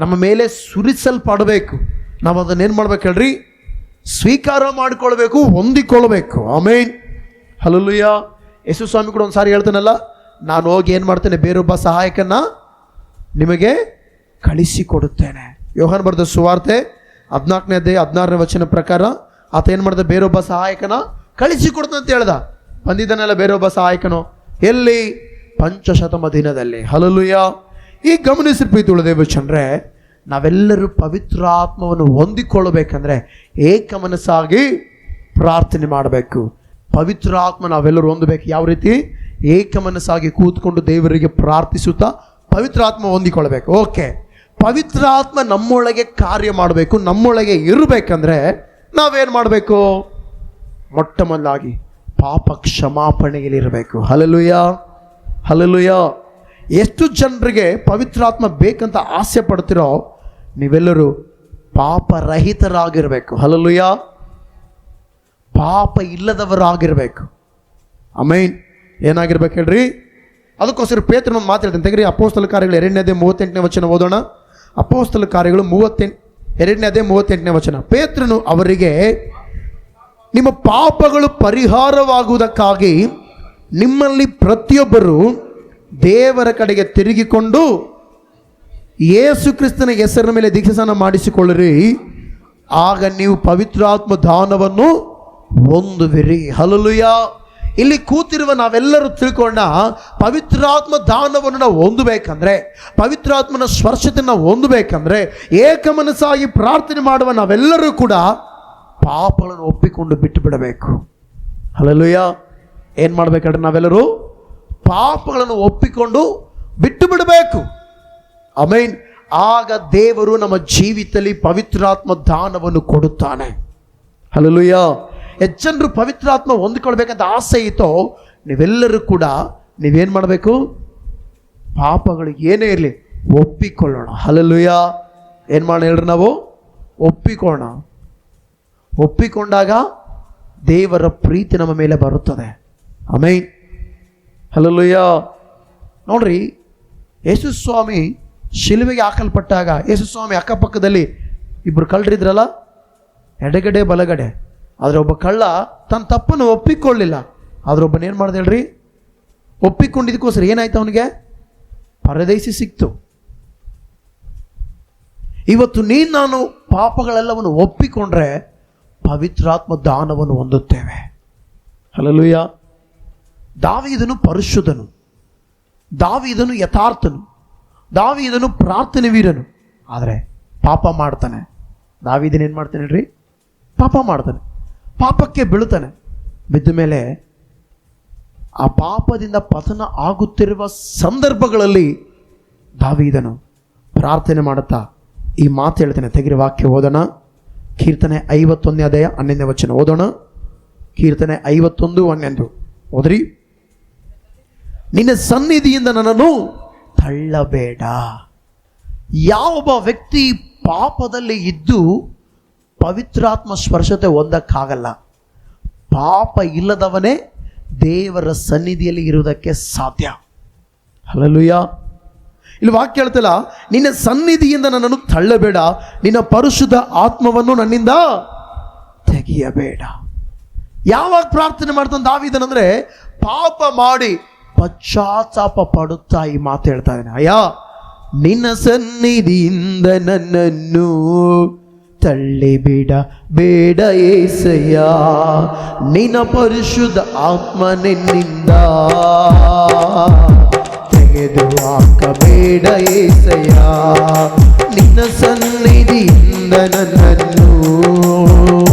ನಮ್ಮ ಮೇಲೆ ಸುರಿಸಲ್ಪಡಬೇಕು. ನಾವು ಅದನ್ನೇನು ಮಾಡ್ಬೇಕು ಹೇಳ್ರಿ? ಸ್ವೀಕಾರ ಮಾಡಿಕೊಳ್ಬೇಕು, ಹೊಂದಿಕೊಳ್ಬೇಕು. ಆಮೇನ್. ಹಲ್ಲೆಲೂಯ. ಯೇಸು ಸ್ವಾಮಿ ಕೂಡ ಒಂದು ಸಾರಿ ಹೇಳ್ತಾನಲ್ಲ, ನಾನು ಹೋಗಿ ಏನು ಮಾಡ್ತೇನೆ? ಬೇರೊಬ್ಬ ಸಹಾಯಕನ ನಿಮಗೆ ಕಳಿಸಿಕೊಡುತ್ತೇನೆ. ಯೋಹಾನ ಬರೆದ ಸುವಾರ್ತೆ 14ನೇ ಅಧ್ಯಾಯ 16ನೇ ವಚನ ಪ್ರಕಾರ ಆತ ಏನು ಮಾಡಿದ? ಬೇರೊಬ್ಬ ಸಹಾಯಕನ ಕಳಿಸಿಕೊಡ್ತಾನೆ ಅಂತ ಹೇಳ್ದ. ಬಂದಿದ್ದಾನಲ್ಲ ಬೇರೊಬ್ಬ ಸಹಾಯಕನು. ಎಲ್ಲಿ? ಪಂಚಶತಮ ದಿನದಲ್ಲಿ. ಹಲ್ಲೆಲೂಯ. ಈಗ ಗಮನಿಸಿ ಪ್ರೀತಿ ದೇವಚಂದ್ರೆ, ನಾವೆಲ್ಲರೂ ಪವಿತ್ರಾತ್ಮವನ್ನು ಹೊಂದಿಕೊಳ್ಳಬೇಕಂದ್ರೆ ಏಕ ಮನಸ್ಸಾಗಿ ಪ್ರಾರ್ಥನೆ ಮಾಡಬೇಕು. ಪವಿತ್ರಾತ್ಮ ನಾವೆಲ್ಲರೂ ಹೊಂದಬೇಕು. ಯಾವ ರೀತಿ? ಏಕ ಮನಸ್ಸಾಗಿ ಕೂತ್ಕೊಂಡು ದೇವರಿಗೆ ಪ್ರಾರ್ಥಿಸುತ್ತಾ ಪವಿತ್ರಾತ್ಮ ಹೊಂದಿಕೊಳ್ಬೇಕು. ಓಕೆ, ಪವಿತ್ರಾತ್ಮ ನಮ್ಮೊಳಗೆ ಕಾರ್ಯ ಮಾಡಬೇಕು, ನಮ್ಮೊಳಗೆ ಇರಬೇಕಂದ್ರೆ ನಾವೇನು ಮಾಡಬೇಕು? ಮೊಟ್ಟ ಮೊದಲಾಗಿ ಪಾಪ ಕ್ಷಮಾಪಣೆಯಲ್ಲಿರಬೇಕು. ಹಲ್ಲೆಲೂಯ. ಹಲ್ಲೆಲೂಯ. ಎಷ್ಟು ಜನರಿಗೆ ಪವಿತ್ರಾತ್ಮ ಬೇಕಂತ ಆಸೆ ಪಡ್ತಿರೋ ನೀವೆಲ್ಲರೂ ಪಾಪರಹಿತರಾಗಿರಬೇಕು. ಹಲ್ಲೆಲೂಯ. ಪಾಪ ಇಲ್ಲದವರಾಗಿರಬೇಕು. ಆಮೇನ್. ಏನಾಗಿರ್ಬೇಕು ಹೇಳ್ರಿ? ಅದಕ್ಕೋಸ್ಕರ ಪೇತ್ರನ ಒಂದು ಮಾತಾಡ್ತೇನೆ ತೆಗ್ರಿ. ಅಪೊಸ್ತಲ ಕಾರ್ಯಗಳು 2ನೇ ಅಧ್ಯಾಯ 38ನೇ ವಚನ ಓದೋಣ. ಅಪೊಸ್ತಲ ಕಾರ್ಯಗಳು 2ನೇ ಅಧ್ಯಾಯ 38ನೇ ವಚನ. ಪೇತ್ರನು ಅವರಿಗೆ, ನಿಮ್ಮ ಪಾಪಗಳು ಪರಿಹಾರವಾಗುವುದಕ್ಕಾಗಿ ನಿಮ್ಮಲ್ಲಿ ಪ್ರತಿಯೊಬ್ಬರು ದೇವರ ಕಡೆಗೆ ತಿರುಗಿಕೊಂಡು ಯೇಸು ಕ್ರಿಸ್ತನ ಹೆಸರಿನ ಮೇಲೆ ದೀಕ್ಷಾಸ್ನಾನ ಮಾಡಿಸಿಕೊಳ್ಳಿರಿ, ಆಗ ನೀವು ಪವಿತ್ರಾತ್ಮ ದಾನವನ್ನು ಹೊಂದುವಿರಿ. ಹಲ್ಲೆಲೂಯ. ಇಲ್ಲಿ ಕೂತಿರುವ ನಾವೆಲ್ಲರೂ ತಿಳ್ಕೊಂಡ ಪವಿತ್ರಾತ್ಮ ದಾನವನ್ನು ನಾವು ಹೊಂದಬೇಕಂದ್ರೆ, ಪವಿತ್ರಾತ್ಮನ ಸ್ಪರ್ಶತೆಯನ್ನು ನಾವು ಹೊಂದಬೇಕಂದ್ರೆ ಏಕ ಮನಸ್ಸಾಗಿ ಪ್ರಾರ್ಥನೆ ಮಾಡುವ ನಾವೆಲ್ಲರೂ ಕೂಡ ಪಾಪಗಳನ್ನು ಒಪ್ಪಿಕೊಂಡು ಬಿಟ್ಟು ಬಿಡಬೇಕು. ಹಲ್ಲೆಲೂಯ. ಏನು ಮಾಡ್ಬೇಕಂದ್ರೆ ನಾವೆಲ್ಲರೂ ಪಾಪಗಳನ್ನು ಒಪ್ಪಿಕೊಂಡು ಬಿಟ್ಟು ಬಿಡಬೇಕು. ಆಮೇನ್. ಆಗ ದೇವರು ನಮ್ಮ ಜೀವಿತದಲ್ಲಿ ಪವಿತ್ರಾತ್ಮ ದಾನವನ್ನು ಕೊಡುತ್ತಾನೆ. ಹಲ್ಲೆಲೂಯ. ಹೆಚ್ಚು ಪವಿತ್ರಾತ್ಮ ಹೊಂದಿಕೊಳ್ಬೇಕಂತ ಆಸೆ ಇತ್ತೋ ನೀವೆಲ್ಲರೂ ಕೂಡ ನೀವೇನು ಮಾಡಬೇಕು? ಪಾಪಗಳು ಏನೇ ಇರಲಿ ಒಪ್ಪಿಕೊಳ್ಳೋಣ. ಹಲ್ಲೆಲೂಯ. ಏನು ಮಾಡೋಣ ಹೇಳ್ರಿ? ನಾವು ಒಪ್ಪಿಕೊಳ್ಳೋಣ. ಒಪ್ಪಿಕೊಂಡಾಗ ದೇವರ ಪ್ರೀತಿ ನಮ್ಮ ಮೇಲೆ ಬರುತ್ತದೆ. ಆಮೇನ್. ಹಲ್ಲೆಲೂಯ. ನೋಡ್ರಿ, ಯೇಸು ಸ್ವಾಮಿ ಶಿಲುಬೆಗೆ ಹಾಕಲ್ಪಟ್ಟಾಗ ಯೇಸು ಸ್ವಾಮಿ ಅಕ್ಕಪಕ್ಕದಲ್ಲಿ ಇಬ್ಬರು ಕಳ್ಳರಿದ್ರಲ್ಲ, ಎಡಗಡೆ ಬಲಗಡೆ. ಆದರೆ ಒಬ್ಬ ಕಳ್ಳ ತನ್ನ ತಪ್ಪನ್ನು ಒಪ್ಪಿಕೊಳ್ಳಿಲ್ಲ. ಆದ್ರೆ ಒಬ್ಬನ ಏನು ಮಾಡ್ದೆ ಹೇಳ್ರಿ? ಒಪ್ಪಿಕೊಂಡಿದ್ದಕ್ಕೋಸ್ಕರ ಏನಾಯ್ತು? ಅವನಿಗೆ ಪರದೈಸಿ ಸಿಕ್ತು. ಇವತ್ತು ನಾನು ಪಾಪಗಳೆಲ್ಲವನ್ನು ಒಪ್ಪಿಕೊಂಡ್ರೆ ಪವಿತ್ರಾತ್ಮ ದಾನವನ್ನು ಹೊಂದುತ್ತೇವೆ. ಹಲ್ಲೆಲೂಯ. ದಾವೀದನು ಪರಿಶುದ್ಧನು, ದಾವೀದನು ಯಥಾರ್ಥನು, ದಾವೀದನು ಪ್ರಾರ್ಥನೆ ವೀರನು. ಆದರೆ ಪಾಪ ಮಾಡ್ತಾನೆ. ದಾವೀದನು ಏನು ಮಾಡ್ತಾನೆ ಹೇಳ್ರಿ? ಪಾಪ ಮಾಡ್ತಾನೆ. ಪಾಪಕ್ಕೆ ಬೀಳುತ್ತಾನೆ. ಬಿದ್ದ ಮೇಲೆ ಆ ಪಾಪದಿಂದ ಪತನ ಆಗುತ್ತಿರುವ ಸಂದರ್ಭಗಳಲ್ಲಿ ದಾವೀದನು ಪ್ರಾರ್ಥನೆ ಮಾಡುತ್ತಾ ಈ ಮಾತು ಹೇಳ್ತಾನೆ. ತೆಗಿರಿ ವಾಕ್ಯ ಓದೋಣ. ಕೀರ್ತನೆ 51ನೇ ಅಧ್ಯಾಯ 11ನೇ ವಚನ ಓದೋಣ. ಕೀರ್ತನೆ 51:11 ಓದ್ರಿ. ನಿನ್ನ ಸನ್ನಿಧಿಯಿಂದ ನನ್ನನ್ನು ತಳ್ಳಬೇಡ. ಯಾವೊಬ್ಬ ವ್ಯಕ್ತಿ ಪಾಪದಲ್ಲಿ ಇದ್ದು ಪವಿತ್ರಾತ್ಮ ಸ್ಪರ್ಶತೆ ಹೊಂದಕ್ಕಾಗಲ್ಲ. ಪಾಪ ಇಲ್ಲದವನೇ ದೇವರ ಸನ್ನಿಧಿಯಲ್ಲಿ ಇರುವುದಕ್ಕೆ ಸಾಧ್ಯ. ಹಲ್ಲೆಲೂಯಾ. ಇಲ್ಲಿ ವಾಕ್ಯ ಹೇಳ್ತಲ್ಲ, ನಿನ್ನ ಸನ್ನಿಧಿಯಿಂದ ನನ್ನನ್ನು ತಳ್ಳಬೇಡ, ನಿನ್ನ ಪರಿಶುದ್ಧ ಆತ್ಮವನ್ನು ನನ್ನಿಂದ ತೆಗೆಯಬೇಡ. ಯಾವಾಗ ಪ್ರಾರ್ಥನೆ ಮಾಡ್ತಾನೆ ದಾವೀದನಂದ್ರೆ, ಪಾಪ ಮಾಡಿ ಪಶ್ಚಾತ್ತಾಪ ಪಡುತ್ತಾ ಈ ಮಾತು ಹೇಳ್ತಾ ಇದ್ದಾನೆ. ಅಯ್ಯ, ನಿನ್ನ ಸನ್ನಿಧಿಯಿಂದ ನನ್ನನ್ನು ತಳ್ಳಿಬಿಡ ಬೇಡ ಏಸಯ್ಯ, ನಿನ್ನ ಪರಿಶುದ್ಧ ಆತ್ಮ ನಿನ್ನಿಂದ ತೆಗೆದು ಹಾಕಬೇಡ ಏಸಯ್ಯ, ನಿನ್ನ ಸನ್ನಿಧಿಯಿಂದ ನನ್ನನ್ನು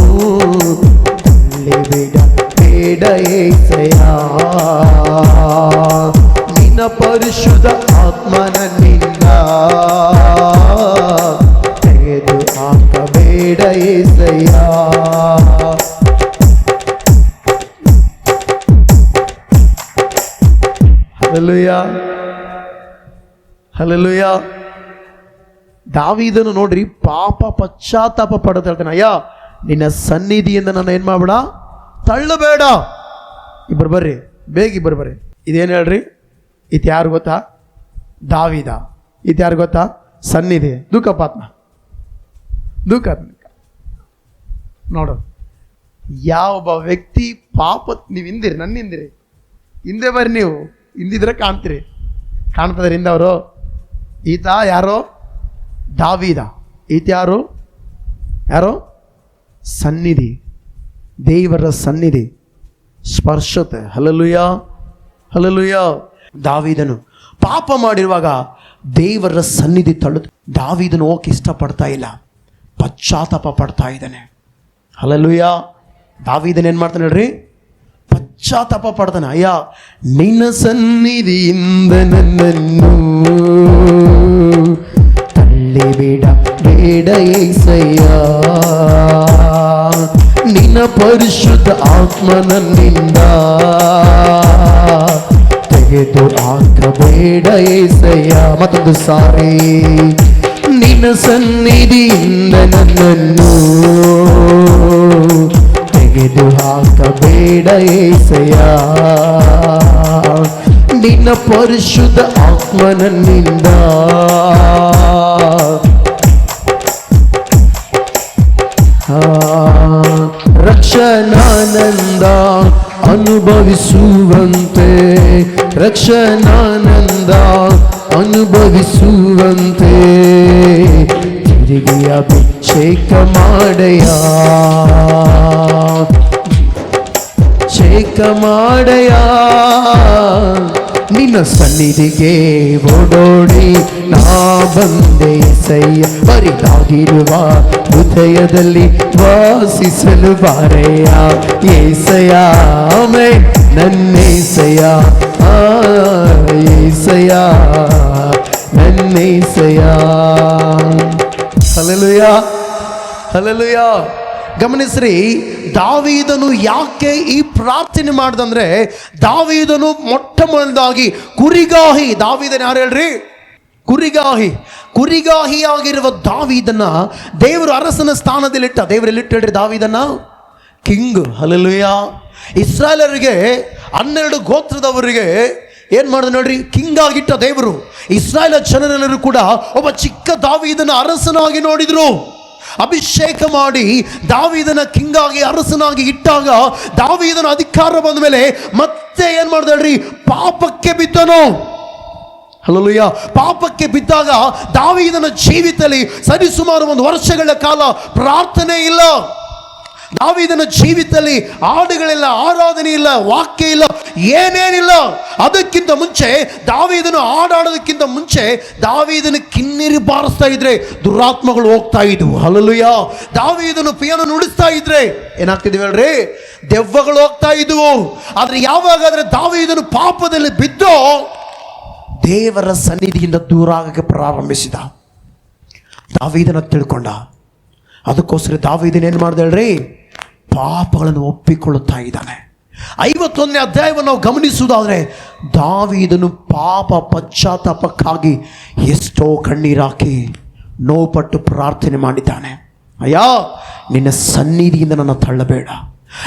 ತಳ್ಳಿಬಿಡ ಬೇಡ ಏಸಯ್ಯ, ನಿನ್ನ ಪರಿಶುದ್ಧ ಆತ್ಮ ನನ್ನಿಂದ ತೆಗೆದು ಹಾಕಬೇಡ ಏಸಯ್ಯ. Hallelujah, hallelujah. ದಾವೀದನು ನೋಡ್ರಿ, ಪಾಪ ಪಶ್ಚಾತ್ತಾಪ ಪಡುತ್ತ ಹೇಳ್ತಾನೆ, ಅಯ್ಯ ನಿನ್ನ ಸನ್ನಿಧಿಯಿಂದ ನನ್ನ ಏನ್ ಮಾಡ್ಬೇಡ, ತಳ್ಳಬೇಡ. ಇಬ್ಬರು ಬರ್ರಿ, ಬೇಗ ಇಬ್ಬರು ಬರ್ರಿ. ಇದೇನು ಹೇಳ್ರಿ, ಇದು ಯಾರು ಗೊತ್ತಾ? ದಾವೀದ. ಇದು ಯಾರು ಗೊತ್ತಾ? ಸನ್ನಿಧಿ. ದುಃಖಪಾತ್ಮ ನೋಡು, ಯಾವೊಬ್ಬ ವ್ಯಕ್ತಿ ಪಾಪ, ನೀವು ಹಿಂದಿರಿ, ನನ್ನ ಹಿಂದಿರಿ, ಹಿಂದೆ ಬರ್ರಿ, ನೀವು ಹಿಂದಿದ್ರೆ ಕಾಣ್ತೀರಿ. ಕಾಣ್ತದ್ರಿ ಹಿಂದೆ ಅವರು? ಈತ ಯಾರೋ ದಾವೀದ. ಈತ ಯಾರು? ಸನ್ನಿಧಿ, ದೇವರ ಸನ್ನಿಧಿ ಸ್ಪರ್ಶತೆ. Hallelujah, hallelujah. ದಾವೀದನು ಪಾಪ ಮಾಡಿರುವಾಗ ದೇವರ ಸನ್ನಿಧಿ ತಳ್ಳು. ದಾವೀದನು ಹೋಗಕ್ಕೆ ಇಷ್ಟಪಡ್ತಾ ಇಲ್ಲ, ಪಶ್ಚಾತ್ತಾಪ ಪಡ್ತಾ ಇದ್ದಾನೆ. ಹಲ್ಲೆಲೂಯಾ. ದಾವೀದನು ಏನು ಮಾಡ್ತಾನೆ ಹೇಳ್ರಿ? ಪಶ್ಚಾತ್ತಾಪ ಪಡ್ತಾನೆ. ಅಯ್ಯ, ನಿನ್ನ ಸನ್ನಿಧಿಯಿಂದ ನನ್ನನ್ನು ತಳ್ಳಿಬಿಡ ಬೇಡ ಏಸಯ್ಯ, ನಿನ್ನ ಪರಿಶುದ್ಧ ಆತ್ಮ ನನ್ನಿಂದ ತೆಗೆದು ಹಾಕಬೇಡ ಏಸಯ್ಯ. ಮತ್ತೊಂದು ಸಾರಿ, ನಿನ್ನ ಸನ್ನಿಧಿಯಿಂದ ನನ್ನನ್ನು ತೆಗೆದು ಹಾಕಬೇಡ ಏಸಯ್ಯ, ನಿನ್ನ ಪರಿಶುದ್ಧ ಆತ್ಮ ನನ್ನಿಂದ ರಕ್ಷಣಾನಂದ ಅನುಭವಿಸುವಂತೆ, ರಕ್ಷಣಾನಂದ ಅನುಭವಿಸುವಂತೆ ತಿರುಗಿ ಅಭಿಷೇಕ ಮಾಡಯ್ಯ, ಅಭಿಷೇಕ ಮಾಡಯ್ಯ. ನಿನ್ನ ಸನ್ನಿಧಿಗೆ ಓಡೋಡಿ ನಾ ಬಂದೆ ಏಸಯ್ಯ, ಬರಿದಾಗಿರುವ ಹೃದಯದಲ್ಲಿ ವಾಸಿಸಲು ಬಾರಯ್ಯ ಏಸಯ್ಯ. ಆಮೆನ್. ನನ್ನೇಸಯ್ಯ, ಏಸಯ್ಯ, ನನ್ನೇಸಯ್ಯ. Hallelujah, hallelujah. ಗಮನಿಸ್ರಿ, ದಾವೀದನು ಯಾಕೆ ಈ ಪ್ರಾರ್ಥನೆ ಮಾಡ್ದಂದ್ರೆ, ದಾವೀದನು ಮೊಟ್ಟ ಮೊದಲದಾಗಿ ಕುರಿಗಾಹಿ. ದಾವೀದನ ಯಾರು ಹೇಳ್ರಿ? ಕುರಿಗಾಹಿಯಾಗಿರುವ ದಾವೀದನ ದೇವರು ಅರಸನ ಸ್ಥಾನದಲ್ಲಿಟ್ಟ. ದೇವರಲ್ಲಿಟ್ಟು ಹೇಳ್ರಿ ದಾವೀದನ ಕಿಂಗ್. ಹಲ್ಲೆಲೂಯಾ. ಇಸ್ರಾಯೇಲರಿಗೆ 12 ಗೋತ್ರದವರಿಗೆ ಏನ್ ಮಾಡಿದ ನೋಡ್ರಿ, ಕಿಂಗ್ ಆಗಿಟ್ಟ ದೇವರು. ಇಸ್ರಾಯೇಲ ಜನರೆಲ್ಲರೂ ಕೂಡ ಒಬ್ಬ ಚಿಕ್ಕ ದಾವೀದನ ಅರಸನಾಗಿ ನೋಡಿದ್ರು. ಅಭಿಷೇಕ ಮಾಡಿ ದಾವೀದನ ಕಿಂಗಾಗಿ ಅರಸನಾಗಿ ಇಟ್ಟಾಗ, ದಾವೀದನ ಅಧಿಕಾರ ಬಂದ ಮೇಲೆ ಮತ್ತೆ ಏನ್ ಮಾಡ್ದಳ್ರಿ, ಪಾಪಕ್ಕೆ ಬಿದ್ದನು. ಹಲ್ಲೆಲೂಯಾ. ಪಾಪಕ್ಕೆ ಬಿದ್ದಾಗ ದಾವೀದನ ಜೀವಿತದಲ್ಲಿ ಸರಿಸುಮಾರು 1 ವರ್ಷಗಳ ಕಾಲ ಪ್ರಾರ್ಥನೆ ಇಲ್ಲ. ದಾವೀದನ ಜೀವಿತದಲ್ಲಿ ಹಾಡುಗಳಿಲ್ಲ, ಆರಾಧನೆ ಇಲ್ಲ, ವಾಕ್ಯ ಇಲ್ಲ, ಏನೇನಿಲ್ಲ. ಅದಕ್ಕಿಂತ ಮುಂಚೆ ದಾವೀದನು ಹಾಡಾಡೋದಕ್ಕಿಂತ ಮುಂಚೆ ದಾವೀದನ ಕಿನ್ನರಿ ಬಾರಿಸ್ತಾ ಇದ್ರೆ ದುರಾತ್ಮಗಳು ಹೋಗ್ತಾ ಇದ್ವು. ಹಲ್ಲೆಲೂಯಾ. ದಾವೀದನು ಪಿಯಾನೋ ನುಡಿಸ್ತಾ ಇದ್ರೆ ಏನಾಗ್ತಿದ್ವಿ ಹೇಳ್ರಿ, ದೆವ್ವಗಳು ಹೋಗ್ತಾ ಇದ್ವು. ಆದ್ರೆ ಯಾವಾಗಾದ್ರೆ ದಾವೀದನು ಪಾಪದಲ್ಲಿ ಬಿದ್ದು ದೇವರ ಸನ್ನಿಧಿಯಿಂದ ದೂರ ಆಗಕ್ಕೆ ಪ್ರಾರಂಭಿಸಿದ, ದಾವೀದನ ತಿಳ್ಕೊಂಡ. ಅದಕ್ಕೋಸ್ಕರ ದಾವೀದನ ಏನು ಮಾಡ್ದ ಹೇಳ್ರಿ, ಪಾಪಗಳನ್ನು ಒಪ್ಪಿಕೊಳ್ಳುತ್ತಾ ಇದ್ದಾನೆ. 51ನೇ ಅಧ್ಯಾಯವನ್ನು ನಾವು ಗಮನಿಸುವುದಾದ್ರೆ, ದಾವೀದನು ಪಾಪ ಪಶ್ಚಾತ್ತಾಪಕ್ಕಾಗಿ ಎಷ್ಟೋ ಕಣ್ಣೀರಾಕಿ ನೋವುಪಟ್ಟು ಪ್ರಾರ್ಥನೆ ಮಾಡಿದ್ದಾನೆ. ಅಯ್ಯ, ನಿನ್ನ ಸನ್ನಿಧಿಯಿಂದ ನನ್ನ ತಳ್ಳಬೇಡ,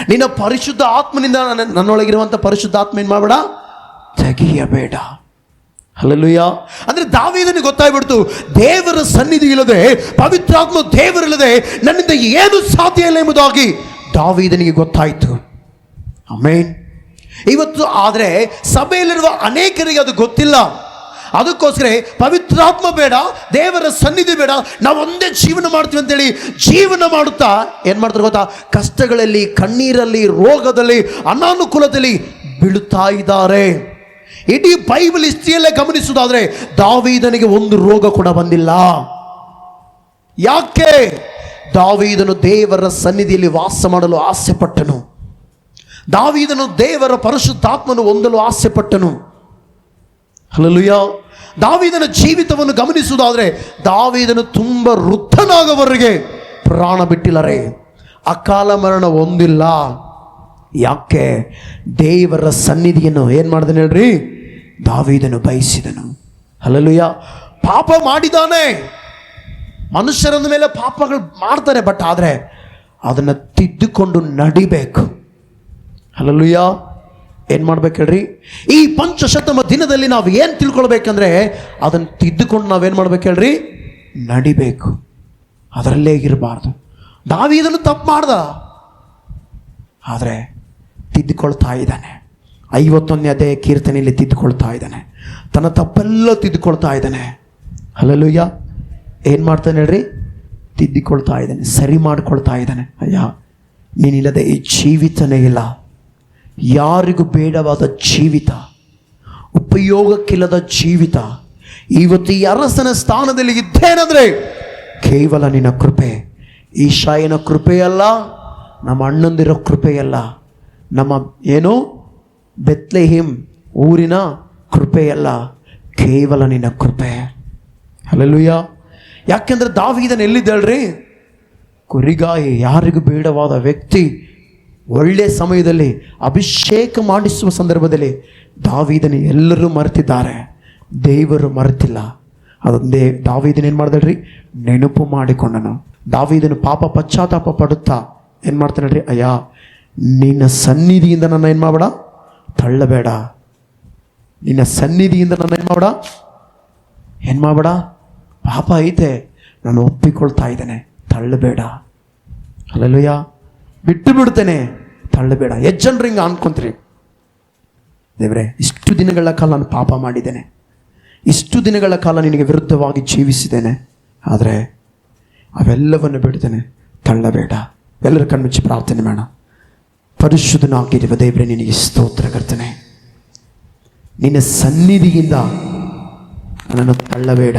ನಿನ್ನ ಪರಿಶುದ್ಧ ಆತ್ಮನಿಂದ ನನ್ನೊಳಗಿರುವಂಥ ಪರಿಶುದ್ಧ ಆತ್ಮ ಏನು ಮಾಡಬೇಡ, ತೆಗೆಯಬೇಡ. ಹಲ್ಲೆಲೂಯ. ಅಂದರೆ ದಾವೀದನಿಗೆ ಗೊತ್ತಾಗ್ಬಿಡ್ತು, ದೇವರ ಸನ್ನಿಧಿ ಇಲ್ಲದೆ, ಪವಿತ್ರಾತ್ಮ ದೇವರಿಲ್ಲದೆ ನನ್ನಿಂದ ಏನು ಸಾಧ್ಯ ಇಲ್ಲ ಎಂಬುದಾಗಿ ದಾವೀದನಿಗೆ ಗೊತ್ತಾಯಿತು. ಆಮೆನ್. ಇವತ್ತು ಆದರೆ ಸಭೆಯಲ್ಲಿರುವ ಅನೇಕರಿಗೆ ಅದು ಗೊತ್ತಿಲ್ಲ. ಅದಕ್ಕೋಸ್ಕರ ಪವಿತ್ರಾತ್ಮ ಬೇಡ, ದೇವರ ಸನ್ನಿಧಿ ಬೇಡ, ನಾವು ಒಂದೇ ಜೀವನ ಮಾಡ್ತೀವಿ ಅಂತೇಳಿ ಜೀವನ ಮಾಡುತ್ತಾ ಏನು ಮಾಡ್ತಾರೆ ಗೊತ್ತಾ, ಕಷ್ಟಗಳಲ್ಲಿ, ಕಣ್ಣೀರಲ್ಲಿ, ರೋಗದಲ್ಲಿ, ಅನಾನುಕೂಲದಲ್ಲಿ ಬೀಳುತ್ತಾ ಇದ್ದಾರೆ. ಇಡೀ ಬೈಬಲ್ ಹಿಸ್ಟ್ರಿಯಲ್ಲೇ ಗಮನಿಸುವುದಾದ್ರೆ ದಾವೀದನಿಗೆ ಒಂದು ರೋಗ ಕೂಡ ಬಂದಿಲ್ಲ. ಯಾಕೆ? ದಾವೀದನು ದೇವರ ಸನ್ನಿಧಿಯಲ್ಲಿ ವಾಸ ಮಾಡಲು ಆಸೆ ಪಟ್ಟನು. ದಾವೀದನು ದೇವರ ಪರಿಶುದ್ಧಾತ್ಮನು ಹೊಂದಲು ಆಸೆ ಪಟ್ಟನು. ಹಲ್ಲೆಲೂಯ. ದಾವೀದನ ಜೀವಿತವನ್ನು ಗಮನಿಸುವುದಾದರೆ ದಾವೀದನು ತುಂಬ ವೃದ್ಧನಾಗವರೆಗೆ ಪ್ರಾಣ ಬಿಟ್ಟಿಲ್ಲರೆ, ಅಕಾಲ ಮರಣ ಹೊಂದಿಲ್ಲ. ಯಾಕೆ? ದೇವರ ಸನ್ನಿಧಿಯನ್ನು ಏನು ಮಾಡಿದನು ಹೇಳ್ರಿ, ದಾವೀದನು ಬಯಸಿದನು. ಹಲ್ಲೆಲೂಯ. ಪಾಪ ಮಾಡಿದಾನೆ, ಮನುಷ್ಯರಂದ ಮೇಲೆ ಪಾಪಗಳು ಮಾಡ್ತಾರೆ, ಬಟ್ ಆದರೆ ಅದನ್ನು ತಿದ್ದುಕೊಂಡು ನಡಿಬೇಕು. ಹಲ್ಲೆಲೂಯ. ಏನು ಮಾಡ್ಬೇಕು ಹೇಳ್ರಿ, ಈ ಪಂಚಶತಮ ದಿನದಲ್ಲಿ ನಾವು ಏನು ತಿಳ್ಕೊಳ್ಬೇಕಂದ್ರೆ ಅದನ್ನು ತಿದ್ದುಕೊಂಡು ನಾವೇನು ಮಾಡ್ಬೇಕು ಹೇಳ್ರಿ, ನಡಿಬೇಕು, ಅದರಲ್ಲೇ ಇರಬಾರ್ದು. ದಾವೀದನು ತಪ್ಪು ಮಾಡ್ದ, ಆದರೆ ತಿದ್ದುಕೊಳ್ತಾ ಇದ್ದಾನೆ. 51ನೇ ಅಧ್ಯಾಯ ಕೀರ್ತನೆಯಲ್ಲಿ ತಿದ್ದುಕೊಳ್ತಾ ಇದ್ದಾನೆ, ತನ್ನ ತಪ್ಪೆಲ್ಲ ತಿದ್ದುಕೊಳ್ತಾ ಇದ್ದಾನೆ. ಹಲ್ಲೆಲೂಯ. ಏನು ಮಾಡ್ತಾನೆ ಹೇಳ್ರಿ, ತಿದ್ದಿಕೊಳ್ತಾ ಇದ್ದಾನೆ, ಸರಿ ಮಾಡ್ಕೊಳ್ತಾ ಇದ್ದಾನೆ. ಅಯ್ಯ, ನೀನಿಲ್ಲದೆ ಈ ಜೀವಿತನೇ ಇಲ್ಲ, ಯಾರಿಗೂ ಬೇಡವಾದ ಜೀವಿತ, ಉಪಯೋಗಕ್ಕಿಲ್ಲದ ಜೀವಿತ. ಇವತ್ತು ಈ ಅರಸನ ಸ್ಥಾನದಲ್ಲಿ ಇದ್ದೇನೆಂದರೆ ಕೇವಲ ನಿನ್ನ ಕೃಪೆ. ಈಶಾಯನ ಕೃಪೆಯಲ್ಲ, ನಮ್ಮ ಅಣ್ಣಂದಿರೋ ಕೃಪೆಯಲ್ಲ, ನಮ್ಮ ಏನು ಬೆತ್ಲೆಹೇಮ್ ಊರಿನ ಕೃಪೆಯಲ್ಲ, ಕೇವಲ ನಿನ್ನ ಕೃಪೆ. ಹಲ್ಲೆಲೂಯ. ಯಾಕೆಂದ್ರೆ ದಾವೀದನು ಎಲ್ಲಿದ್ದಾಳ್ರಿ, ಕುರಿಗಾಯಿ, ಯಾರಿಗೂ ಬೇಡವಾದ ವ್ಯಕ್ತಿ. ಒಳ್ಳೆಯ ಸಮಯದಲ್ಲಿ ಅಭಿಷೇಕ ಮಾಡಿಸುವ ಸಂದರ್ಭದಲ್ಲಿ ದಾವೀದನ ಎಲ್ಲರೂ ಮರೆತಿದ್ದಾರೆ, ದೇವರು ಮರೆತಿಲ್ಲ. ಅದೊಂದೇ ದಾವೀದನ ಏನು ಮಾಡ್ದಳ್ರಿ, ನೆನಪು ಮಾಡಿಕೊಂಡನು. ದಾವೀದನು ಪಾಪ ಪಶ್ಚಾತ್ತಾಪ ಪಡುತ್ತಾ ಏನು ಮಾಡ್ತಾನಲ್ರಿ, ಅಯ್ಯ, ನಿನ್ನ ಸನ್ನಿಧಿಯಿಂದ ನನ್ನ ಏನು ಮಾಡಬೇಡ, ತಳ್ಳಬೇಡ, ನಿನ್ನ ಸನ್ನಿಧಿಯಿಂದ ನನ್ನ ಏನು ಮಾಡಬೇಡ, ಪಾಪ ಐತೆ, ನಾನು ಒಪ್ಪಿಕೊಳ್ತಾ ಇದ್ದೇನೆ, ತಳ್ಳಬೇಡ. ಹಲ್ಲೆಲೂಯ. ಬಿಟ್ಟು ಬಿಡ್ತೇನೆ, ತಳ್ಳಬೇಡ. ಎಷ್ಟು ಜನರು ಹಿಂಗೆ ಅನ್ಕೊಂತೀರಿ, ದೇವರೇ ಇಷ್ಟು ದಿನಗಳ ಕಾಲ ನಾನು ಪಾಪ ಮಾಡಿದ್ದೇನೆ, ಇಷ್ಟು ದಿನಗಳ ಕಾಲ ನಿನಗೆ ವಿರುದ್ಧವಾಗಿ ಜೀವಿಸಿದ್ದೇನೆ, ಆದರೆ ಅವೆಲ್ಲವನ್ನು ಬಿಡ್ತೇನೆ, ತಳ್ಳಬೇಡ. ಎಲ್ಲರ ಕಣ್ಮುಚ್ಚಿ ಪ್ರಾರ್ಥನೆ ಮಾಡೋಣ. ಪರಿಶುದ್ಧನಾಗಿರುವ ದೇವರೇ, ನಿನಗೆ ಸ್ತೋತ್ರ ಕರ್ತನೆ. ನಿನ್ನ ಸನ್ನಿಧಿಯಿಂದ ನನ್ನನ್ನು ತಳ್ಳಬೇಡ.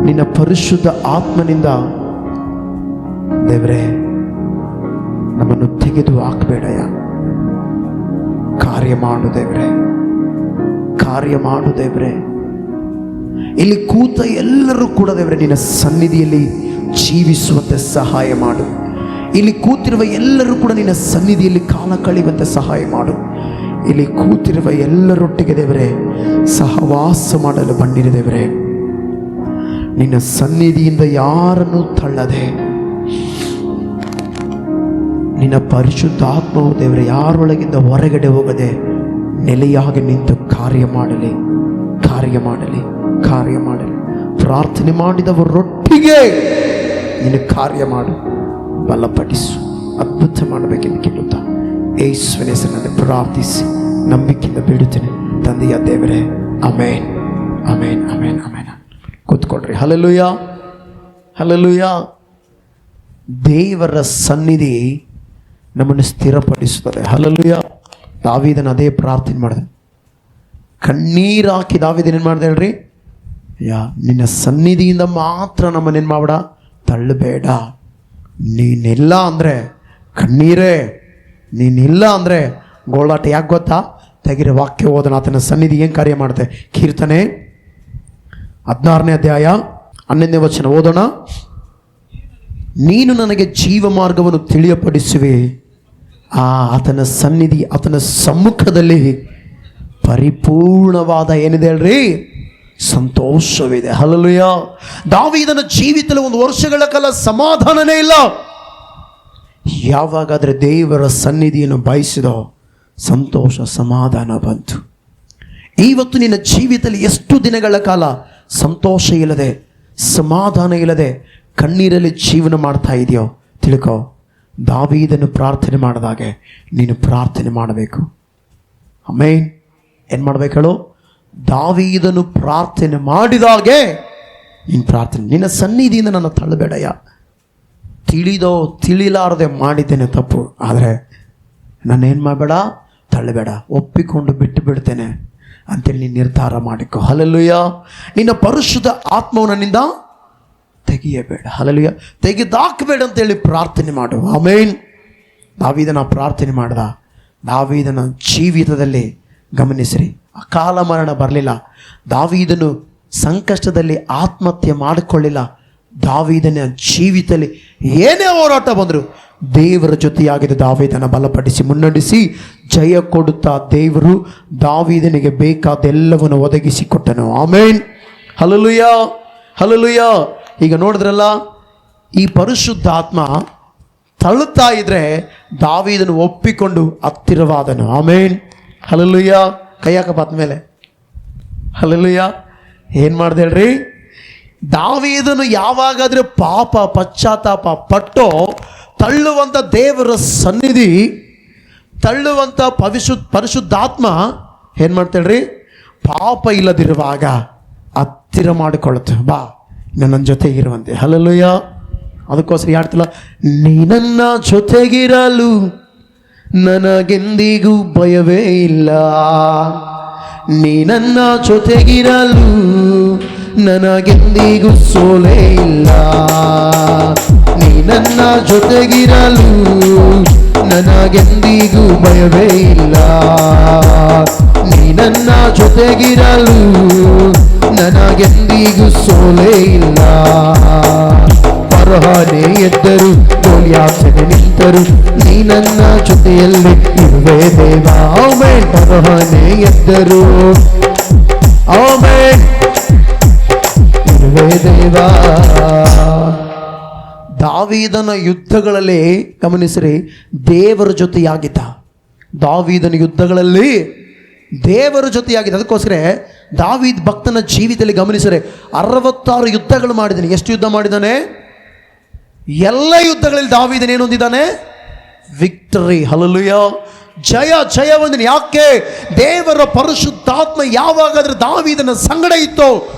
ನಿನ್ನ ಪರಿಶುದ್ಧ ಆತ್ಮನಿಂದ ದೇವರೇ ನಮ್ಮನ್ನು ತೆಗೆದು ಹಾಕಬೇಡಯ್ಯ. ಕಾರ್ಯ ಮಾಡು ದೇವರೇ, ಕಾರ್ಯ ಮಾಡು ದೇವರೇ. ಇಲ್ಲಿ ಕೂತ ಎಲ್ಲರೂ ಕೂಡ ದೇವರೇ ನಿನ್ನ ಸನ್ನಿಧಿಯಲ್ಲಿ ಜೀವಿಸುವಂತೆ ಸಹಾಯ ಮಾಡು. ಇಲ್ಲಿ ಕೂತಿರುವ ಎಲ್ಲರೂ ಕೂಡ ನಿನ್ನ ಸನ್ನಿಧಿಯಲ್ಲಿ ಕಾಲ ಕಳೆಯುವಂತೆ ಸಹಾಯ ಮಾಡು. ಇಲ್ಲಿ ಕೂತಿರುವ ಎಲ್ಲರೊಟ್ಟಿಗೆ ದೇವರೇ ಸಹವಾಸ ಮಾಡಲು ಬಂದಿರಿ ದೇವರೇ. ನಿನ್ನ ಸನ್ನಿಧಿಯಿಂದ ಯಾರನ್ನು ತಳ್ಳದೆ, ನಿನ್ನ ಪರಿಶುದ್ಧ ಆತ್ಮವು ದೇವರೇ ಯಾರೊಳಗಿಂದ ಹೊರಗಡೆ ಹೋಗದೆ ನೆಲೆಯಾಗಿ ನಿಂತು ಕಾರ್ಯ ಮಾಡಲಿ, ಕಾರ್ಯ ಮಾಡಲಿ, ಕಾರ್ಯ ಮಾಡಲಿ. ಪ್ರಾರ್ಥನೆ ಮಾಡಿದವರೊಟ್ಟಿಗೆ ನೀನು ಕಾರ್ಯ ಮಾಡು, ಬಲಪಡಿಸು, ಅದ್ಭುತ ಮಾಡಬೇಕೆಂದು ಕೇಳುತ್ತಾ ಯೇಸುವಿನ ಹೆಸರಿನಲ್ಲಿ ಪ್ರಾರ್ಥಿಸಿ ನಂಬಿಕೆಯಿಂದ ಬಿಡುತ್ತೇನೆ ತಂದೆಯ ದೇವರೇ. Amen, amen, amen, amen. ಕೂತ್ಕೊಳ್ರಿ. Hallelujah, hallelujah. ದೇವರ ಸನ್ನಿಧಿ ನಮ್ಮನ್ನು ಸ್ಥಿರಪಡಿಸುತ್ತದೆ. ಹಲ್ಲೆಲೂಯ. ದಾವೀದನ ಅದೇ ಪ್ರಾರ್ಥನೆ ಮಾಡಿದೆ, ಕಣ್ಣೀರು ಹಾಕಿ ದಾವೀದನ ಏನು ಮಾಡಿದೆ ಹೇಳ್ರಿ, ನಿನ್ನ ಸನ್ನಿಧಿಯಿಂದ ಮಾತ್ರ ನಮ್ಮನ್ನೇನು ಮಾಡಬೇಡ, ತಳ್ಳಬೇಡ. ನೀನಿಲ್ಲ ಅಂದರೆ ಕಣ್ಣೀರೇ, ನೀನಿಲ್ಲ ಅಂದರೆ ಗೋಳಾಟ. ಯಾಕೆ ಗೊತ್ತಾ? ತೆಗಿರೆ ವಾಕ್ಯ ಓದನ. ಆತನ ಸನ್ನಿಧಿ ಏನು ಕಾರ್ಯ ಮಾಡುತ್ತೆ? ಕೀರ್ತನೆ 16ನೇ ಅಧ್ಯಾಯ 11ನೇ ವಚನ ಓದೋಣ. ನೀನು ನನಗೆ ಜೀವ ಮಾರ್ಗವನ್ನು ತಿಳಿಯಪಡಿಸುವೆ, ಆತನ ಸನ್ನಿಧಿ, ಆತನ ಸಮ್ಮುಖದಲ್ಲಿ ಪರಿಪೂರ್ಣವಾದ ಏನಿದೆ ಹೇಳ್ರಿ, ಸಂತೋಷವಿದೆ. ಹಲ್ಲೆಲೂಯಾ. ದಾವೀದನ ಜೀವಿತದಲ್ಲಿ ಒಂದು ವರ್ಷಗಳ ಕಾಲ ಸಮಾಧಾನನೇ ಇಲ್ಲ. ಯಾವಾಗಾದರೆ ದೇವರ ಸನ್ನಿಧಿಯನ್ನು ಬಯಸಿದೋ ಸಂತೋಷ ಸಮಾಧಾನ ಬಂತು. ಇವತ್ತು ನಿನ್ನ ಜೀವಿತದಲ್ಲಿ ಎಷ್ಟು ದಿನಗಳ ಕಾಲ ಸಂತೋಷ ಇಲ್ಲದೆ, ಸಮಾಧಾನ ಇಲ್ಲದೆ, ಕಣ್ಣೀರಲ್ಲಿ ಜೀವನ ಮಾಡ್ತಾ ಇದೆಯೋ ತಿಳ್ಕೋ, ದಾವೀದನು ಪ್ರಾರ್ಥನೆ ಮಾಡಿದಾಗೆ ನೀನು ಪ್ರಾರ್ಥನೆ ಮಾಡಬೇಕು. ಆಮೇನ್. ಏನು ಮಾಡಬೇಕು ಹೇಳು? ದಾವೀದನು ಪ್ರಾರ್ಥನೆ ಮಾಡಿದಾಗೆ ನೀನು ಪ್ರಾರ್ಥನೆ. ನಿನ್ನ ಸನ್ನಿಧಿಯಿಂದ ನನ್ನ ತಳ್ಳಬೇಡಯ್ಯ. ತಿಳಿದೋ ತಿಳಿಲಾರದೆ ಮಾಡಿದ್ದೇನೆ ತಪ್ಪು, ಆದರೆ ನಾನೇನು ಮಾಡಬೇಡ, ತಳ್ಳಬೇಡ, ಒಪ್ಪಿಕೊಂಡು ಬಿಟ್ಟು ಬಿಡ್ತೇನೆ ಅಂತೇಳಿ ನೀನು ನಿರ್ಧಾರ ಮಾಡಿಕೊ. ಹಲ್ಲೆಲೂಯಾ. ನಿನ್ನ ಪರಿಶುದ್ಧ ಆತ್ಮವು ನನ್ನಿಂದ ತೆಗೆಯಬೇಡ. ಹಲ್ಲೆಲೂಯಾ. ತೆಗೆದಾಕಬೇಡ ಅಂತೇಳಿ ಪ್ರಾರ್ಥನೆ ಮಾಡು. ಆಮೇನ್. ದಾವೀದನ ಪ್ರಾರ್ಥನೆ ಮಾಡ್ದ. ದಾವೀದನ ಜೀವಿತದಲ್ಲಿ ಗಮನಿಸ್ರಿ, ಅಕಾಲ ಮರಣ ಬರಲಿಲ್ಲ. ದಾವೀದನು ಸಂಕಷ್ಟದಲ್ಲಿ ಆತ್ಮಹತ್ಯೆ ಮಾಡಿಕೊಳ್ಳಿಲ್ಲ. ದಾವೀದನ ಜೀವಿತದಲ್ಲಿ ಏನೇ ಹೋರಾಟ ಬಂದರು ದೇವರ ಜೊತೆಯಾಗಿದೆ. ದಾವೀದನ ಬಲಪಡಿಸಿ ಮುನ್ನಡೆಸಿ ಜಯ ಕೊಡುತ್ತಾ ದೇವರು ದಾವೀದನಿಗೆ ಬೇಕಾದೆಲ್ಲವನ್ನು ಒದಗಿಸಿಕೊಟ್ಟನು. ಆಮೇನ್. ಹಲ್ಲೆಲೂಯಾ. ಹಲ್ಲೆಲೂಯಾ. ಈಗ ನೋಡಿದ್ರಲ್ಲ, ಈ ಪರಿಶುದ್ಧ ಆತ್ಮ ತಳ್ಳುತ್ತಾ ಇದ್ರೆ ದಾವೀದನು ಒಪ್ಪಿಕೊಂಡು ಹತ್ತಿರವಾದನು. ಆಮೇನ್. ಹಲ್ಲೆಲೂಯಾ. ಕೈಯಾಕಪ್ಪ ಮೇಲೆ. ಹಲ್ಲೆಲೂಯಾ. ಏನು ಮಾಡ್ದೆ ಹೇಳ್ರಿ? ದಾವೀದನು ಯಾವಾಗಾದ್ರೆ ಪಾಪ ಪಶ್ಚಾತ್ತಾಪ ಪಟ್ಟೋ ತಳ್ಳುವಂಥ ದೇವರ ಸನ್ನಿಧಿ, ತಳ್ಳುವಂಥ ಪರಿಶುದ್ಧಾತ್ಮ ಏನು ಮಾಡ್ತೇಳ್ರಿ? ಪಾಪ ಇಲ್ಲದಿರುವಾಗ ಹತ್ತಿರ ಮಾಡಿಕೊಳ್ಳುತ್ತೆ. ಬಾ ನನ್ನ ಜೊತೆಗೆ ಇರುವಂತೆ. ಹಲ್ಲೆಲೂಯಾ. ಅದಕ್ಕೋಸ್ಕರ ಯಾಡ್ತಿಲ್ಲ, ನೀ ನನ್ನ ಜೊತೆಗಿರಲು ನನಗೆಂದಿಗೂ ಭಯವೇ ಇಲ್ಲ. ನೀ ನನ್ನ ಜೊತೆಗಿರಲು ನನಗೆಂದಿಗೂ ಸೋಲೇ ಇಲ್ಲ. ನೀ ನನ್ನ ಜೊತೆಗಿರಲು ನನಗೆಂದಿಗೂ ಭಯವೇ ಇಲ್ಲ. ನೀ ನನ್ನ ಜೊತೆಗಿರಲು ನನಗೆಂದಿಗೂ ಸೋಲೇ ಇಲ್ಲ. ಪರಹಾನೆ ಎದ್ದರು, ಗೋಲಿಯಾತನೆ ನಿಂತರು, ನೀ ನನ್ನ ಜೊತೆಯಲ್ಲಿ ಇರುವೆ ದೇವ. ಆಮೆನ್. ಪರಹಾನೆ ಎದ್ದರು, ಆಮೆನ್, ಇರುವೆ ದೇವ. ದಾವೀದನ ಯುದ್ಧಗಳಲ್ಲಿ ಗಮನಿಸಿರಿ, ದೇವರ ಜೊತೆಯಾಗಿದ್ದ. ದಾವೀದನ ಯುದ್ಧಗಳಲ್ಲಿ ದೇವರ ಜೊತೆಯಾಗಿದೆ. ಅದಕ್ಕೋಸ್ಕರ ದಾವೀದ್ ಭಕ್ತನ ಜೀವಿತದಲ್ಲಿ ಗಮನಿಸಿರೆ 66 ಯುದ್ಧಗಳು ಮಾಡಿದ್ದಾನೆ. ಎಷ್ಟು ಯುದ್ಧ ಮಾಡಿದ್ದಾನೆ? ಎಲ್ಲ ಯುದ್ಧಗಳಲ್ಲಿ ದಾವೀದನ ಏನು ಹೊಂದಿದ್ದಾನೆ? ವಿಕ್ಟರಿ. ಹಲ್ಲೆಲೂಯಾ. ಜಯ ಜಯ ಹೊಂದಿನ. ಯಾಕೆ? ದೇವರ ಪರಿಶುದ್ಧಾತ್ಮ ಯಾವಾಗಾದ್ರೂ ದಾವೀದನ ಸಂಗಡ ಇತ್ತು,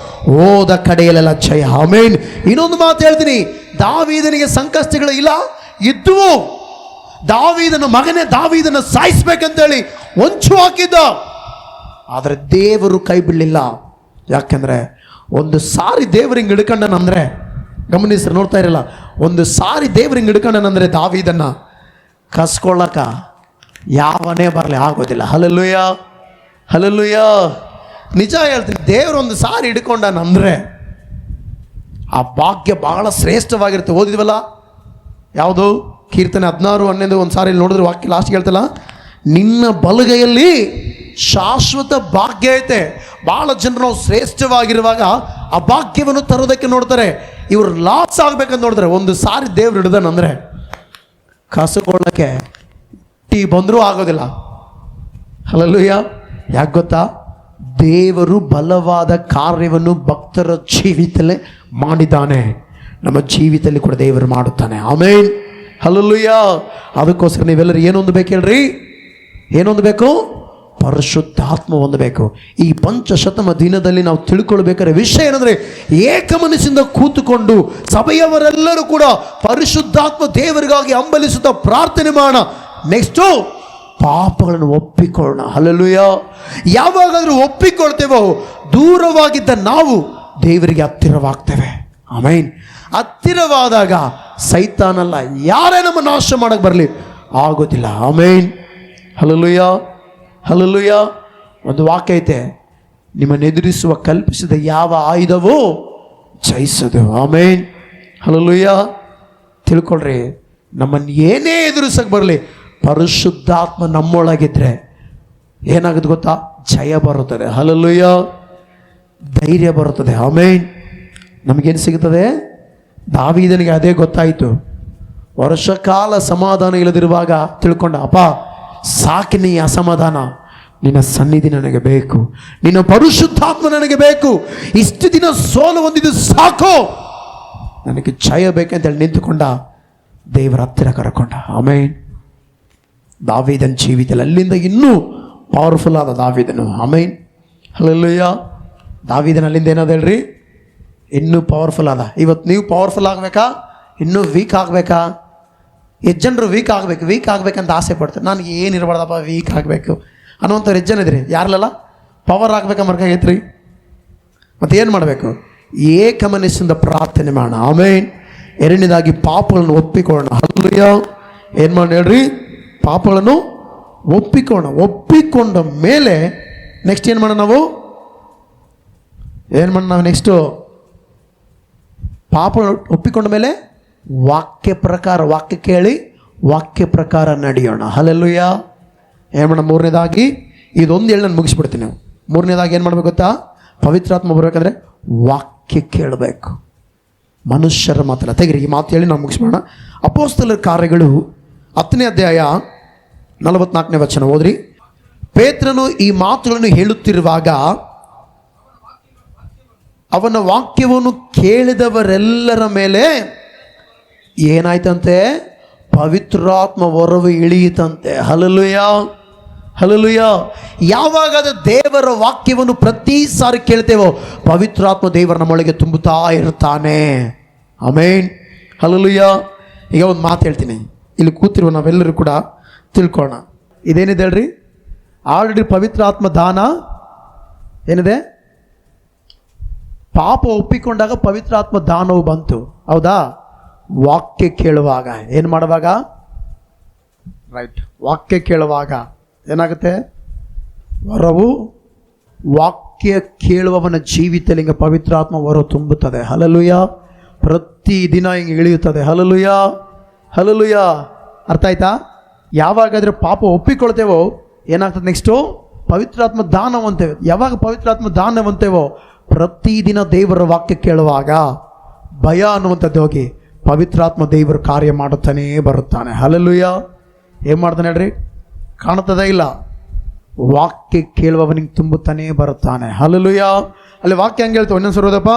ಹೋದ ಕಡೆಯಲ್ಲೆಲ್ಲ ಜಯ. ಆಮೇನ್. ಇನ್ನೊಂದು ಮಾತು ಹೇಳ್ತೀನಿ, ದಾವೀದನಿಗೆ ಸಂಕಷ್ಟಗಳು ಇಲ್ಲ, ಇದ್ದುವು. ದಾವೀದನ ಮಗನೇ ದಾವೀದನ ಸಾಯಿಸ್ಬೇಕಂತೇಳಿ ಹೊಂಚು ಹಾಕಿದ್ದ, ಆದರೆ ದೇವರು ಕೈ ಬಿಡಲಿಲ್ಲ. ಯಾಕೆಂದ್ರೆ ಒಂದು ಸಾರಿ ದೇವರು ಹಿಂಗೆ ಹಿಡ್ಕೊಂಡನಂದ್ರೆ, ಗಮನಿಸ್ರಿ, ನೋಡ್ತಾ ಇರಲ್ಲ, ಒಂದು ಸಾರಿ ದೇವರು ಹಿಂಗೆ ಹಿಡ್ಕೊಂಡನಂದ್ರೆ ದಾವೀದನ್ನ ಕಸ್ಕೊಳ್ಳಕ ಯಾವನೇ ಬರಲಿ ಆಗೋದಿಲ್ಲ. ಹಲ್ಲೆಲೂಯಾ. ಹಲ್ಲೆಲೂಯಾ. ನಿಜ ಹೇಳ್ತೀನಿ, ದೇವರು ಒಂದು ಸಾರಿ ಹಿಡ್ಕೊಂಡನಂದ್ರೆ ಆ ಭಾಗ್ಯ ಬಹಳ ಶ್ರೇಷ್ಠವಾಗಿರುತ್ತೆ. ಓದಿದ್ವಲ್ಲ, ಯಾವುದು? ಕೀರ್ತನೆ 16:11 ಒಂದು ಸಾರಿ ನೋಡಿದ್ರೆ ವಾಕ್ಯ ಲಾಸ್ಟ್ ಹೇಳ್ತಲ್ಲ, ನಿನ್ನ ಬಲಗೈಯಲ್ಲಿ ಶಾಶ್ವತ ಭಾಗ್ಯ ಐತೆ. ಭಾಳ ಜನರು ನಾವು ಶ್ರೇಷ್ಠವಾಗಿರುವಾಗ ಆ ಭಾಗ್ಯವನ್ನು ತರೋದಕ್ಕೆ ನೋಡ್ತಾರೆ, ಇವರು ಲಾಸ್ ಆಗ್ಬೇಕಂತ ನೋಡ್ತಾರೆ. ಒಂದು ಸಾರಿ ದೇವ್ರು ಹಿಡ್ದನಂದ್ರೆ ಕಸಕೊಳ್ಳಕ್ಕೆ ಟೀ ಬಂದರೂ ಆಗೋದಿಲ್ಲ. ಹಲ್ಲೆಲೂಯಾ. ಯಾಕೆ ಗೊತ್ತಾ? ದೇವರು ಬಲವಾದ ಕಾರ್ಯವನ್ನು ಭಕ್ತರ ಜೀವಿತಲ್ಲೇ ಮಾಡಿದ್ದಾನೆ. ನಮ್ಮ ಜೀವಿತದಲ್ಲಿ ಕೂಡ ದೇವರು ಮಾಡುತ್ತಾನೆ. ಆಮೇನ್. ಹಲ್ಲೆಲೂಯಾ. ಅದಕ್ಕೋಸ್ಕರ ನೀವೆಲ್ಲರೂ ಏನೊಂದು ಬೇಕು ಹೇಳ್ರಿ? ಏನೊಂದು ಬೇಕು? ಪರಿಶುದ್ಧಾತ್ಮ ಹೊಂದಬೇಕು. ಈ ಪಂಚಶತಮ ದಿನದಲ್ಲಿ ನಾವು ತಿಳ್ಕೊಳ್ಬೇಕಾದ್ರೆ ವಿಷಯ ಏನಂದ್ರೆ, ಏಕ ಮನಸ್ಸಿಂದ ಕೂತುಕೊಂಡು ಸಭೆಯವರೆಲ್ಲರೂ ಕೂಡ ಪರಿಶುದ್ಧಾತ್ಮ ದೇವರಿಗಾಗಿ ಹಂಬಲಿಸುತ್ತಾ ಪ್ರಾರ್ಥನೆ ಮಾಡೋಣ. ನೆಕ್ಸ್ಟು ಪಾಪಗಳನ್ನು ಒಪ್ಪಿಕೊಳ್ಳೋಣ. ಹಲ್ಲೆಲೂಯಾ. ಯಾವಾಗಾದ್ರೂ ಒಪ್ಪಿಕೊಳ್ತೇವೋ ದೂರವಾಗಿದ್ದ ನಾವು ದೇವರಿಗೆ ಹತ್ತಿರವಾಗ್ತೇವೆ. ಆಮೇನ್. ಹತ್ತಿರವಾದಾಗ ಸೈತಾನಲ್ಲ ಯಾರೇ ನಮ್ಮ ನಾಶ ಮಾಡಕ್ಕೆ ಬರಲಿ ಆಗೋದಿಲ್ಲ. ಆಮೇನ್. ಹಲ್ಲೆಲೂಯಾ. ಹಲ್ಲೆಲೂಯಾ. ಒಂದು ವಾಕ್ಯ ಐತೆ, ನಿಮ್ಮನ್ನು ಎದುರಿಸುವ ಕಲ್ಪಿಸಿದ ಯಾವ ಆಯುಧವೂ ಜಯಿಸದು. ಆಮೇನ್. ಹಲ್ಲೆಲೂಯಾ. ತಿಳ್ಕೊಳ್ರಿ, ನಮ್ಮನ್ನು ಏನೇ ಎದುರಿಸಕ್ಕೆ ಬರಲಿ, ಪರಿಶುದ್ಧಾತ್ಮ ನಮ್ಮೊಳಗಿದ್ರೆ ಏನಾಗುತ್ತೆ ಗೊತ್ತಾ? ಜಯ ಬರುತ್ತದೆ. ಹಲ್ಲೆಲೂಯಾ. ಧೈರ್ಯ ಬರುತ್ತದೆ. ಆಮೇನ್. ನಮಗೇನು ಸಿಗುತ್ತದೆ? ದಾವೀದನಿಗೆ ಅದೇ ಗೊತ್ತಾಯಿತು. ವರ್ಷಕಾಲ ಸಮಾಧಾನ ಇಲ್ಲದಿರುವಾಗ ತಿಳ್ಕೊಂಡ, ಅಪ್ಪ ಸಾಕಿನಿ ಅಸಮಾಧಾನ, ನಿನ್ನ ಸನ್ನಿಧಿ ನನಗೆ ಬೇಕು, ನಿನ್ನ ಪರಿಶುದ್ಧಾತ್ಮ ನನಗೆ ಬೇಕು, ಇಷ್ಟು ದಿನ ಸೋಲು ಹೊಂದಿದ್ದು ಸಾಕು, ನನಗೆ ಜಯ ಬೇಕಂತೇಳಿ ನಿಂತುಕೊಂಡ, ದೇವರ ಹತ್ತಿರ ಕರ್ಕೊಂಡ. ಆಮೇನ್. ದಾವೀದನ ಜೀವಿತದಲ್ಲಿ ಅಲ್ಲಿಂದ ಇನ್ನೂ ಪವರ್ಫುಲ್ ಆದ ದಾವೀದನು. ಆಮೇನ್. ಹಲ್ಲೆಲೂಯಾ. ದಾವೀದನ ಅಲ್ಲಿಂದ ಏನದ ಹೇಳ್ರಿ? ಇನ್ನೂ ಪವರ್ಫುಲ್ ಆದ. ಇವತ್ತು ನೀವು ಪವರ್ಫುಲ್ ಆಗಬೇಕಾ? ಇನ್ನೂ ವೀಕ್ ಆಗಬೇಕಾ? ಎಷ್ಟು ಜನರು ವೀಕ್ ಆಗಬೇಕಂತ ಆಸೆ ಪಡ್ತಾರೆ. ನನಗೆ ಏನು ಇರಬಾರ್ದಪ್ಪ, ವೀಕ್ ಆಗಬೇಕು ಅನ್ನೋಂಥವ್ರು ಎಷ್ಟು ಜನ ಇದ್ರಿ? ಯಾರಲ್ಲ ಪವರ್ ಆಗ್ಬೇಕಾ ಮರ್ಕಾಗೈತ್ರಿ? ಮತ್ತೆ ಏನು ಮಾಡಬೇಕು? ಏಕ ಮನಸ್ಸಿಂದ ಪ್ರಾರ್ಥನೆ ಮಾಡೋಣ. ಆಮೇನ್. ಎರಡನೇದಾಗಿ ಪಾಪಗಳನ್ನು ಒಪ್ಪಿಕೊಳ್ಳೋಣ. ಹಲ್ಲೆಲೂಯಾ. ಏನು ಮಾಡಿ ಹೇಳ್ರಿ? ಪಾಪಗಳನ್ನು ಒಪ್ಪಿಕೊಂಡ ಮೇಲೆ ನೆಕ್ಸ್ಟ್ ಏನು ಮಾಡೋಣ ನಾವು? ನೆಕ್ಸ್ಟು ಪಾಪ ಒಪ್ಪಿಕೊಂಡ ಮೇಲೆ ವಾಕ್ಯ ಕೇಳಿ ವಾಕ್ಯ ಪ್ರಕಾರ ನಡೆಯೋಣ. ಹಲ್ಲೆಲೂಯಾ. ಏನು ಮಾಡೋಣ? ಮೂರನೇದಾಗಿ ಇದೊಂದು ಹೇಳಿ ನಾನು ಮುಗಿಸ್ಬಿಡ್ತೀನಿ. ಮೂರನೇದಾಗಿ ಏನು ಮಾಡ್ಬೇಕು ಗೊತ್ತಾ? ಪವಿತ್ರಾತ್ಮ ಬರಬೇಕಂದ್ರೆ ವಾಕ್ಯ ಕೇಳಬೇಕು, ಮನುಷ್ಯರ ಮಾತಲ್ಲ. ತೆಗಿರಿ, ಈ ಮಾತು ಹೇಳಿ ನಾವು ಮುಗಿಸ್ಬೋಣ. ಅಪೊಸ್ತಲರ ಕಾರ್ಯಗಳು 10ನೇ ಅಧ್ಯಾಯ 44ನೇ ವಚನ ಓದ್ರಿ. ಪೇತ್ರನು ಈ ಮಾತುಗಳನ್ನು ಹೇಳುತ್ತಿರುವಾಗ ಅವನ ವಾಕ್ಯವನ್ನು ಕೇಳಿದವರೆಲ್ಲರ ಮೇಲೆ ಏನಾಯ್ತಂತೆ? ಪವಿತ್ರಾತ್ಮ ವರವು ಇಳಿಯಿತಂತೆ. Hallelujah, hallelujah. ಯಾವಾಗ ದೇವರ ವಾಕ್ಯವನ್ನು ಪ್ರತಿ ಸಾರಿ ಕೇಳ್ತೇವೋ ಪವಿತ್ರಾತ್ಮ ದೇವರ ನಮ್ಮೊಳಗೆ ತುಂಬುತ್ತಾ ಇರ್ತಾನೆ. ಆಮೇನ್. ಹಲ್ಲೆಲೂಯಾ. ಈಗ ಒಂದು ಮಾತು ಹೇಳ್ತೀನಿ, ಇಲ್ಲಿ ಕೂತಿರುವ ನಾವೆಲ್ಲರೂ ಕೂಡ ತಿಳ್ಕೊಳ್ಳೋಣ. ಇದೇನಿದೆ ಹೇಳ್ರಿ? ಆಲ್ರೆಡಿ ಪವಿತ್ರಾತ್ಮ ದಾನ ಏನಿದೆ? ಪಾಪ ಒಪ್ಪಿಕೊಂಡಾಗ ಪವಿತ್ರಾತ್ಮ ದಾನವು ಬಂತು, ಹೌದಾ? ವಾಕ್ಯ ಕೇಳುವಾಗ ಏನು ಮಾಡುವಾಗ? ರೈಟ್. ವಾಕ್ಯ ಕೇಳುವಾಗ ಏನಾಗುತ್ತೆ? ವರವು ವಾಕ್ಯ ಕೇಳುವವನ ಜೀವಿತದಲ್ಲಿ ಹಿಂಗೆ ಪವಿತ್ರಾತ್ಮ ವರ ತುಂಬುತ್ತದೆ. ಹಲ್ಲೆಲೂಯಾ. ಪ್ರತಿದಿನ ಹಿಂಗೆ ಇಳಿಯುತ್ತದೆ. Hallelujah, hallelujah. ಅರ್ಥ ಆಯ್ತಾ? ಯಾವಾಗಾದ್ರೆ ಪಾಪ ಒಪ್ಪಿಕೊಳ್ತೇವೋ ಏನಾಗ್ತದೆ? ನೆಕ್ಸ್ಟು ಪವಿತ್ರಾತ್ಮ ದಾನವಂತೇವೆ. ಯಾವಾಗ ಪವಿತ್ರಾತ್ಮ ದಾನವಂತೇವೋ ಪ್ರತಿದಿನ ದೇವರ ವಾಕ್ಯ ಕೇಳುವಾಗ ಭಯ ಅನ್ನುವಂಥದ್ದು ಹೋಗಿ ಪವಿತ್ರಾತ್ಮ ದೇವರು ಕಾರ್ಯ ಮಾಡುತ್ತಾನೇ ಬರುತ್ತಾನೆ. ಹಲ್ಲೆಲೂಯಾ. ಏನು ಮಾಡ್ತಾನೆ ಹೇಳ್ರಿ? ಕಾಣುತ್ತದೆ ಇಲ್ಲ? ವಾಕ್ಯ ಕೇಳುವವನಿಗೆ ತುಂಬುತ್ತಾನೇ ಬರುತ್ತಾನೆ. ಹಲ್ಲೆಲೂಯಾ. ಅಲ್ಲಿ ವಾಕ್ಯ ಹಂಗೆ ಹೇಳ್ತೇವೆ. ಇನ್ನೊಂದು ಸರೋದಪ್ಪ.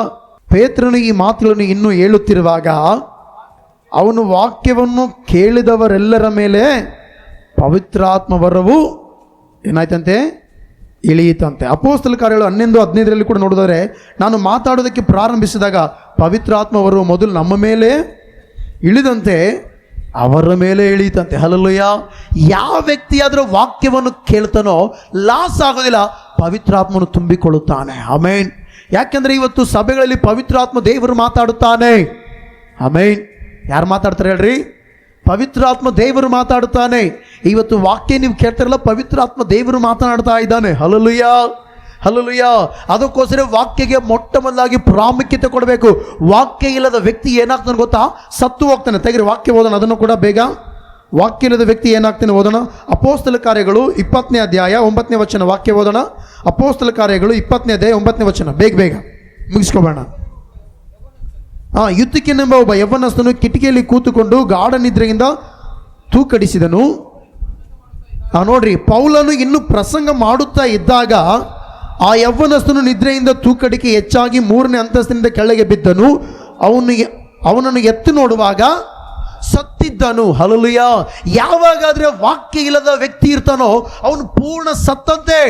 ಪೇತ್ರನು ಈ ಮಾತುಗಳನ್ನು ಇನ್ನೂ ಹೇಳುತ್ತಿರುವಾಗ ಅವನು ವಾಕ್ಯವನ್ನು ಕೇಳಿದವರೆಲ್ಲರ ಮೇಲೆ ಪವಿತ್ರಾತ್ಮ ವರವು ಏನಾಯ್ತಂತೆ? ಇಳಿಯಿತಂತೆ. ಅಪೊಸ್ತಲ ಕಾರ್ಯಗಳು 11:15 ಕೂಡ ನೋಡಿದರೆ, ನಾನು ಮಾತಾಡೋದಕ್ಕೆ ಪ್ರಾರಂಭಿಸಿದಾಗ ಪವಿತ್ರಾತ್ಮವರು ಮೊದಲು ನಮ್ಮ ಮೇಲೆ ಇಳಿದಂತೆ ಅವರ ಮೇಲೆ ಇಳಿಯಿತಂತೆ. ಹಲ್ಲೆಲೂಯಾ. ಯಾವ ವ್ಯಕ್ತಿಯಾದರೂ ವಾಕ್ಯವನ್ನು ಕೇಳ್ತಾನೋ ಲಾಸ್ ಆಗೋದಿಲ್ಲ, ಪವಿತ್ರಾತ್ಮನು ತುಂಬಿಕೊಳ್ಳುತ್ತಾನೆ. ಆಮೇನ್. ಯಾಕೆಂದರೆ ಇವತ್ತು ಸಭೆಗಳಲ್ಲಿ ಪವಿತ್ರಾತ್ಮ ದೇವರು ಮಾತಾಡುತ್ತಾನೆ. ಆಮೇನ್. ಯಾರು ಮಾತಾಡ್ತಾರೆ ಹೇಳ್ರಿ? ಪವಿತ್ರಾತ್ಮ ದೇವರು ಮಾತಾಡುತ್ತಾನೆ. ಇವತ್ತು ವಾಕ್ಯ ನೀವು ಕೇಳ್ತಾರಲ್ಲ, ಪವಿತ್ರಾತ್ಮ ದೇವರು ಮಾತನಾಡ್ತಾ ಇದ್ದಾನೆ. Hallelujah, hallelujah. ಅದಕ್ಕೋಸ್ಕರ ವಾಕ್ಯಗೆ ಮೊಟ್ಟ ಮೊದಲಾಗಿ ಪ್ರಾಮುಖ್ಯತೆ ಕೊಡಬೇಕು. ವಾಕ್ಯ ಇಲ್ಲದ ವ್ಯಕ್ತಿ ಏನಾಗ್ತಾನೆ ಗೊತ್ತಾ? ಸತ್ತು ಹೋಗ್ತಾನೆ. ತೆಗೆರಿ ವಾಕ್ಯ ಓದೋಣ, ಅದನ್ನು ಕೂಡ ಬೇಗ. ವಾಕ್ಯ ಇಲ್ಲದ ವ್ಯಕ್ತಿ ಏನಾಗ್ತಾನೆ ಓದೋಣ. ಅಪೊಸ್ತಲ ಕಾರ್ಯಗಳು 20ನೇ ಅಧ್ಯಾಯ 9ನೇ ವಚನ ವಾಕ್ಯ ಓದೋಣ. ಅಪೊಸ್ತಲ ಕಾರ್ಯಗಳು 20ನೇ ಅಧ್ಯಾಯ 9ನೇ ವಚನ. ಬೇಗ ಮುಗಿಸ್ಕೋಬೇಡ. ಯುದ್ಧಕ್ಕೆನೆಂಬ ಒಬ್ಬ ಯೌವನಸ್ಥನು ಕಿಟಕಿಯಲ್ಲಿ ಕೂತುಕೊಂಡು ಗಾಢ ನಿದ್ರೆಯಿಂದ ತೂಕಡಿಸಿದನು. ನೋಡ್ರಿ, ಪೌಲನು ಇನ್ನು ಪ್ರಸಂಗ ಮಾಡುತ್ತಾ ಇದ್ದಾಗ ಆ ಯೌವನಸ್ಥನು ನಿದ್ರೆಯಿಂದ ತೂಕಡಿಕೆ ಹೆಚ್ಚಾಗಿ 3ನೇ ಅಂತಸ್ತಿನಿಂದ ಕೆಳಗೆ ಬಿದ್ದನು. ಅವನನ್ನು ಎತ್ತು ನೋಡುವಾಗ ಸತ್ತಿದ್ದನು. ಹಲ್ಲೆಲೂಯಾ. ಯಾವಾಗಾದ್ರೆ ವಾಕ್ಯ ಇಲ್ಲದ ವ್ಯಕ್ತಿ ಇರ್ತಾನೋ ಅವನು ಪೂರ್ಣ ಸತ್ತಂತೆ.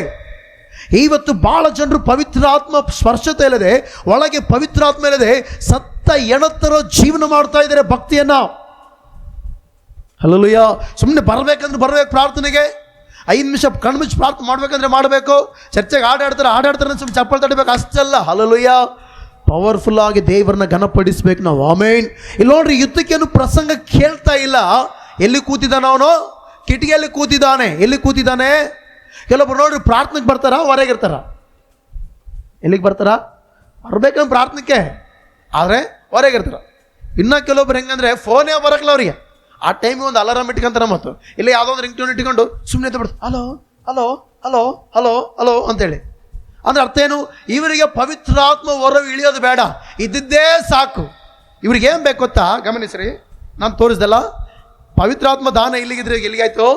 ಇವತ್ತು ಬಹಳ ಜನರು ಪವಿತ್ರಾತ್ಮ ಸ್ಪರ್ಶತೆ ಇಲ್ಲದೆ, ಒಳಗೆ ಪವಿತ್ರಾತ್ಮ ಇಲ್ಲದೆ ಸತ್ತ ಎಣತರ ಜೀವನ ಮಾಡ್ತಾ ಇದ್ದಾರೆ ಭಕ್ತಿಯನ್ನ. ಹಲ್ಲೆಲೂಯಾ. ಸುಮ್ಮನೆ ಬರ್ಬೇಕು ಪ್ರಾರ್ಥನೆಗೆ 5 ನಿಮಿಷ ಕಣ್ಮುಚ್ಚಿ ಪ್ರಾರ್ಥನೆ ಮಾಡ್ಬೇಕಂದ್ರೆ ಮಾಡಬೇಕು. ಚರ್ಚೆಗೆ ಹಾಡಾಡ್ತಾರೆ ಸುಮ್ಮನೆ ಚಪ್ಪಲ್ ತಡಿಬೇಕು ಅಷ್ಟಲ್ಲ. ಹಲ್ಲೆಲೂಯಾ. ಪವರ್ಫುಲ್ ಆಗಿ ದೇವರನ್ನ ಘನಪಡಿಸ್ಬೇಕು ನಾವು. ಆಮೇನ್. ಇಲ್ಲಿ ನೋಡ್ರಿ, ಯುದ್ಧಕ್ಕೇನು ಪ್ರಸಂಗ ಕೇಳ್ತಾ ಇಲ್ಲ. ಎಲ್ಲಿ ಕೂತಿದ್ದಾನ ಅವನು? ಕಿಟಕಿಯಲ್ಲಿ ಕೂತಿದ್ದಾನೆ. ಎಲ್ಲಿ ಕೂತಿದ್ದಾನೆ? ಕೆಲವೊಬ್ರು ನೋಡ್ರಿ ಪ್ರಾರ್ಥನೆಗೆ ಬರ್ತಾರ, ಹೊರಗಿರ್ತಾರ. ಎಲ್ಲಿಗೆ ಬರ್ತಾರ? ಬರ್ಬೇಕಂದ್ರೆ ಪ್ರಾರ್ಥನೆಗೆ, ಆದರೆ ಹೊರಗಿರ್ತಾರ. ಇನ್ನು ಕೆಲವೊಬ್ರು ಹೆಂಗಂದ್ರೆ ಫೋನೇ ಬರಕಲ್ಲ ಅವರಿಗೆ. ಆ ಟೈಮಿಗೆ ಒಂದು ಅಲಾರಾಮ್ ಇಟ್ಕೊಂತಾರ, ಮತ್ತು ಇಲ್ಲ ಯಾವುದೋ ಒಂದು ರಿಂಗ್ ಟೋನ್ ಇಟ್ಕೊಂಡು ಸುಮ್ಮನೆ ಬಿಡ್ತಾರೆ. Hello hello hello hello hello ಅಂತೇಳಿ. ಅಂದ್ರೆ ಅರ್ಥ ಏನು? ಇವರಿಗೆ ಪವಿತ್ರಾತ್ಮ ವರವು ಇಳಿಯೋದು ಬೇಡ, ಇದ್ದಿದ್ದೇ ಸಾಕು. ಇವ್ರಿಗೆ ಏನು ಬೇಕು ಗೊತ್ತಾ? ಗಮನಿಸ್ರಿ, ನಾನು ತೋರಿಸ್ದಲ್ಲ, ಪವಿತ್ರಾತ್ಮ ದಾನ ಇಲ್ಲಿಗಿದ್ರೆ ಎಲ್ಲಿಗಾಯ್ತು?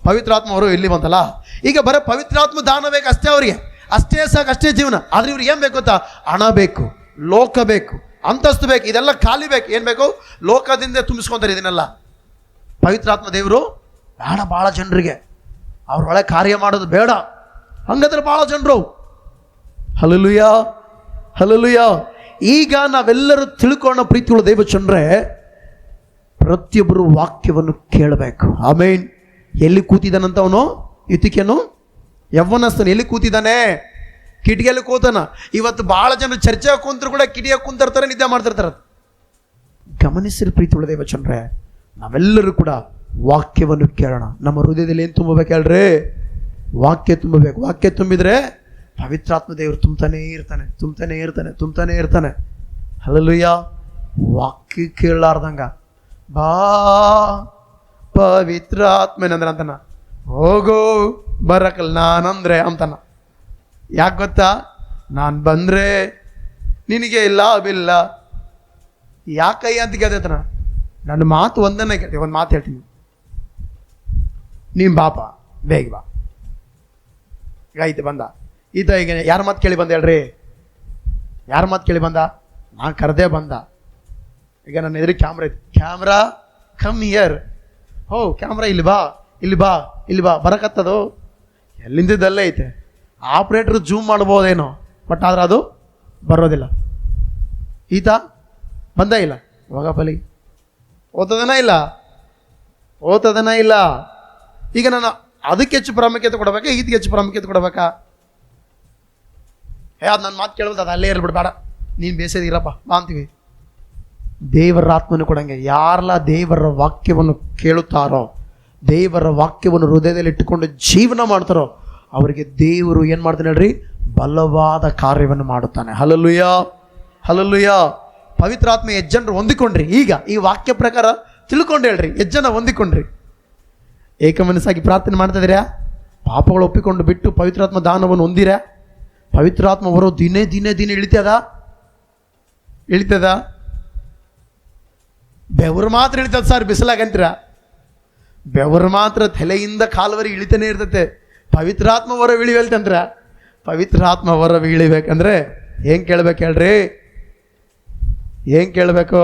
ಪವಿತ್ರಾತ್ಮ ವರವು ಇಲ್ಲಿ ಬಂತಲ್ಲ. ಈಗ ಬರೀ ಪವಿತ್ರಾತ್ಮ ದಾನ ಬೇಕು ಅಷ್ಟೇ, ಅವರಿಗೆ ಅಷ್ಟೇ ಸಾಕು, ಅಷ್ಟೇ ಜೀವನ. ಆದ್ರೆ ಇವ್ರಿಗೆ ಏನು ಬೇಕು ಗೊತ್ತಾ? ಹಣ ಬೇಕು, ಲೋಕ ಬೇಕು, ಅಂತಸ್ತು ಬೇಕು, ಇದೆಲ್ಲ ಖಾಲಿ ಬೇಕು. ಏನು ಬೇಕು? ಲೋಕದಿಂದ ತುಂಬಿಸ್ಕೊಂತಾರೆ ಇದನ್ನೆಲ್ಲ. ಪವಿತ್ರಾತ್ಮ ದೇವರು ಬೇಡ ಭಾಳ ಜನರಿಗೆ, ಅವ್ರೊಳಗೆ ಕಾರ್ಯ ಮಾಡೋದು ಬೇಡ. ಹಂಗಂದ್ರೆ ಭಾಳ ಜನರು. Hallelujah, hallelujah. ಈಗ ನಾವೆಲ್ಲರೂ ತಿಳ್ಕೊಳ್ಳೋ ಪ್ರೀತಿಯುಳ್ಳ ದೈವಜನರೇ, ಪ್ರತಿಯೊಬ್ಬರು ವಾಕ್ಯವನ್ನು ಕೇಳಬೇಕು. ಆಮೇನ್. ಎಲ್ಲಿ ಕೂತಿದ್ದಾನಂತ ಅವನು? ಇತಿಕೆನು ಯವ್ವನಸ್ಥನು ಎಲ್ಲಿ ಕೂತಿದ್ದಾನೆ? ಕಿಟಿಕಿಯಲ್ಲಿ ಕೂತಾನ. ಇವತ್ತು ಭಾಳ ಜನ ಚರ್ಚೆ ಕುಂತರು ಕೂಡ ಕಿಟಿಯಾಗಿ ಕುಂತಿರ್ತಾರೆ, ನಿದ್ದೆ ಮಾಡ್ತಿರ್ತಾರೆ. ಗಮನಿಸಿರಿ ಪ್ರೀತಿಯುಳ್ಳ ದೈವಜನರೇ, ನಾವೆಲ್ಲರೂ ಕೂಡ ವಾಕ್ಯವನ್ನು ಕೇಳೋಣ. ನಮ್ಮ ಹೃದಯದಲ್ಲಿ ಏನು ತುಂಬಬೇಕು ಹೇಳ್ರಿ? ವಾಕ್ಯ ತುಂಬಬೇಕು. ವಾಕ್ಯ ತುಂಬಿದ್ರೆ ಪವಿತ್ರಾತ್ಮ ದೇವರು ತುಂಬ್ತಾನೇ ಇರ್ತಾನೆ, ತುಂಬ್ತಾನೇ ಇರ್ತಾನೆ, ತುಂಬ್ತಾನೇ ಇರ್ತಾನೆ. ಹಲ್ಲೆಲೂಯಾ. ವಾಕ್ಯ ಕೇಳಲಾರ್ದಂಗ ಬಾ ಪವಿತ್ರಾತ್ಮನಂದ್ರೆ ಅಂತಾನ, ಹೋಗು ಬರಕಲ್ಲ ನಾನಂದ್ರೆ ಅಂತಾನ. ಯಾಕೆ ಗೊತ್ತಾ? ನಾನು ಬಂದರೆ ನಿನಗೆ ಲಾಭಿಲ್ಲ. ಯಾಕಯ್ಯ ಅಂತ ಕೇಳ್ತಾನ. ನನ್ನ ಮಾತು ಒಂದನ್ನೇ ಕೇಳ್ತೀವಿ, ಒಂದು ಮಾತು ಹೇಳ್ತೀನಿ, ನೀನು ಬಾಪ ಬೇಗ ಬಾ. ಈಗ ಐತೆ ಬಂದ ಈತ. ಈಗ ಯಾರ ಮಾತು ಕೇಳಿ ಬಂದ ಹೇಳ್ರಿ? ಯಾರ ಮಾತು ಕೇಳಿ ಬಂದ? ನಾನು ಕರೆದೇ ಬಂದ. ಈಗ ನನ್ನ ಎದುರಿಗೆ ಕ್ಯಾಮ್ರಾ ಐತಿ. Camera come here. ಹೋ ಕ್ಯಾಮ್ರಾ ಇಲ್ಲಿ ಬಾ, ಇಲ್ಲಿ ಬಾ, ಇಲ್ಲಿ ಬಾ. ಬರಕತ್ತದು ಎಲ್ಲಿಂದಲ್ಲೇ ಐತೆ. ಆಪ್ರೇಟ್ರ್ ಜೂಮ್ ಮಾಡ್ಬೋದೇನೋ, ಬಟ್ ಆದ್ರೆ ಅದು ಬರೋದಿಲ್ಲ. ಈತ ಬಂದ ಇಲ್ಲ, ಹೋಗಪ್ಪಲಿ ಓದ್ತದನ ಇಲ್ಲ, ಓದ್ತದನ ಇಲ್ಲ. ಈಗ ನಾನು ಅದಕ್ಕೆ ಹೆಚ್ಚು ಪ್ರಾಮುಖ್ಯತೆ ಕೊಡಬೇಕಾ, ಇದಕ್ಕೆ ಹೆಚ್ಚು ಪ್ರಾಮುಖ್ಯತೆ ಕೊಡಬೇಕಾ? ಅದು ನನ್ನ ಮಾತು ಕೇಳೋದು, ಅದು ಅಲ್ಲೇ ಇರ್ಬಿಡು, ಬೇಡ ನೀನು ಬೇಸದಿರಪ್ಪ ಬಾ ಅಂತೀವಿ. ದೇವರ ಆತ್ಮನು ಕೊಡಂಗೆ. ಯಾರೆಲ್ಲ ದೇವರ ವಾಕ್ಯವನ್ನು ಕೇಳುತ್ತಾರೋ, ದೇವರ ವಾಕ್ಯವನ್ನು ಹೃದಯದಲ್ಲಿ ಇಟ್ಟುಕೊಂಡು ಜೀವನ ಮಾಡ್ತಾರೋ, ಅವರಿಗೆ ದೇವರು ಏನು ಮಾಡ್ತಾನೆ ಹೇಳ್ರಿ? ಬಲವಾದ ಕಾರ್ಯವನ್ನು ಮಾಡುತ್ತಾನೆ. Hallelujah, hallelujah. ಪವಿತ್ರಾತ್ಮ ಯಜ್ಜನರು ಹೊಂದಿಕೊಂಡ್ರಿ. ಈಗ ಈ ವಾಕ್ಯ ಪ್ರಕಾರ ತಿಳ್ಕೊಂಡು ಹೇಳ್ರಿ, ಯಜ್ಜನ ಹೊಂದಿಕೊಂಡ್ರಿ. ಏಕ ಮನಸ್ಸಾಗಿ ಪ್ರಾರ್ಥನೆ ಮಾಡ್ತಾ ಇದೀರಾ? ಪಾಪಗಳು ಒಪ್ಪಿಕೊಂಡು ಬಿಟ್ಟು ಪವಿತ್ರಾತ್ಮ ದಾನವನ್ನು ಹೊಂದಿರಾ? ಪವಿತ್ರಾತ್ಮ ಬರೋ ದಿನೇ ದಿನೇ ದಿನೇ ಇಳಿತದ? ಬೆವರು ಮಾತ್ರ ಇಳಿತದ ಸರ್, ಬಿಸಿಲಾಗಂತೀರ? ಬೆವರು ಮಾತ್ರ ತಲೆಯಿಂದ ಕಾಲುವರೆಗೆ ಇಳಿತಾನೆ ಇರ್ತತೆ. ಪವಿತ್ರಾತ್ಮ ಹೊರ ಇಳಿವೆಲ್ತಂದ್ರ, ಪವಿತ್ರಾತ್ಮ ಹೊರ ಇಳಿಬೇಕಂದ್ರೆ ಏನ್ ಕೇಳ್ಬೇಕು ಹೇಳ್ರಿ? ಏನ್ ಕೇಳಬೇಕು?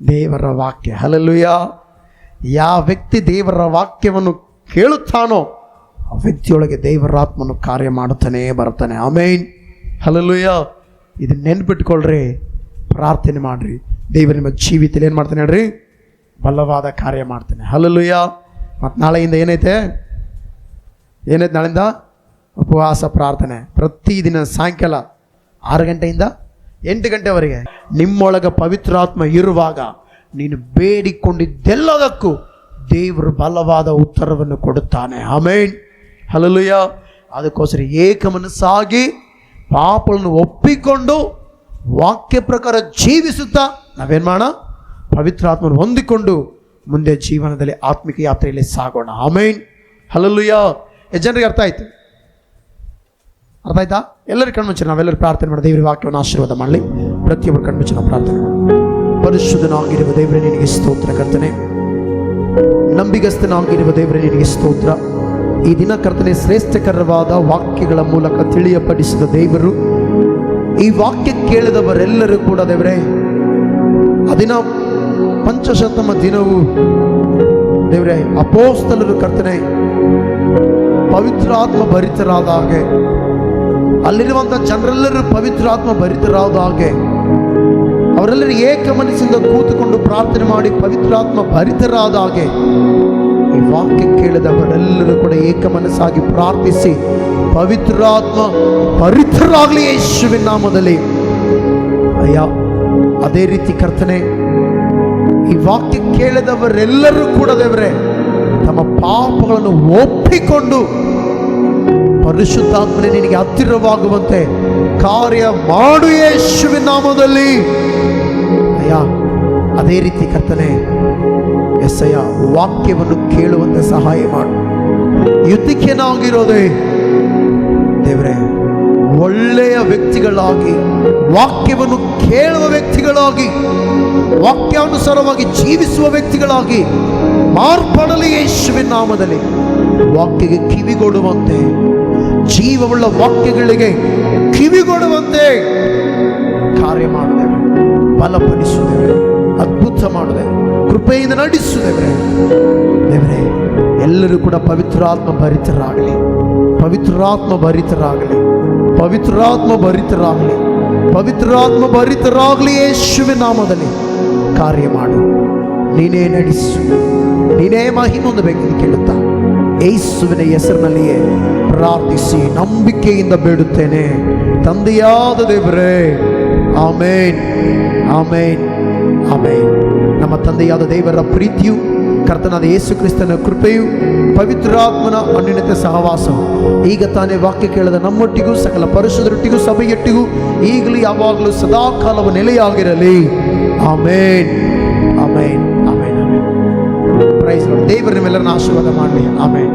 ದೇವರ ವಾಕ್ಯ. ಹಲ್ಲೆಲೂಯಾ. ಯಾವ ವ್ಯಕ್ತಿ ದೇವರ ವಾಕ್ಯವನ್ನು ಕೇಳುತ್ತಾನೋ ಆ ವ್ಯಕ್ತಿಯೊಳಗೆ ದೇವರ ಆತ್ಮನು ಕಾರ್ಯ ಮಾಡುತ್ತಾನೆ ಬರ್ತಾನೆ. ಆಮೇನ್, ಹಲ್ಲೆಲೂಯಾ. ಇದನ್ನ ನೆನ್ಪಿಟ್ಕೊಳ್ರಿ, ಪ್ರಾರ್ಥನೆ ಮಾಡ್ರಿ. ದೇವರು ನಿಮ್ಮ ಜೀವಿತದಲ್ಲಿ ಏನು ಮಾಡ್ತಾನೆ ಹೇಳ್ರಿ? ಬಲವಾದ ಕಾರ್ಯ ಮಾಡ್ತಾನೆ. ಹಲ್ಲೆಲೂಯಾ. ಮತ್ತು ನಾಳೆಯಿಂದ ಏನೈತೆ ನಾಳೆಯಿಂದ? ಉಪವಾಸ ಪ್ರಾರ್ಥನೆ. ಪ್ರತಿದಿನ ಸಾಯಂಕಾಲ 6 ಗಂಟೆಯಿಂದ 8 ಗಂಟೆವರೆಗೆ. ನಿಮ್ಮೊಳಗೆ ಪವಿತ್ರಾತ್ಮ ಇರುವಾಗ ನೀನು ಬೇಡಿಕೊಂಡಿದ್ದೆಲ್ಲದಕ್ಕೂ ದೇವರು ಬಲವಾದ ಉತ್ತರವನ್ನು ಕೊಡುತ್ತಾನೆ. ಆಮೇನ್, ಹಲ್ಲೆಲೂಯಾ. ಅದಕ್ಕೋಸ್ಕರ ಏಕ ಮನಸ್ಸಾಗಿ ಪಾಪಗಳನ್ನು ಒಪ್ಪಿಕೊಂಡು ವಾಕ್ಯ ಪ್ರಕಾರ ಜೀವಿಸುತ್ತಾ ನಾವೇನು ಮಾಡೋಣ? ಪವಿತ್ರಾತ್ಮನ ಹೊಂದಿಕೊಂಡು ಮುಂದೆ ಜೀವನದಲ್ಲಿ ಆತ್ಮಿಕ ಯಾತ್ರೆಯಲ್ಲಿ ಸಾಗೋಣ. ಆಮೇನ್, ಹಲ್ಲೆಲೂಯಾ. ಜನರಿಗೆ ಅರ್ಥ ಆಯ್ತು? ಅರ್ಥ ಆಯ್ತಾ? ಎಲ್ಲರೂ ಕಣ್ಮುಚ್ಚಿ ನಾವೆಲ್ಲರೂ ಪ್ರಾರ್ಥನೆ ಮಾಡಿ ದೇವರ ವಾಕ್ಯವನ್ನು ಆಶೀರ್ವಾದ ಮಾಡಲಿ. ಪ್ರತಿಯೊಬ್ಬರು ಕಣ್ಮುಚ್ಚಿ ನಾವು ಪ್ರಾರ್ಥನೆ ಮಾಡಿ. ಪರಿಶುದ್ಧನಾಗಿರುವ ದೇವರೇ ನಿನಗೆ ಸ್ತೋತ್ರ ಕರ್ತನೆ, ನಂಬಿಗಸ್ತನಾಗಿರುವ ದೇವರೇ ನಿನಗೆ ಸ್ತೋತ್ರ. ಈ ದಿನ ಕರ್ತನೆ ಶ್ರೇಷ್ಠಕರವಾದ ವಾಕ್ಯಗಳ ಮೂಲಕ ತಿಳಿಯಪಡಿಸಿದ ದೇವರು, ಈ ವಾಕ್ಯ ಕೇಳಿದವರೆಲ್ಲರೂ ಕೂಡ ದೇವರೇ ಅದಿನ ಪಂಚಶತಮ ದಿನವು ದೇವರೇ ಅಪೋಸ್ತಲರು ಕರ್ತನೆ ಪವಿತ್ರಾತ್ಮ ಭರಿತರಾದ ಹಾಗೆ, ಅಲ್ಲಿರುವಂಥ ಜನರೆಲ್ಲರೂ ಪವಿತ್ರಾತ್ಮ ಭರಿತರಾದ ಹಾಗೆ ಅವರೆಲ್ಲರೂ ಏಕ ಮನಸ್ಸಿಂದ ಕೂತುಕೊಂಡು ಪ್ರಾರ್ಥನೆ ಮಾಡಿ ಪವಿತ್ರಾತ್ಮ ಭರಿತರಾದ ಹಾಗೆ ಈ ವಾಕ್ಯ ಕೇಳಿದವರೆಲ್ಲರೂ ಕೂಡ ಏಕ ಮನಸ್ಸಾಗಿ ಪ್ರಾರ್ಥಿಸಿ ಪವಿತ್ರಾತ್ಮ ಭರಿತರಾಗಲಿ ಯೇಸುವಿನ ನಾಮದಲ್ಲಿ. ಅಯ್ಯ, ಅದೇ ರೀತಿ ಕರ್ತನೆ ಈ ವಾಕ್ಯ ಕೇಳಿದವರೆಲ್ಲರೂ ಕೂಡ ದೇವರೇ ತಮ್ಮ ಪಾಪಗಳನ್ನು ಒಪ್ಪಿಕೊಂಡು ಪರಿಶುದ್ಧಾತ್ಮನೇ ನಿನಗೆ ಹತ್ತಿರವಾಗುವಂತೆ ಕಾರ್ಯ ಮಾಡು ಯೇಸುವಿನ ನಾಮದಲ್ಲಿ. ಅಯ್ಯ, ಅದೇ ರೀತಿ ಕರ್ತನೆ ಎಸ್ಸಯ್ಯ ವಾಕ್ಯವನ್ನು ಕೇಳುವಂತೆ ಸಹಾಯ ಮಾಡು. ಯುದ್ಧಕ್ಕೇನಾಗಿರೋದೇ ದೇವರೇ ಒಳ್ಳೆಯ ವ್ಯಕ್ತಿಗಳಾಗಿ, ವಾಕ್ಯವನ್ನು ಕೇಳುವ ವ್ಯಕ್ತಿಗಳಾಗಿ, ವಾಕ್ಯಾನುಸಾರವಾಗಿ ಜೀವಿಸುವ ವ್ಯಕ್ತಿಗಳಾಗಿ ಮಾರ್ಪಡಲಿ ಯೇಸುವಿನ ನಾಮದಲ್ಲಿ. ವಾಕ್ಯಕ್ಕೆ ಕಿವಿಗೊಡುವಂತೆ, ಜೀವವುಳ್ಳ ವಾಕ್ಯಗಳಿಗೆ ಕಿವಿಗೊಡುವಂತೆ ಕಾರ್ಯ ಮಾಡುತ್ತೇವೆ, ಬಲಪಡಿಸುತ್ತೇವೆ, ಅದ್ಭುತ ಮಾಡುತ್ತೇವೆ, ಕೃಪೆಯಿಂದ ನಡೆಸುತ್ತೇವೆ. ದೇವರೇ, ಎಲ್ಲರೂ ಕೂಡ ಪವಿತ್ರಾತ್ಮ ಭರಿತರಾಗಲಿ, ಪವಿತ್ರಾತ್ಮ ಭರಿತರಾಗಲಿ, ಪವಿತ್ರಾತ್ಮ ಭರಿತರಾಗಲಿ, ಪವಿತ್ರಾತ್ಮ ಭರಿತರಾಗಲಿ. ಯೇಸುವಿನ ನಾಮದಲ್ಲಿ ಕಾರ್ಯ ಮಾಡು, ನೀನೇ ನಡೆಸು, ನೀನೇ ಮಹಿಮೆ ಹೊಂದಬೇಕೆಂದು ಕೇಳುತ್ತಾ ಯೇಸುವಿನ ಹೆಸರಿನಲ್ಲಿಯೇ ಪ್ರಾರ್ಥಿಸಿ ನಂಬಿಕೆಯಿಂದ ಬೇಡುತ್ತೇನೆ ತಂದೆಯಾದ ದೇವರೇ. ಆಮೇನ್, ಆಮೇನ್, ಆಮೇನ್. ನಮ್ಮ ತಂದೆಯಾದ ದೇವರ ಪ್ರೀತಿಯು, ಕರ್ತನಾದ ಯೇಸು ಕ್ರಿಸ್ತನ ಕೃಪೆಯು, ಪವಿತ್ರಾತ್ಮನ ಅನ್ಯೋನ್ಯತೆ ಸಹವಾಸವು ಈಗ ತಾನೇ ವಾಕ್ಯ ಕೇಳದ ನಮ್ಮೊಟ್ಟಿಗೂ ಸಕಲ ಪರಿಶುದ್ಧರೊಟ್ಟಿಗೂ ಸಭೆಯೊಟ್ಟಿಗೂ ಈಗಲೂ ಯಾವಾಗಲೂ ಸದಾಕಾಲವು ನೆಲೆಯಾಗಿರಲಿ. ಆಮೇನ್, ಆಮೇನ್, ಆಮೇನ್, ಆಮೇನ್. Price lord. ದೇವರು ನಿಮ್ಮೆಲ್ಲರನ್ನ ಆಶೀರ್ವಾದ ಮಾಡಲಿ. ಆಮೇನ್.